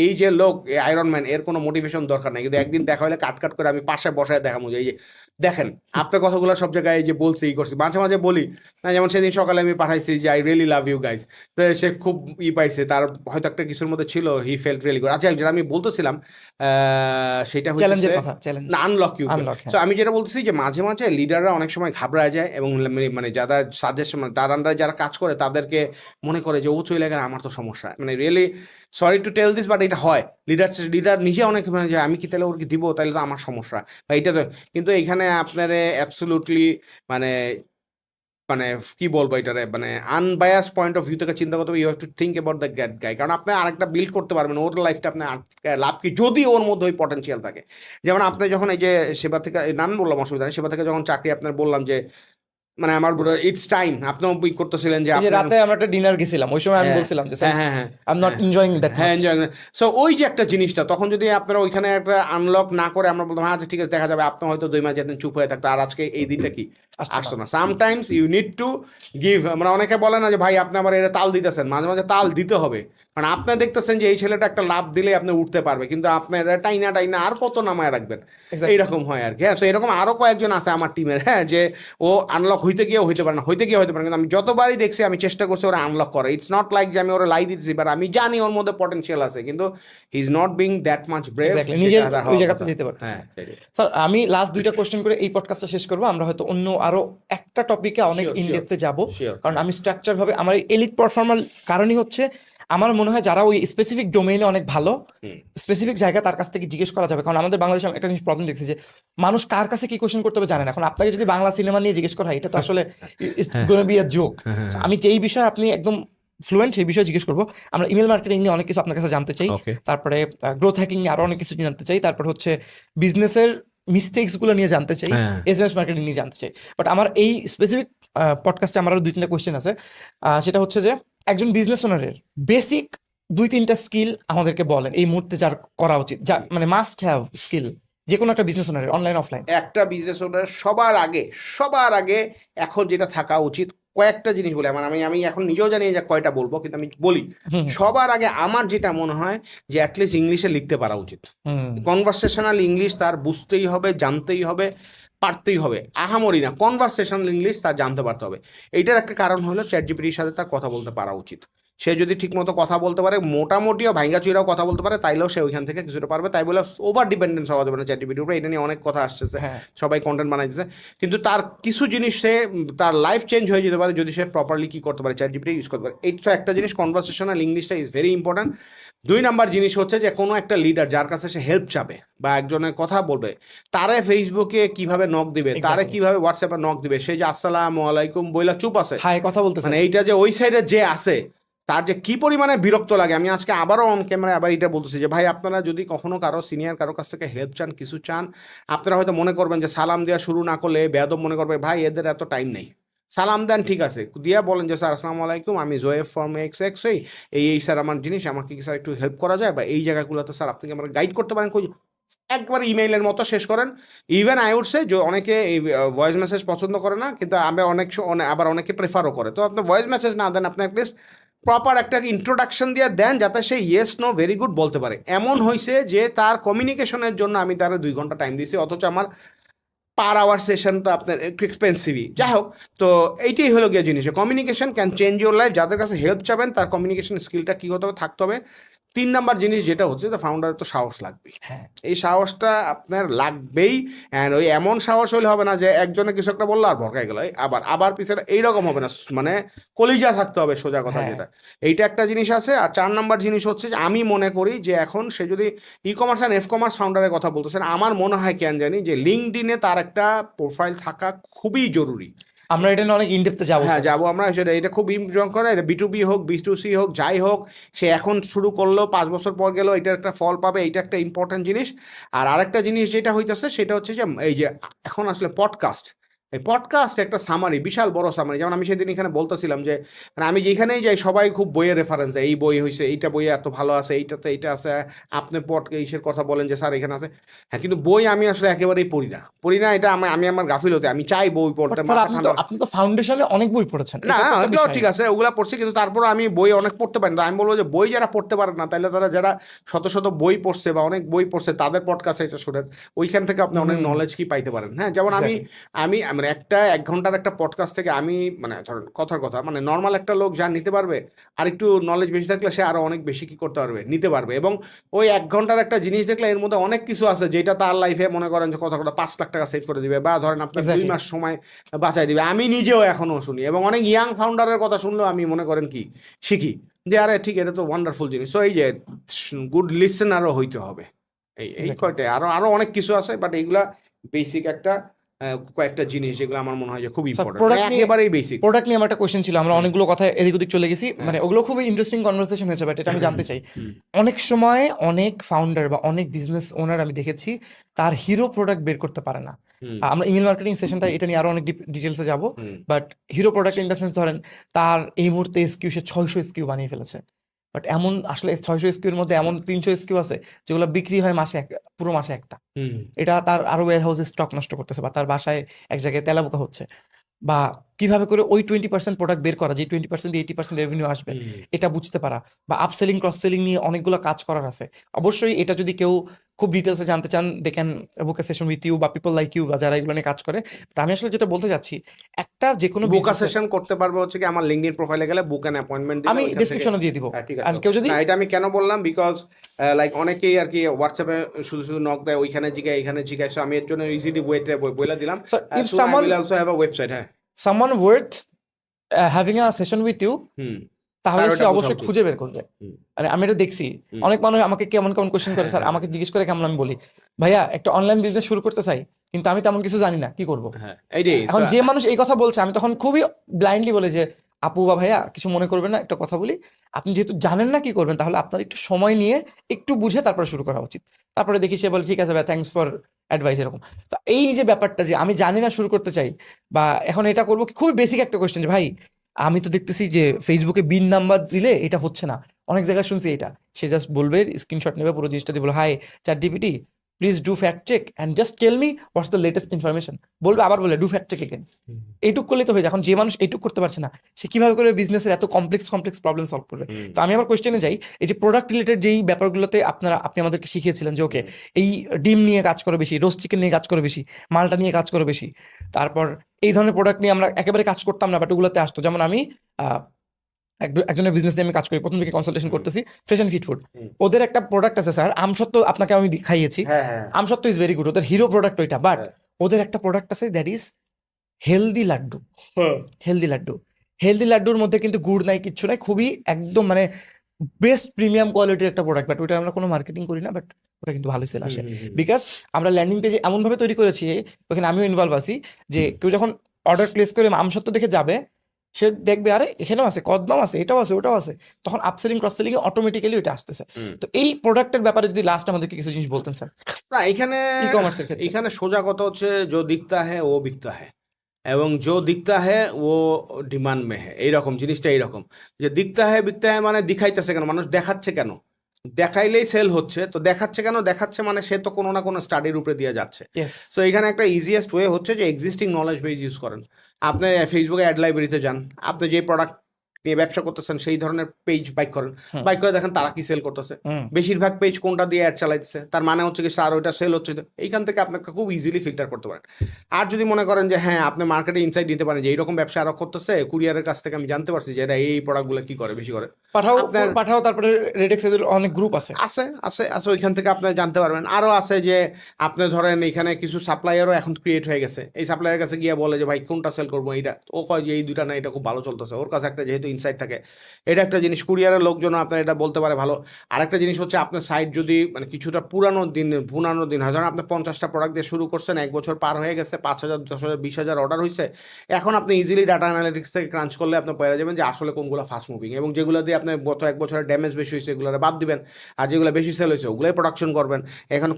এই যে লোক আয়রন ম্যান, এর কোনো মোটিভেশন দরকার নাই, কিন্তু একদিন দেখা হলে কাট করে আমি পাশে বসায় দেখাবো যে এই যে দেখেন আপনার কথাগুলো সব জায়গায় এই যে বলছি ই করছি। মাঝে মাঝে বলি না, যেমন সেদিন সকালে আমি পাঠাইছি যে I really love you guys, তো সে খুব পাইছে, তার হয়তো একটা কিছুর মধ্যে ছিল, হি ফেল্ট রিয়েলি গুড। আচ্ছা, যেটা আমি বলতেছিলাম সেটা হচ্ছে আনলক ইউ। সো আমি যেটা বলতেছি যে মাঝে মাঝে লিডাররা অনেক সময় ঘাবড়ায় যায়, এবং মানে যারা সাজেশন, মানে তার আন্ডারে যারা কাজ করে তাদেরকে মনে করে যে ও চলে গেলে আমার তো সমস্যা, মানে really sorry to tell this, but এটা হয়। লিডার নিজে অনেক মানে যে আমি কি তাহলে ওর কি দিব, তাহলে তো আমার সমস্যা বা এটা তো। কিন্তু এইখানে আপনারে অ্যাবসলুটলি মানে মানে কি বলবো এটারে, মানে আনবায়াস পয়েন্ট অফ ভিউ থেকে চিন্তা করতে হবে। You have to think about the gut guy, কারণ আপনি আরেকটা বিল্ড করতে পারবেন ওর লাইফটা, আপনি লাভ কি যদি ওর মধ্যে ওই পটেনশিয়াল থাকে। যেমন আপনি যখন এই যে সেবা থেকে, নাম বললাম অসুবিধা নেই, সেবা থেকে যখন চাকরি আপনার বললাম যে মানে আমার ইটস টাইম, আপনিও বুক করতেছিলেন যে রাতে আমরা একটা ডিনার গেছিলাম, ওই সময় আমি বলছিলাম যে I am not enjoying that. হ্যাঁ, এনজয়িং। সো ওই যে একটা জিনিসটা, তখন যদি আপনারা ওইখানে একটা আনলক না করে আমরা বলতাম আচ্ছা ঠিক আছে দেখা যাবে, আপনি হয়তো 2 মাস যেদিন চুপ হয়ে থাকতো, আর আজকে এই দিনটা কি আসতো না। Sometimes you need to give, মানে অনেকে বলে না যে ভাই আপনি আবার এটা তাল দিতেছেন, মাঝে মাঝে তাল দিতে হবে, কারণ আপনি দেখতেছেন যে এই ছেলেটা একটা লাভ দিলে আপনি উঠতে পারবে, কিন্তু আপনার টাইনা আর কত নামায় রাখবেন, এইরকম হয় আর কি। হ্যাঁ, সো এরকম আরো কয়েকজন আছে আমার টিমের, হ্যাঁ, যে ও আনলক হইতে গিয়ে হইতে পারে না, কিন্তু আমি যতবারই দেখছি আমি চেষ্টা করছি ওরা আনলক করে। ইটস নট লাইক যে আমি ওরা লাই দিচ্ছি, বাট আমি জানি ওর মধ্যে পটেনশিয়াল আছে, কিন্তু he is not being that much brave, নিজের ওই জায়গাতে যেতে পারতেছে। স্যার আমি লাস্ট 2টা কোশ্চেন করে এই পডকাস্টটা শেষ করবো, আমরা হয়তো অন্য আরো একটা টপিকে অনেক ইনডেপথে যাব, কারণ আমি স্ট্রাকচার ভাবে আমার এলিট পারফর্মার কারণই হচ্ছে আমার মনে হয় যারা ওই স্পেসিফিক ডোমেইনে অনেক ভালো, স্পেসিফিক জায়গা তার কাছ থেকে জিজ্ঞেস করা যাবে। কারণ আমাদের বাংলাদেশে একটা জিনিস প্রবলেম দেখছি যে মানুষ কার কাছে কি কোশ্চেন করতে হবে জানে না। এখন আপনাকে যদি বাংলা সিনেমা নিয়ে জিজ্ঞেস করা হয়, এটা তো আসলে it's gonna be a joke. আমি যেই বিষয়ে আপনি একদম ফ্লুয়েন্ট সেই বিষয়ে জিজ্ঞেস করবো। আমরা ইমেল মার্কেটিং নিয়ে অনেক কিছু আপনার কাছে জানতে চাই, তারপরে গ্রোথ হ্যাকিং নিয়ে আরো অনেক কিছু জানতে চাই, তারপর হচ্ছে বিজনেসের মিস্টেক্স গুলো নিয়ে জানতে চাই, এসএমএস মার্কেটিং নিয়ে জানতে চাই। বাট আমার এই স্পেসিফিক পডকাস্টে আমার আরো 2-3টা কোয়েশ্চেন আছে। সেটা হচ্ছে যে একজন বিজনেস ওনারের বেসিক 2-3টা স্কিল আমাদেরকে বলেন এই মুহূর্তে যার করা উচিত, যা মানে মাস্ট হ্যাভ স্কিল যে কোনো একটা বিজনেস ওনারের, অনলাইন অফলাইন। একটা বিজনেস ওনার সবার আগে এখন যেটা থাকা উচিত, কয়েকটা জিনিস বলে আমি এখন নিজেও জানি যে কয়টা বলবো, কিন্তু আমি বলি সবার আগে আমার যেটা মনে হয় যে অ্যাটলিস্ট ইংলিশে লিখতে পারা উচিত। কনভারসেশনাল ইংলিশ তার বুঝতেই হবে, জানতেই হবে, পারতেই হবে, আহামরি না, কনভারসেশনাল ইংলিশ তার জানতে পারতে হবে। এইটার একটা কারণ হলো চ্যাটজিপিটির সাথে তার কথা বলতে পারা উচিত। সে যদি ঠিকমতো কথা বলতে পারে, মোটামুটিও ভাঙ্গাচুরাও কথা বলতে পারে, তাইলেও সে ওইখান থেকে কিছুটা পারবে। তাই বলে ওভার ডিপেন্ডেন্স হওয়া যাবে না চ্যাটজিপিটির উপরে। এটা নিয়ে অনেক কথা আসতেছে, সবাই কন্টেন্ট বানাইতেছে, কিন্তু তার কিছু জিনিস সে তার লাইফ চেঞ্জ হয়ে যেতে পারে যদি সে প্রপারলি কি করতে পারে, চ্যাটজিপিটি ইউজ করতে পারে। এইটা একটা জিনিস, কনভারসেশনাল ইংলিশটা ইজ ভেরি ইম্পর্ট্যান্ট। 2 নাম্বার জিনিস হচ্ছে যে কোনো একটা লিডার যার কাছে সে হেল্প চাবে বা একজনের কথা বলবে, তারে ফেসবুকে কিভাবে নক দিবে, তারে কিভাবে হোয়াটসঅ্যাপে নক দিবে, সে যে আসসালামু আলাইকুম বইলা চুপ আছে, হাই কথা বলতেছে, মানে এইটা যে ওই সাইডে যে আছে তার যে কি পরিমাণে বিরক্ত লাগে, আমি আজকে আবারও অন ক্যামেরায় আবার এটা বলতেছি যে ভাই আপনারা যদি কখনো কারো সিনিয়র কারো কাছ থেকে হেল্প চান, কিছু চান, আপনারা হয়তো মনে করবেন যে সালাম দেওয়া শুরু না করলে বেয়াদব মনে করবে, ভাই এদের এত টাইম নেই। সালাম দেন ঠিক আছে, দিয়া বলেন যে স্যার আসসালামু আলাইকুম, আমি জোয়েব ফর্ম এক্স এই স্যার আমার জিনিস, আমাকে কি স্যার একটু হেল্প করা যায়, বা এই জায়গাগুলোতে স্যার আপনি কি আমার গাইড করতে পারেন, একবার ইমেইলের মতো শেষ করেন। ইভেন আই উড সে যে অনেকে এই ভয়েস মেসেজ পছন্দ করে না, কিন্তু আমি আবার অনেকে প্রেফারও করে, তো আপনি ভয়েস মেসেজ না দেন, আপনি অ্যাটলিস্ট প্রপার একটা ইন্ট্রোডাকশন দিয়ে দেন, যাতে সে ইয়েস নো ভেরি গুড বলতে পারে। এমন হয়েছে যে তার কমিউনিকেশনের জন্য আমি তারা 2 ঘন্টা টাইম দিয়েছি, অথচ আমার পার আওয়ার সেশন তো আপনার একটু এক্সপেন্সিভই। যাই হোক, তো এইটাই হলো গিয়ে জিনিস, communication can change your life. যাদের কাছে হেল্প চাবেন তার কমিউনিকেশন স্কিলটা কী হতে হবে, থাকতে হবে। 3 নাম্বার জিনিস যেটা হচ্ছে, তো ফাউন্ডারের তো সাহস লাগবেই। হ্যাঁ, এই সাহসটা আপনার লাগবেই। অ্যান্ড ওই এমন সাহস হলে হবে না যে একজনে কিছু একটা বললো আর ভরকাই গেল, আবার পিছনে এইরকম হবে না, মানে কলিজা থাকতে হবে, সোজা কথা হ্যাঁ। যেটা। এইটা একটা জিনিস আছে। আর 4 নাম্বার জিনিস হচ্ছে যে আমি মনে করি যে এখন সে যদি e commerce and f commerce ফাউন্ডারের কথা বলতেছেন, আমার মনে হয় কেন জানি যে লিঙ্কডইনে তার একটা প্রোফাইল থাকা খুবই জরুরি। আমরা এটা নিয়ে অনেক ইনডেপথে যাবো হ্যাঁ স্যার। যাবো আমরা, সেটা এটা খুব ইম্পর্টেন্ট করে। এটা B2B হোক B2C হোক যাই হোক, সে এখন শুরু করলো 5 বছর পর গেল, এটার একটা ফল পাবে, এইটা একটা ইম্পর্টেন্ট জিনিস। আর আরেকটা জিনিস যেটা হইতেছে সেটা হচ্ছে যে এই যে এখন আসলে পডকাস্ট, এই পডকাস্ট একটা সামারি, বিশাল বড় সামারি। যেমন আমি সেদিন এখানে বলতেছিলাম যে মানে আমি যেখানেই যাই সবাই খুব বইয়ের রেফারেন্স দেয়, এই বই হয়েছে, এইটা বইয়ে এত ভালো আছে, এইটাতে এইটা আছে, আপনি ইসের কথা বলেন যে স্যার এখানে আছে। হ্যাঁ, কিন্তু বই আমি আসলে একেবারেই পড়ি না, এটা আমি আমার গাফিলতি, আমি চাই বই পড়তে, স্যার মাথা আপনি তো ঠান্ডা। আপনি তো ফাউন্ডেশনে অনেক বই পড়েছেন, না, এটা তো একটা ওগুলো বিষয়। ঠিক আছে, ওগুলা পড়ছি, কিন্তু তারপর আমি বই অনেক পড়তে পারি না। আমি বলবো যে বই যারা পড়তে পারে না, তাহলে তারা যারা শত শত বই পড়ছে বা অনেক বই পড়ছে তাদের পডকাস্ট এটা শুনেন, ওইখান থেকে আপনি অনেক নলেজ কি পাইতে পারেন। হ্যাঁ, যেমন আমি Exactly. আমি মানে 1 ঘন্টার একটা পডকাস্ট থেকে আমি মানে ধরেন কথার কথা, মানে নর্মাল একটা লোক যা নিতে পারবে, আর একটু নলেজ বেশি থাকলে সে আরো অনেক বেশি কি করতে পারবে, নিতে পারবে। এবং ওই 1 ঘন্টার একটা জিনিস দেখলে এর মধ্যে অনেক কিছু আছে যেটা তার লাইফে মনে করেন যে কথা 5 লাখ টাকা সেভ করে দিবে, বা ধরেন আপনার 2 Exactly. মাস সময় বাঁচাই দিবে। আমি নিজেও এখনো শুনি, এবং অনেক ইয়াং ফাউন্ডারের কথা শুনলেও আমি মনে করেন কি শিখি যে আরে ঠিক, এটা তো ওয়ান্ডারফুল জিনিস। সো এই যে গুড লিসেনারও হইতে হবে। এই Exactly. কয়টা, আরো অনেক কিছু আছে, বাট এইগুলা বেসিক একটা কয়েকটা জিনিস যেগুলো আমার মনে হয় যে খুব ইম্পর্টেন্ট, একেবারেই বেসিক। প্রোডাক্ট নিয়ে আমার একটা কোয়েশ্চেন ছিল, আমরা অনেকগুলো কথা এদিক ওদিক চলে গেছি, মানে ওগুলো খুবই ইন্টারেস্টিং কনভারসেশন হয়েছে, বাট এটা আমি জানতে চাই। অনেক সময় অনেক ফাউন্ডার বা অনেক বিজনেস ওনার আমি দেখেছি তার হিরো প্রোডাক্ট বের করতে পারে না। আমরা ইমেল মার্কেটিং সেশনটা এটা নিয়ে আরো অনেক ডিটেলসে যাব, but hero product in the sense ধরেন তার এই মুহূর্তে এসকিউ সে 600 এসকিউ বানিয়ে ফেলেছে, বাট এমন আসলে 600 এসকিউর মধ্যে এমন 300 এসকিউ আছে যেগুলো বিক্রি হয় পুরো মাসে একটা। এটা তার আরো ওয়্যার হাউসে স্টক নষ্ট করতেছে, বা তার বাসায় এক জায়গায় তেলাপোকা হচ্ছে, বা কিভাবে করে ওই 20% প্রোডাক্ট বের করা, যে 20% 80% রেভিনিউ আসবে এটা বুঝতে পারা, বা আপসেলিং ক্রস সেলিং নিয়ে অনেকগুলো কাজ করার আছে। অবশ্যই এটা যদি কেউ খুব ডিটেলসে জানতে চান, they can book a session with you বা পিপল লাইক ইউ, বা যারা এগুলো নিয়ে কাজ করে। বাট আমি আসলে যেটা বলতে চাচ্ছি, একটা যে কোনো বুক সেশন করতে পারবে হচ্ছে কি আমার লিংকডইন প্রোফাইলে গেলে বুক অ্যান অ্যাপয়েন্টমেন্ট দিলে আমি ওইখান থেকে। ডেসক্রিপশনে দিয়ে দিব। হ্যাঁ, ঠিক আর আছে। কেউ যদি না, এটা আমি কেন বললাম, বিকজ লাইক অনেকেই আর কি হোয়াটসঅ্যাপে শুধু নক দেয়, ওইখানে জিগায় এখানে জিগায়, সো আমি এর জন্য ইজিলি ওয়েটে বলে দিলাম। So, if so I someone- will also have a website. হ্যাঁ, someone worth having a session with you, তাহলে তার সে ওটা বোঝা অবশ্যই উচিত। খুঁজে বের করবে। মানে আমি এটা দেখছি, অনেক মানুষ আমাকে কেমন কেমন কোশ্চেন করে, স্যার আমাকে জিজ্ঞেস করে কেমন, আমি বলি ভাইয়া একটা অনলাইন বিজনেস শুরু করতে চাই, কিন্তু আমি তেমন কিছু জানি না, কি করব। হ্যাঁ, এইটাই। এখন যে মানুষ এই কথা বলছে, আমি তখন খুবই ব্লাইন্ডলি বলে যে আপু বা ভাইয়া কিছু মনে করবেন না, একটা কথা বলি, আপনি যেহেতু জানেন না কি করবেন, তাহলে আপনার একটু সময় নিয়ে একটু বুঝে তারপরে শুরু করা উচিত। তারপরে দেখি সে বলে ঠিক আছে ভাই, থ্যাঙ্কস ফর অ্যাডভাইস, এরকম। তো এই যে ব্যাপারটা যে আমি জানি না শুরু করতে চাই, বা এখন এটা করবো, খুবই বেসিক একটা কোয়েশ্চেন যে ভাই আমি তো দেখতেছি যে ফেসবুকে বিন নাম্বার দিলে এটা হচ্ছে না, অনেক জায়গায় শুনছি এটা, সে জাস্ট বলবে, স্ক্রিনশট নেবে, পুরো জিনিসটা দিয়ে বলো hi ChatGPT please do fact check and just tell me what's the latest information, বলবে, আবার বলে ডু ফ্যাক্ট চেক এগেন। এইটুক করলে তো হয়ে যায়। এখন যে মানুষ এইটুক করতে পারছে না, সে কিভাবে করে বিজনেসের এত কমপ্লেক্স প্রবলেম সলভ করবে? তো আমি আমার কোয়েশ্চেনে যাই, এই যে প্রোডাক্ট রিলেটেড যেই ব্যাপারগুলোতে আপনি আমাদেরকে শিখিয়েছিলেন যে ওকে এই ডিম নিয়ে কাজ করে বেশি, রোস্ট চিকেন নিয়ে কাজ করে বেশি, মালটা নিয়ে কাজ করে বেশি, তারপর এই ধরনের প্রোডাক্ট নিয়ে আমরা একেবারে কাজ করতাম না, বাট ওগুলোতে আসতো। যেমন আমি একজনের বিজনেস নিয়ে আমি কাজ করি, প্রথম থেকে কনসালটেশন করতেছি, ফ্রেশ অ্যান্ড ফিট ফুড। ওদের একটা প্রোডাক্ট আছে স্যার, আমসত্ত্ব, আপনাকে আমি খাইয়েছি, আমসত্ত্ব ইজ ভেরি গুড, ওদের হিরো প্রোডাক্ট ওইটা। বাট ওদের একটা প্রোডাক্ট আছে that is healthy laddoo. Healthy লাড্ডুর মধ্যে কিন্তু গুড় নাই, কিচ্ছু নাই, খুবই একদম মানে বেস্ট প্রিমিয়াম কোয়ালিটির একটা প্রোডাক্ট। বাট ওটা আমরা কোনো মার্কেটিং করি না, বাট ওটা কিন্তু ভালো সেল আসে, বিকজ আমরা ল্যান্ডিং পেজে এমনভাবে তৈরি করেছি, ওখানে আমিও ইনভলভ আছি, যে কেউ যখন অর্ডার প্লেস করে আমসত্ত্ব দেখে যাবে, সে দেখবে আরে এখানেও আছে, কদমাও আছে, এটাও আছে, ওটাও আছে, তখন আপসেলিং ক্রস সেলিং এ অটোমেটিক্যালি ওটা আসতেছে। তো এই প্রোডাক্টের ব্যাপারে যদি লাস্ট আমাদেরকে কিছু জিনিস বলতেন স্যার, না এখানে ই কমার্সের ক্ষেত্রে। এখানে সোজা কথা হচ্ছে जो दिखता है वो बिकता है এবং जो दिखता है वो ডিমান্ড মে है এইরকম জিনিসটা এইরকম যে দিখতা হ্যাঁ বিকতা হ্যাঁ মানে দেখাইতেছে কেন, মানুষ দেখাচ্ছে কেন, দেখাইলেই সেল হচ্ছে, তো দেখাচ্ছে কেন, দেখাচ্ছে মানে সে তো কোনো না কোনো স্টাডির উপরে দিয়ে যাচ্ছে। ইয়েস, সো এখানে একটা ইজিয়েস্ট ওয়ে হচ্ছে যে এক্সিস্টিং নলেজ বেস ইউজ করেন। আপনি ফেসবুকে অ্যাড লাইব্রেরিতে যান, আপনি যে প্রোডাক্ট নিয়ে ব্যবসা করতেছেন সেই ধরনের পেজ বাইক করেন, হুম, বাইক করে দেখেন তারা কি সেল করতেছে, হুম, বেশিরভাগ পেজ কোনটা দিয়ে অ্যাড চালাইতেছে, তার মানে হচ্ছে কি স্যার ওইটা সেল হচ্ছে তো। এইখান থেকে আপনাকে খুব ইজিলি ফিল্টার করতে পারেন। আর যদি মনে করেন যে হ্যাঁ আপনি মার্কেটে ইনসাইট দিতে পারেন যে এইরকম ব্যবসা আরো করতেছে, কুরিয়ারের কাছ থেকে আমি জানতে পারছি যে এরা এই প্রোডাক্টগুলো কি করে বেশি করে, পাঠাও আপনার পাঠাও, তারপরে রেডেক্স এদের অনেক গ্রুপ আছে। আছে আছে আছে ওইখান থেকে আপনার জানতে পারবেন। আরও আছে যে আপনি ধরেন এখানে কিছু সাপ্লায়ারও এখন ক্রিয়েট হয়ে গেছে, এই সাপ্লায়ারের কাছে গিয়ে বলে যে ভাই কোনটা সেল করবো, এইটা ও কয় যে এই দুইটা না এটা খুব ভালো চলতেছে, ওর কাছে একটা যেহেতু ইনসাইট থাকে, এটা একটা জিনিস কুরিয়ারের লোকজন আপনার এটা বলতে পারে ভালো। আরেকটা জিনিস হচ্ছে আপনার সাইট যদি মানে কিছুটা পুরানো দিন হয়, ধরেন আপনি 50টা প্রোডাক্ট দিয়ে শুরু করছেন, 1 বছর পার হয়ে গেছে, 5,000 10,000 20,000 অর্ডার হয়েছে, এখন আপনি ইজিলি ডাটা অ্যানালিটিক্স থেকে ক্রাঞ্চ করলে আপনি পেয়ে যাবেন যে আসলে কোনগুলো ফাস্ট মুভিং এবং যেগুলো দিয়ে আপনার গত 1 বছরের ড্যামেজ বেশি হয়েছে এগুলো বাদ দিবেন, আর যেগুলো বেশি সেল হয়েছে ওগুলোই প্রোডাকশন করবেন। এখন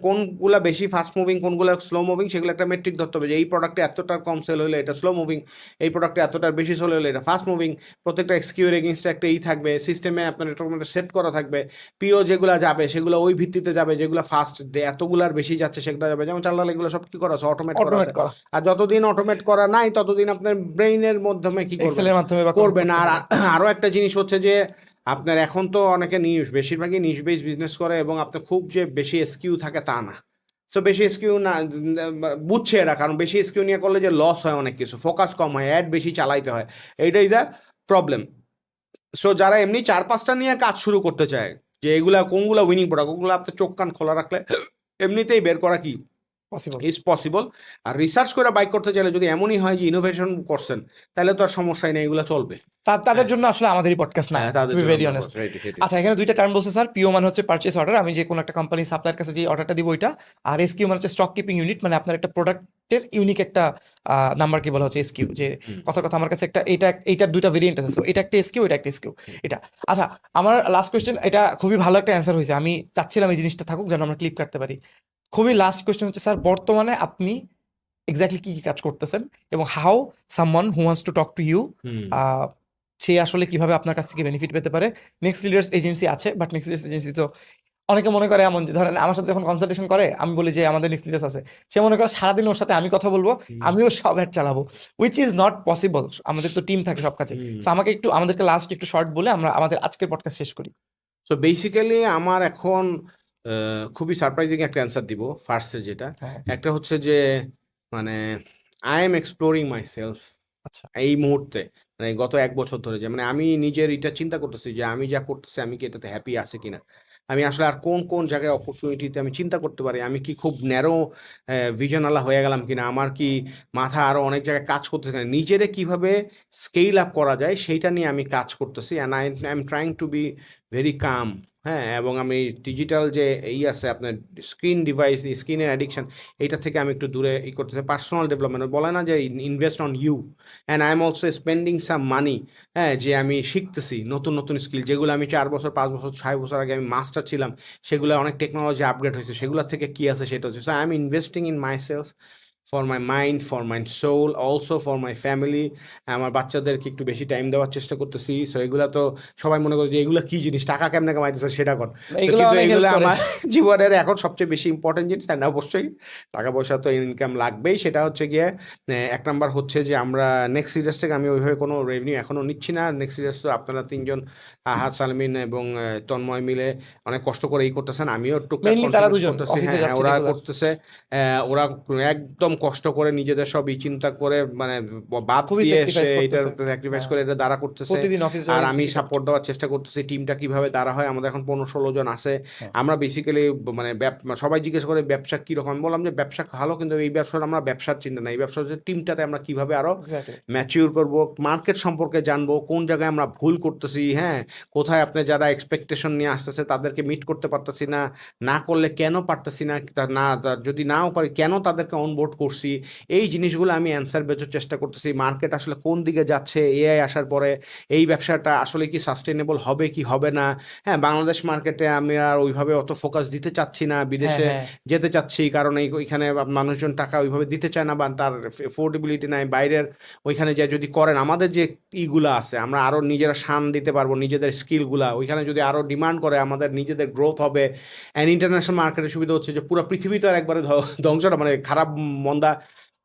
কোনগুলো বেশি ফাস্ট মুভিং কোনগুলো স্লো মুভিং সেগুলো একটা মেট্রিক ধরতে হবে যে এই প্রোডাক্টে এতটার কম সেল হলে এটা স্লো মুভিং, এই প্রোডাক্টে এতটার বেশি সেল হলে এটা ফাস্ট মুভিং। প্রত্যেকটা এক্সকিউর এগেনস্টে একটা থাকবে, সিস্টেমে আপনার এটা সেট করা থাকবে, পিও যেগুলো যাবে সেগুলো ওই ভিত্তিতে যাবে, যেগুলো ফাস্ট এতগুলার বেশি যাচ্ছে সেগুলো যাবে। যেমন চাল্লাল এগুলো সব কি করা আছে, অটোমেট করা অটোমেট আছে। করা, আর যতদিন অটোমেট করা নাই ততদিন আপনার ব্রেইনের মাধ্যমে কি করবেন, এক্সেলের মাধ্যমে বা করবেন। আর করতে হবে। আরও একটা জিনিস হচ্ছে যে আপনার এখন তো অনেকে বেশিরভাগই নিশ বেস বিজনেস করে এবং আপনার খুব যে বেশি এসকিউ থাকে তা না। সো বেশি এসকিউ না বুঝছে এরা, কারণ বেশি এসকিউ নিয়ে করলে যে লস হয় অনেক কিছু, ফোকাস কম হয়, অ্যাড বেশি চালাইতে হয়, এইটাই যা প্রবলেম। সো যারা এমনি 4-5টা নিয়ে কাজ শুরু করতে চায় যে এগুলা কোনগুলো উইনিং প্রোডাক্ট, ওগুলো আপনার চোখ কান খোলা রাখলে এমনিতেই বের করা কি পসিবল। Is possible. আর রিসার্চ করে বাইক করতে চাইলে যদি এমনই হয় যে ইনোভেশন করছেন তাহলে তো আর সমস্যাই নেই, এগুলো চলবে। তাদের জন্য আসলে আমাদের এই পডকাস্ট না, হ্যাঁ তাদের টু বি জন্য ভেরি আমরা অনেস্ট। করছি, right, right. আচ্ছা, এখানে দুইটা টার্ম বলছে স্যার। পিও মানে হচ্ছে পারচেস অর্ডার, আমি যে কোনো একটা কোম্পানি সাপ্লায়ার কাছে যে অর্ডারটা দিব ওইটা। আর এসকিউ মানে হচ্ছে স্টক কিপিং ইউনিট, মানে আপনার একটা প্রোডাক্টের ইউনিক একটা নাম্বারকে বলা হচ্ছে এসকিউ। যে কথা আমার কাছে একটা এইটার দুইটা ভেরিয়েন্ট আছে, সো এটা একটা এসকিউ, এটা একটা এসকিউ, এটা। আচ্ছা, আমার লাস্ট কোয়েশ্চেন, এটা খুবই ভালো একটা অ্যান্সার হয়েছে, আমি চাচ্ছিলাম এই জিনিসটা থাকুক যেন আমরা ক্লিপ কাটতে পারি। খুবই লাস্ট কোয়েশ্চেন হচ্ছে স্যার, বর্তমানে আপনি এক্স্যাক্টলি কি কি কাজ করতেছেন এবং how someone who wants to talk to you সে আসলে কিভাবে আপনার কাছ থেকে বেনিফিট পেতে পারে। নেক্সট লিডার্স এজেন্সি আছে, বাট নেক্সট লিডার্স এজেন্সি তো অনেকে মনে করে এমন যে ধরেন আমার সাথে যখন কনসালটেশন করে আমি বলি যে আমাদের নেক্সট লিডার্স আছে, সে মনে করে সারাদিন ওর সাথে আমি কথা বলবো, আমিও সব অ্যাড চালাবো, উইচ ইজ নট পসিবল। আমাদের তো টিম থাকে সব কাজে। তো আমাকে একটু আমাদেরকে লাস্ট একটু শর্ট বলে আমরা আমাদের আজকের পডকাস্ট শেষ করি। সো বেসিক্যালি আমার এখন খুবই সারপ্রাইজিং একটা অ্যান্সার দিব ফার্স্টে, যেটা হ্যাঁ, একটা হচ্ছে যে মানে I am exploring my self আচ্ছা, এই মুহূর্তে, মানে গত 1 বছর ধরে, যে মানে আমি নিজের এটা চিন্তা করতেছি যে আমি যা করতেছি আমি কি এটাতে হ্যাপি আছে কিনা, আমি আসলে আর কোন কোন জায়গায় অপরচুনিটিতে আমি চিন্তা করতে পারি, আমি কি খুব ন্যারো ভিশনওয়ালা হয়ে গেলাম কিনা, আমার কি মাথা আরও অনেক জায়গায় কাজ করতেছে কিনা, নিজেরে কিভাবে স্কেল আপ করা যায় সেইটা নিয়ে আমি কাজ করতেছি। And I am trying to be very calm. হ্যাঁ, এবং আমি ডিজিটাল যে আছে আপনার স্ক্রিন ডিভাইস, স্ক্রিনের অ্যাডিকশন, এইটা থেকে আমি একটু দূরে করতেছি। পার্সোনাল ডেভেলপমেন্ট বলে না যে invest on you, and I am also spending some money. হ্যাঁ, যে আমি শিখতেছি নতুন নতুন স্কিল, যেগুলো আমি 4 বছর 5 বছর 6 বছর আগে আমি মাস্টার ছিলাম, সেগুলো অনেক টেকনোলজি আপগ্রেড হয়েছে, সেগুলো থেকে কী আছে সেটা হচ্ছে। So I am investing in my self, for my mind, for my soul, also for my family. আমার বাচ্চাদেরকে একটু বেশি টাইম দেওয়ার চেষ্টা করতেছি। সো এগুলো তো সবাই মনে করে যে এগুলো কি জিনিস, টাকা কেমনে কামাইতেছে সেটা কর, এগুলো কিন্তু অনেক এগুলো হেল্প করে। আমার জীবনের এখন সবচেয়ে বেশি ইম্পর্টেন্ট জিনিস। অ্যান্ড অবশ্যই টাকা পয়সা তো ইনকাম লাগবেই, সেটা হচ্ছে গিয়ে 1 নাম্বার হচ্ছে যে আমরা নেক্সট সিরিয়াস থেকে আমি ওইভাবে কোনো রেভিনিউ এখনও নিচ্ছি না। নেক্সট সিরিয়াস তো আপনারা 3জন আহাদ, সালমিন এবং তন্ময় মিলে অনেক কষ্ট করে করতেছেন, আমিও টুকটাক মেইনলি তারা কন্ট্রিবিউট দুজন করতেছি। অফিসে হ্যাঁ, যাচ্ছে ওরা রেগুলার। করতেছে, ওরা একদম কষ্ট করে নিজেদের সবই চিন্তা করে মানে বাদ খুবই দিয়ে স্যাক্রিফাইস এসে এটা করতেছে। স্যাক্রিফাইস হ্যাঁ, করে এটা দ্বারা করতেছে। প্রতিদিন অফিস আর যাওয়া আমি difficult। সাপোর্ট দেওয়ার চেষ্টা করতেছি টিমটা কিভাবে দ্বারা হয়। আমাদের এখন 15-16 জন আছে। হ্যাঁ, আমরা বেসিক্যালি মানে সবাই জিজ্ঞেস করে ব্যবসা কীরকম, আমি বললাম যে ব্যবসা ভালো, কিন্তু এই ব্যবসার আমরা ব্যবসার চিন্তা নাই, এই ব্যবসা হচ্ছে টিমটাতে আমরা কিভাবে আরও এক্স্যাক্টলি। ম্যাচিউর করব, মার্কেট সম্পর্কে জানবো, কোন জায়গায় আমরা ভুল করতেছি, হ্যাঁ কোথায় আপনি যারা এক্সপেকটেশন নিয়ে আসতেছে তাদেরকে মিট করতে পারতেছি না, না করলে কেন পারতেছি না, যদি নাও পারি কেন তাদেরকে অনবোর্ড করছি, এই জিনিসগুলো আমি অ্যান্সার বের চেষ্টা করতেছি। মার্কেট আসলে কোন দিকে যাচ্ছে, এআই আসার পরে এই ব্যবসাটা আসলে কি সাস্টেনেবল হবে কি হবে না। হ্যাঁ, বাংলাদেশ মার্কেটে আমি আর ওইভাবে অত ফোকাস দিতে চাচ্ছি না, হ্যাঁ, বিদেশে হ্যাঁ, যেতে চাচ্ছি, কারণ ওইখানে মানুষজন টাকা ওইভাবে দিতে চায় না বা তার এফোর্ডেবিলিটি নাই। বাইরের ওইখানে যে যদি করেন আমাদের যে ইগুলা আছে, আমরা আরও নিজেরা শান দিতে পারবো নিজেদের স্কিলগুলা, ওইখানে যদি আরও ডিমান্ড করে আমাদের নিজেদের গ্রোথ হবে। অ্যান্ড ইন্টারন্যাশনাল মার্কেটের সুবিধা হচ্ছে যে পুরো পৃথিবী তো আর একবারে ধ্বংস না, মানে খারাপ মন্দা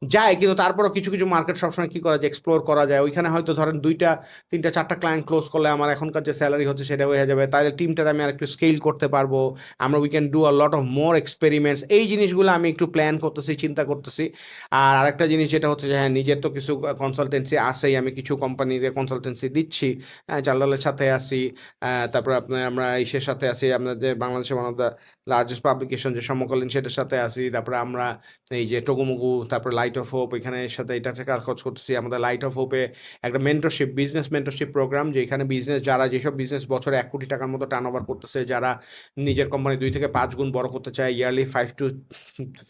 যায়, কিন্তু তারপরও কিছু কিছু মার্কেট সবসময় কী করা যায়, এক্সপ্লোর করা যায়। ওইখানে হয়তো ধরেন 2টা 3টা 4টা ক্লায়েন্ট ক্লোজ করলে আমার এখনকার যে স্যালারি হচ্ছে সেটা হয়ে যাবে, তাহলে টিমটার আমি আর একটু স্কেল করতে পারবো, আমরা we can do a lot of more experiments. এই জিনিসগুলো আমি একটু প্ল্যান করতেছি, চিন্তা করতেছি। আর আরেকটা জিনিস যেটা হচ্ছে যে হ্যাঁ, নিজের তো কিছু কনসালটেন্সি আছেই, আমি কিছু কোম্পানির কনসালটেন্সি দিচ্ছি। হ্যাঁ, জালালের সাথে আছি, তারপরে আপনার আমরা ইসের সাথে আছি, আপনাদের বাংলাদেশের one of the largest publication যে সমকালীন, সেটার সাথে আছি। তারপরে আমরা এই যে টগুমগু, তারপরে লাইট অফ হোপ, এখানে সাথে এটা থেকে কাজ করতেছি। আমাদের লাইট অফ হোপে একটা মেন্টরশিপ, বিজনেস মেন্টরশিপ প্রোগ্রাম, যেখানে বিজনেস যারা যেসব বিজনেস বছরে 1 কোটি টাকার মতো টার্ন ওভার করতেছে, যারা নিজের কোম্পানি 2 থেকে 5 গুণ বড় করতে চায়, ইয়ারলি 5 to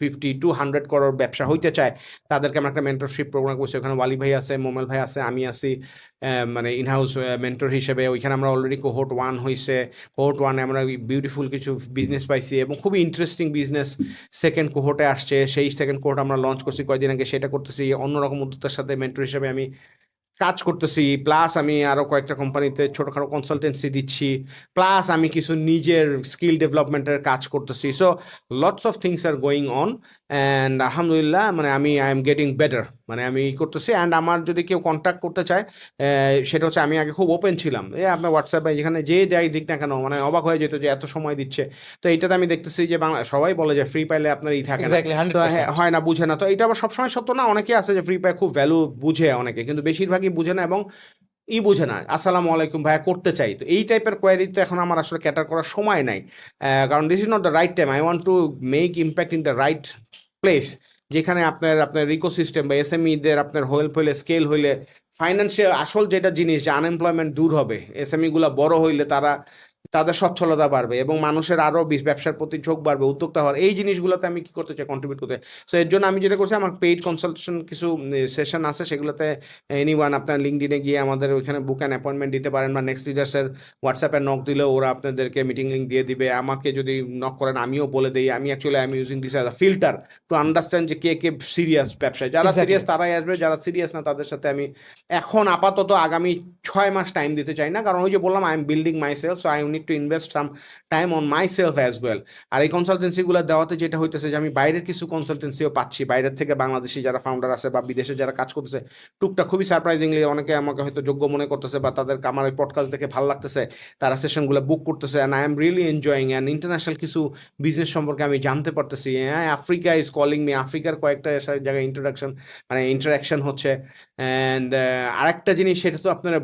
50 to 100 করোড় ব্যবসা হইতে চায়, তাদেরকে আমরা একটা মেন্টরশিপ প্রোগ্রাম করছি। ওখানে ওয়ালি ভাই আছে, মোমেল ভাই আছে, আমি আছি মানে ইনহাউস মেন্টর হিসেবে। ওইখানে আমরা অলরেডি কোহোর্ট 1 হয়েছে, কোহোর্ট 1-এ আমরা বিউটিফুল কিছু বিজনেস পাইছি এবং খুবই ইন্টারেস্টিং বিজনেস সেকেন্ড কোহোর্টে আসছে। সেই সেকেন্ড কোহোর্ট আমরা লঞ্চ করছি কয়েকদিন আগে, সেটা করতেছি। অন্যরকম উদ্যোক্তার সাথে মেন্টর হিসেবে আমি কাজ করতেছি, প্লাস আমি আরও কয়েকটা কোম্পানিতে ছোটোখাটো কনসালটেন্সি দিচ্ছি, প্লাস আমি কিছু নিজের স্কিল ডেভেলপমেন্টের কাজ করতেছি। So lots of things are going on, and আলহামদুলিল্লাহ মানে আই এম গেটিং বেটার, মানে আমি করতেছি। অ্যান্ড আমার যদি কেউ কন্ট্যাক্ট করতে চায়, সেটা হচ্ছে আমি আগে খুব ওপেন ছিলাম, আপনার হোয়াটসঅ্যাপে যেখানে যে যাই দিক না কেন, মানে অবাক হয়ে যেত যে এত সময় দিচ্ছে। তো এইটাতে আমি দেখতেছি যে বাংলা সবাই বলে যে ফ্রি পাইলে আপনার থাকে না, এক্স্যাক্টলি তো হ্যাঁ 100%। হয় না, বুঝে না। তো এটা আবার সবসময় সত্য না, অনেকে আছে যে ফ্রি পায় খুব ভ্যালু বুঝে অনেকে, কিন্তু বেশিরভাগই বুঝে না এবং বুঝে না। আসসালামু আলাইকুম ভাইয়া করতে চাই, তো এই টাইপের কোয়ারিতে এখন আমার আসলে ক্যাটার করার সময় নাই, কারণ this is not the right time. I want to make impact in the right place, যেখানে আপনার আপনার ইকোসিস্টেম বা এসএমইদের আপনার হেল্প হইলে, স্কেল হইলে, ফাইন্যান্সিয়াল আসল যেটা জিনিস যে আনএমপ্লয়মেন্ট দূর হবে, এসএমইগুলো বড় হইলে তাদের সচ্ছলতা বাড়বে এবং মানুষের আরও ব্যবসার প্রতি ঝোঁক বাড়বে, উদ্যোক্তা হওয়ার। এই জিনিসগুলোতে আমি কি করতে চাই, কন্ট্রিবিউট করতে। সো এর জন্য আমি যেটা করছি, আমার পেইড কনসালটেশন কিছু সেশন আছে, সেগুলোতে এনিওয়ান আপনার লিঙ্কডিনে গিয়ে আমাদের ওইখানে বুক অ্যান্ড অ্যাপয়েন্টমেন্ট দিতে পারেন, বা নেক্সট লিডার্সের হোয়াটসঅ্যাপে নক দিলেও ওরা আপনাদেরকে মিটিং লিঙ্ক দিয়ে দিবে। আমাকে যদি নক করেন আমিও বলে দিই। আমি actually I am using this as a filter two understand যে কে কে সিরিয়াস ব্যবসায়। যারা এক্স্যাক্টলি। সিরিয়াস তারাই আসবে, যারা সিরিয়াস না তাদের সাথে আমি এখন আপাতত আগামী 6 মাস টাইম দিতে চাই না, কারণ ওই যে বললাম I am building myself, so I need to invest some time on myself as well. আর এই কনসালটেন্সিগুলো দেওয়াতে যেটা হইতেছে যে আমি বাইরের কিছু কনসালটেন্সিও পাচ্ছি, বাইরের থেকে বাংলাদেশি যারা ফাউন্ডার আছে বা বিদেশে যারা কাজ করতেছে, টুকটাক খুবই সারপ্রাইজিংলি অনেকে আমাকে হয়তো যোগ্য মনে করতেছে বা তাদের আমার ওই পডকাস্ট দেখে ভালো লাগতেছে, তারা সেশনগুলো বুক করতেছে। And I am really enjoying, and international কিছু বিজনেস সম্পর্কে আমি জানতে পারতেছি। হ্যাঁ, আফ্রিকা ইজ কলিং মি, আফ্রিকার কয়েকটা জায়গায় ইন্টারাকশন হচ্ছে। অ্যান্ড আরেকটা জিনিস, সেটা তো আপনারা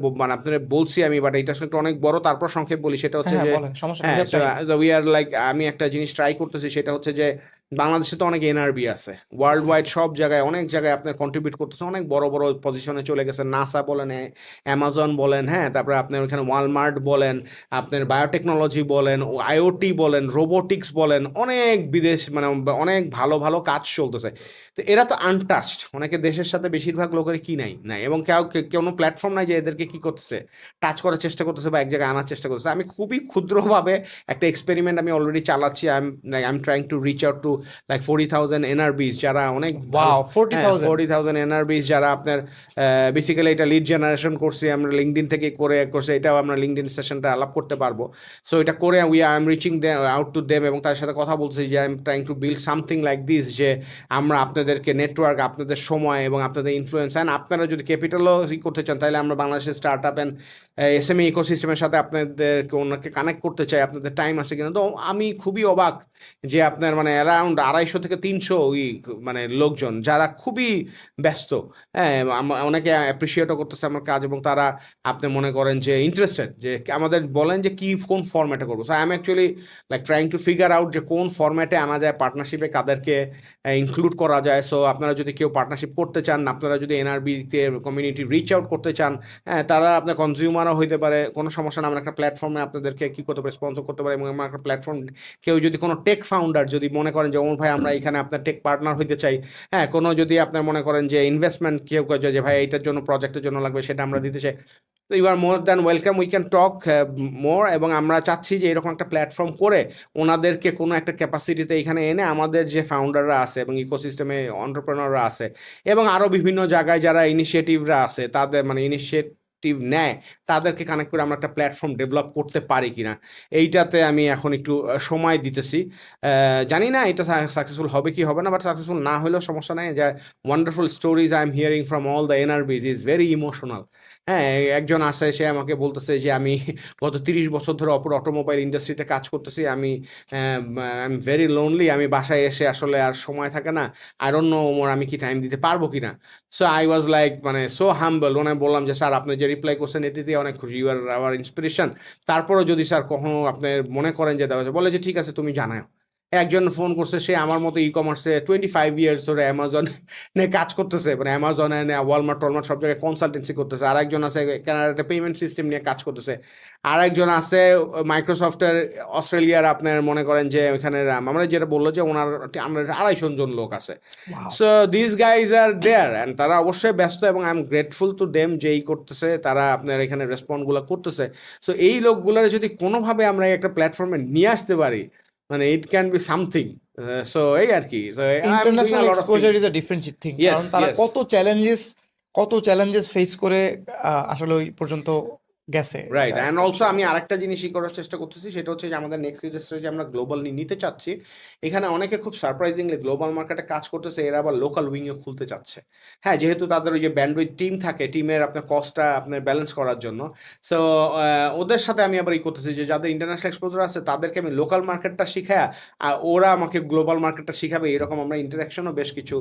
বলছি আমি, বাট এটা আসলে অনেক বড়, তারপর সংক্ষেপ বলি। সেটা হচ্ছে হ্যাঁ, হ্যাঁ, যে বলেন, সমস্যা নেই, হ্যাঁ, we have time। We are like, আমি একটা জিনিস ট্রাই করতেছি, সেটা হচ্ছে যে বাংলাদেশে তো অনেক এনআরবি আছে, ওয়ার্ল্ড ওয়াইড সব জায়গায় অনেক জায়গায় আপনার কন্ট্রিবিউট করতেছে, অনেক বড় বড় পজিশনে চলে গেছে। নাসা বলেন, অ্যামাজন বলেন, হ্যাঁ, তারপরে আপনার ওখানে ওয়ালমার্ট বলেন, আপনার বায়োটেকনোলজি বলেন, আইওটি বলেন, রোবোটিক্স বলেন, অনেক বিদেশ মানে অনেক ভালো ভালো কাজ চলতেছে। তো এরা তো আনটাচড, অনেকে দেশের সাথে বেশিরভাগ লোকের কি নাই নাই, এবং কোনো প্ল্যাটফর্ম নাই যে এদেরকে কি করতেছে, টাচ করার চেষ্টা করতেছে বা এক জায়গায় আনার চেষ্টা করতেছে। আমি খুবই ক্ষুদ্রভাবে একটা এক্সপেরিমেন্ট আমি অলরেডি চালাচ্ছি। I am trying to reach out to like 40,000 এনআরবিস, যারা অনেক ওয়াও, 40,000! 40,000 এনআরবিস, যারা আপনার বেসিক্যালি এটা লিড জেনারেশন করছি আমরা লিঙ্কডিন থেকে করছে, এটাও আমরা লিঙ্কডিন সেশনটা আলাপ করতে পারবো। সো এটা করে I am reaching out to them, এবং তার সাথে কথা বলছি যে I am trying to build something like this, যে আমরা আপনাদেরকে নেটওয়ার্ক, আপনাদের সময় এবং আপনাদের ইনফ্লুয়েন্স, অ্যান্ড আপনারা যদি ক্যাপিটালও করতে চান, তাহলে আমরা বাংলাদেশের স্টার্ট আপ অ্যান্ড এসএমই ইকোসিস্টেমের সাথে আপনাদেরকে ওনাকে কানেক্ট করতে চাই। আপনাদের টাইম আছে কিনা? তো আমি খুবই অবাক যে আপনার মানে অ্যারাউন্ড 250 থেকে 300 মানে লোকজন, যারা খুবই ব্যস্ত, হ্যাঁ, অনেকে অ্যাপ্রিসিয়েটও করতেছে আমার কাজ, এবং তারা আপনি মনে করেন যে ইন্টারেস্টেড, যে আমাদের বলেন যে কোন ফরম্যাটে করবো। So I am actually like trying to figure out যে কোন ফরম্যাটে আনা যায়, পার্টনারশিপে কাদেরকে ইনক্লুড করা যায়। সো আপনারা যদি কেউ পার্টনারশিপ করতে চান, আপনারা যদি এনআরবিতে কমিউনিটি রিচ আউট করতে চান, হ্যাঁ, তারা আপনার কনজিউমারও হইতে পারে, কোনো সমস্যা না। আমরা একটা প্ল্যাটফর্মে আপনাদেরকে কী করতে পারে, স্পন্সর করতে পারে, এবং আমার একটা প্ল্যাটফর্ম, কেউ যদি কোনো টেক ফাউন্ডার যদি মনে করেন যে ওমর ভাই আমরা এখানে আপনার টেক পার্টনার হইতে চাই, হ্যাঁ কোনো যদি আপনার মনে করেন যে ইনভেস্টমেন্ট কেউ কেউ যে ভাই এইটার জন্য প্রজেক্টের জন্য লাগবে সেটা আমরা দিতে চাই, তো you are more than welcome, we can talk more. এবং আমরা চাচ্ছি যে এরকম একটা প্ল্যাটফর্ম করে ওনাদেরকে কোনো একটা ক্যাপাসিটিতে এখানে এনে আমাদের যে ফাউন্ডাররা আছে এবং ইকোসিস্টেমে অন্টারপ্রেনাররা আছে এবং আরও বিভিন্ন জায়গায় যারা ইনিশিয়েটিভরা আছে তাদের মানে ইনিশিয়েটিভ নেয় তাদেরকে কানেক্ট করে আমরা একটা প্ল্যাটফর্ম ডেভেলপ করতে পারি কিনা, এইটাতে আমি এখন একটু সময় দিতেছি। জানি না এটা সাকসেসফুল হবে কি হবে না, বাট সাকসেসফুল না হলেও সমস্যা নেই। যে wonderful stories I am hearing from all the NRBs is very emotional. হ্যাঁ, একজন আছে সে আমাকে বলতেছে যে আমি গত 30 বছর ধরে অটোমোবাইল ইন্ডাস্ট্রিতে কাজ করতেছি, আমি আই এম ভেরি লোনলি, আমি বাসায় এসে আসলে আর সময় থাকে না, আই ডোন্ট নো ওমর আমি কি টাইম দিতে পারবো কিনা। সো আই ওয়াজ লাইক মানে সো হাম্বল, আমি বললাম যে স্যার আপনি যে রিপ্লাই করছেন এতে দিয়ে অনেক খুশি, ইউ আর আওয়ার ইন্সপিরেশন, তারপরেও যদি স্যার কখনো আপনি মনে করেন যে দেওয়া যায়, বলে যে ঠিক আছে তুমি জানাও। একজন ফোন করছে, সে আমার মতো ই কমার্সে 25 ইয়ার্স ধরে অ্যামাজন নিয়ে কাজ করতেছে, মানে অ্যামাজনে ওয়ালমার্ট টলমার্ট সব জায়গায় কনসালটেন্সি করতেছে। আর একজন আছে কানাডাতে পেমেন্ট সিস্টেম নিয়ে কাজ করতেছে। আর একজন আছে মাইক্রোসফটের অস্ট্রেলিয়ার, আপনার মনে করেন যে ওইখানে আমরা যেটা বললো যে ওনার আমরা 250 জন লোক আছে। Wow. So this guys are there and তারা অবশ্যই ব্যস্ত এবং I am grateful to them যে এই করতেছে, তারা আপনার এখানে রেসপন্ডগুলো করতেছে। সো এই লোকগুলোর যদি কোনোভাবে আমরা একটা প্ল্যাটফর্মে নিয়ে আসতে পারি, মানে it can be something. So এই আর কি, international exposure is a different thing, Yes, কারণ তারা yes. কত চ্যালেঞ্জেস ফেস করে আসলে ওই পর্যন্ত গেছে। রাইট। অ্যান্ড অলসো আমি আরেকটা জিনিসই করার চেষ্টা করতেছি, সেটা হচ্ছে যে আমাদের নেক্সট ইন্ডাস্ট্রি যে আমরা গ্লোবাল নিতে চাচ্ছি, এখানে অনেকে খুব সারপ্রাইজিংলি গ্লোবাল মার্কেটে কাজ করতেছে, এরা আবার লোকাল উইংও খুলতে চাচ্ছে। হ্যাঁ, যেহেতু তাদের ওই যে ব্যান্ডউইথ টিম থাকে, টিমের আপনার কস্টটা আপনার ব্যালেন্স করার জন্য। সো ওদের সাথে আমি আবার ই করতেছি যে যাদের ইন্টারন্যাশনাল এক্সপোজার আছে তাদেরকে আমি লোকাল মার্কেটটা শিখায়, আর ওরা আমাকে গ্লোবাল মার্কেটটা শিখাবে, এরকম আমরা ইন্টারাকশনও বেশ কিছু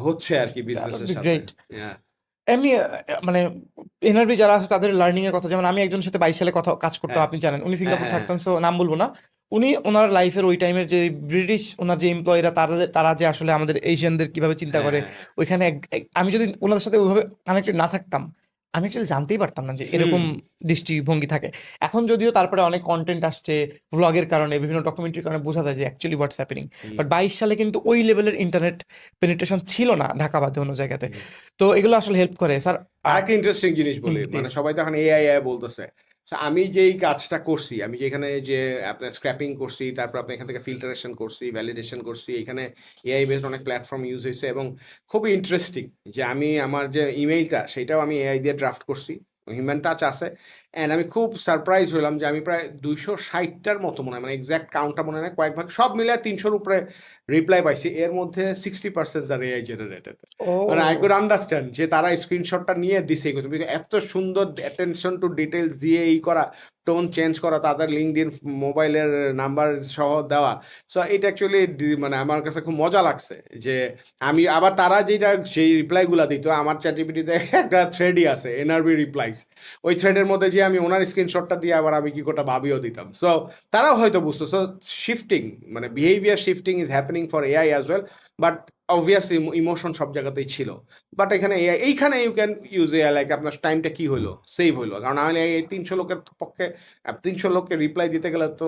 হচ্ছে আর কি বিজনেসের সাথে। গ্রেট। Yeah. এমনি মানে এনআরবি যারা আছে তাদের লার্নিং এর কথা, যেমন আমি একজনের সাথে 22 সালে কাজ করতাম, হ্যাঁ। আপনি জানেন, উনি সিঙ্গাপুর হ্যাঁ, থাকতেন, সো নাম বলবো না। উনি ওনার লাইফের ওই টাইমের যে ব্রিটিশ ওনার যে এমপ্লয়িরা তারা যে আসলে আমাদের এশিয়ানদের কিভাবে চিন্তা করে, ওইখানে আমি যদি ওনাদের সাথে ওইভাবে কানেক্টেড না থাকতাম, আমি অ্যাকচুয়ালি জানতেই পারতাম না যে এরকম দৃষ্টিভঙ্গি থাকে। এখন যদিও তারপরে অনেক কন্টেন্ট আসছে ভ্লগের কারণে, বিভিন্ন ডকুমেন্টারির কারণে বোঝা যায় যে অ্যাকচুয়ালি হোয়াটস হ্যাপেনিং। বাট 22 সালে কিন্তু ওই লেভেলের ইন্টারনেট পেনিট্রেশন ছিল না ঢাকা বাদে অন্য জায়গাতে। তো এগুলো আসলে হেল্প করে স্যার। আরেকটা ইন্টারেস্টিং জিনিস বলি, মানে সবাই তো এখন এআই বলতেছে। So, আমি যেই কাজটা করছি, আমি যেখানে যে আপনার স্ক্র্যাপিং করছি, তারপর আপনি এখান থেকে ফিল্টারেশন করছি, ভ্যালিডেশন করছি, এখানে এআই বেসড অনেক প্ল্যাটফর্ম ইউজ হয়েছে এবং খুবই ইন্টারেস্টিং যে আমি আমার যে ইমেইলটা সেটাও আমি এআই দিয়ে ড্রাফট করছি, হিউম্যান টাচ আছে। অ্যান্ড আমি খুব সারপ্রাইজ হলাম যে আমি প্রায় 260টার মতো মনে হয়, মানে এক্স্যাক্ট কাউন্টটা মনে হয় কয়েক ভাগ, সব মিলে 300-র উপরে রিপ্লাই পাইছি। এর মধ্যে 60% আর এআই জেনারেটেড। মানে আই কুড আন্ডারস্ট্যান্ড যে তারা স্ক্রিনশটটা নিয়ে দিছে, এত সুন্দর অ্যাটেনশন টু ডিটেলস দিয়ে এই করা, টোন চেঞ্জ করা, তাদের লিঙ্কডইন মোবাইলের নাম্বার সহ দেওয়া। সো এটা অ্যাকচুয়ালি মানে আমার কাছে খুব মজা লাগছে যে আমি আবার তারা যেটা সেই রিপ্লাইগুলো দিত, আমার চ্যাটজিপিটিতে একটা থ্রেডই আছে এনআরবি রিপ্লাইস, ওই থ্রেডের মধ্যে যে আমি ওনার স্ক্রিনশটটা দিয়ে আবার আমি কি কোটা ভাবিও দিতাম। সো তারাও হয়তো বুঝতো। সো শিফটিং মানে behaviour shifting is happening for AI as well, but obviously emotion সব জায়গাতেই ছিল। বাট এখানে এইখানে you can use AI, like আপনার টাইমটা কি হলো, সেভ হইলো। কারণ আমি এই 300 লোকের পক্ষে 300 লোককে রিপ্লাই দিতে গেলে তো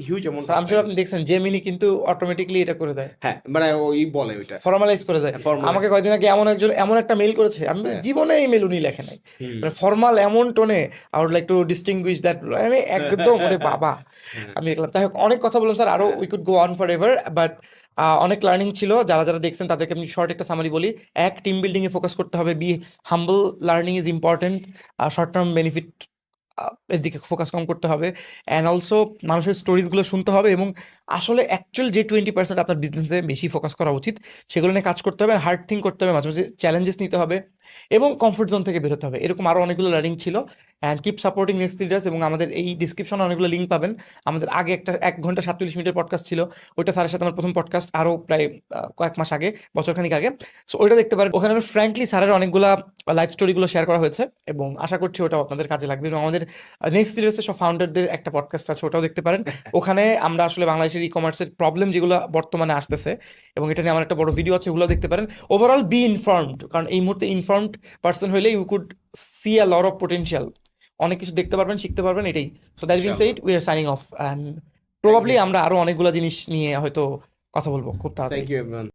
হিউজ অ্যামাউন্ট। আমি আপনি দেখছেন জেমিনি কিন্তু অটোমেটিকলি এটা করে দেয়। হ্যাঁ, মানে ওই বলে ওইটা ফর্মালাইজ করে দেয়। আমাকে কয়েকদিন আগে এমন একটা মেইল করেছে, আমি জীবনে এই মেইল উনি লেখে নাই, মানে ফর্মাল এমন টোনে, I would like to distinguish that, মানে একদম ওরে বাবা। আমি দেখলাম। যাই হোক, অনেক কথা বললাম স্যার, আরো we could go on for ever, but অনেক লার্নিং ছিল। যারা যারা দেখছেন তাদেরকে আমি শর্ট একটা সামারি বলি। টিম বিল্ডিং এ ফোকাস করতে হবে, be humble, learning is important, short term benefit এর দিকে ফোকাস কম করতে হবে, অ্যান্ড অলসো মানুষের স্টোরিজগুলো শুনতে হবে, এবং আসলে অ্যাকচুয়াল যে 20% আপনার বিজনেসে বেশি ফোকাস করা উচিত সেগুলো নিয়ে কাজ করতে হবে, হার্ড থিঙ্ক করতে হবে, মাঝে মাঝে চ্যালেঞ্জেস নিতে হবে এবং কমফোর্ট জোন থেকে বেরোতে হবে। এরকম আরও অনেকগুলো লার্নিং ছিল। And keep supporting next leaders, এবং আমাদের এই ডিসক্রিপশনে অনেকগুলো লিঙ্ক পাবেন। আমাদের আগে একটা 1 ঘন্টা 47 মিনিটের পডকাস্ট ছিল, ওইটা স্যারের সাথে আমার প্রথম পডকাস্ট, আরও প্রায় কয়েক মাস আগে, বছরখানিক আগে। সো ওইটা দেখতে পারেন। ওখানে আমি ফ্র্যাঙ্কলি স্যারের অনেকগুলো লাইফ স্টোরিগুলো শেয়ার করা হয়েছে, এবং আশা করছি ওটাও আপনাদের কাজে লাগবে। এবং আমাদের নেক্সট লিডার্সের সব ফাউন্ডারদের একটা পডকাস্ট আছে, ওটাও দেখতে পারেন। ওখানে আমরা আসলে বাংলাদেশের ই কমার্সের প্রবলেম যেগুলো বর্তমানে আসতেছে, এবং এটা নিয়ে আমার একটা বড় ভিডিও আছে, ওগুলো দেখতে পারেন। ওভারঅল বি ইনফর্মড, কারণ এই মুহূর্তে ইনফর্মড পার্সন হইলে you could see a lot of potential, অনেক কিছু দেখতে পারবেন, শিখতে পারবেন, এটাই। So that being said, we are signing off, and probably আমরা আরো অনেকগুলো জিনিস নিয়ে হয়তো কথা বলবো খুব তাড়াতাড়ি। Thank you everyone.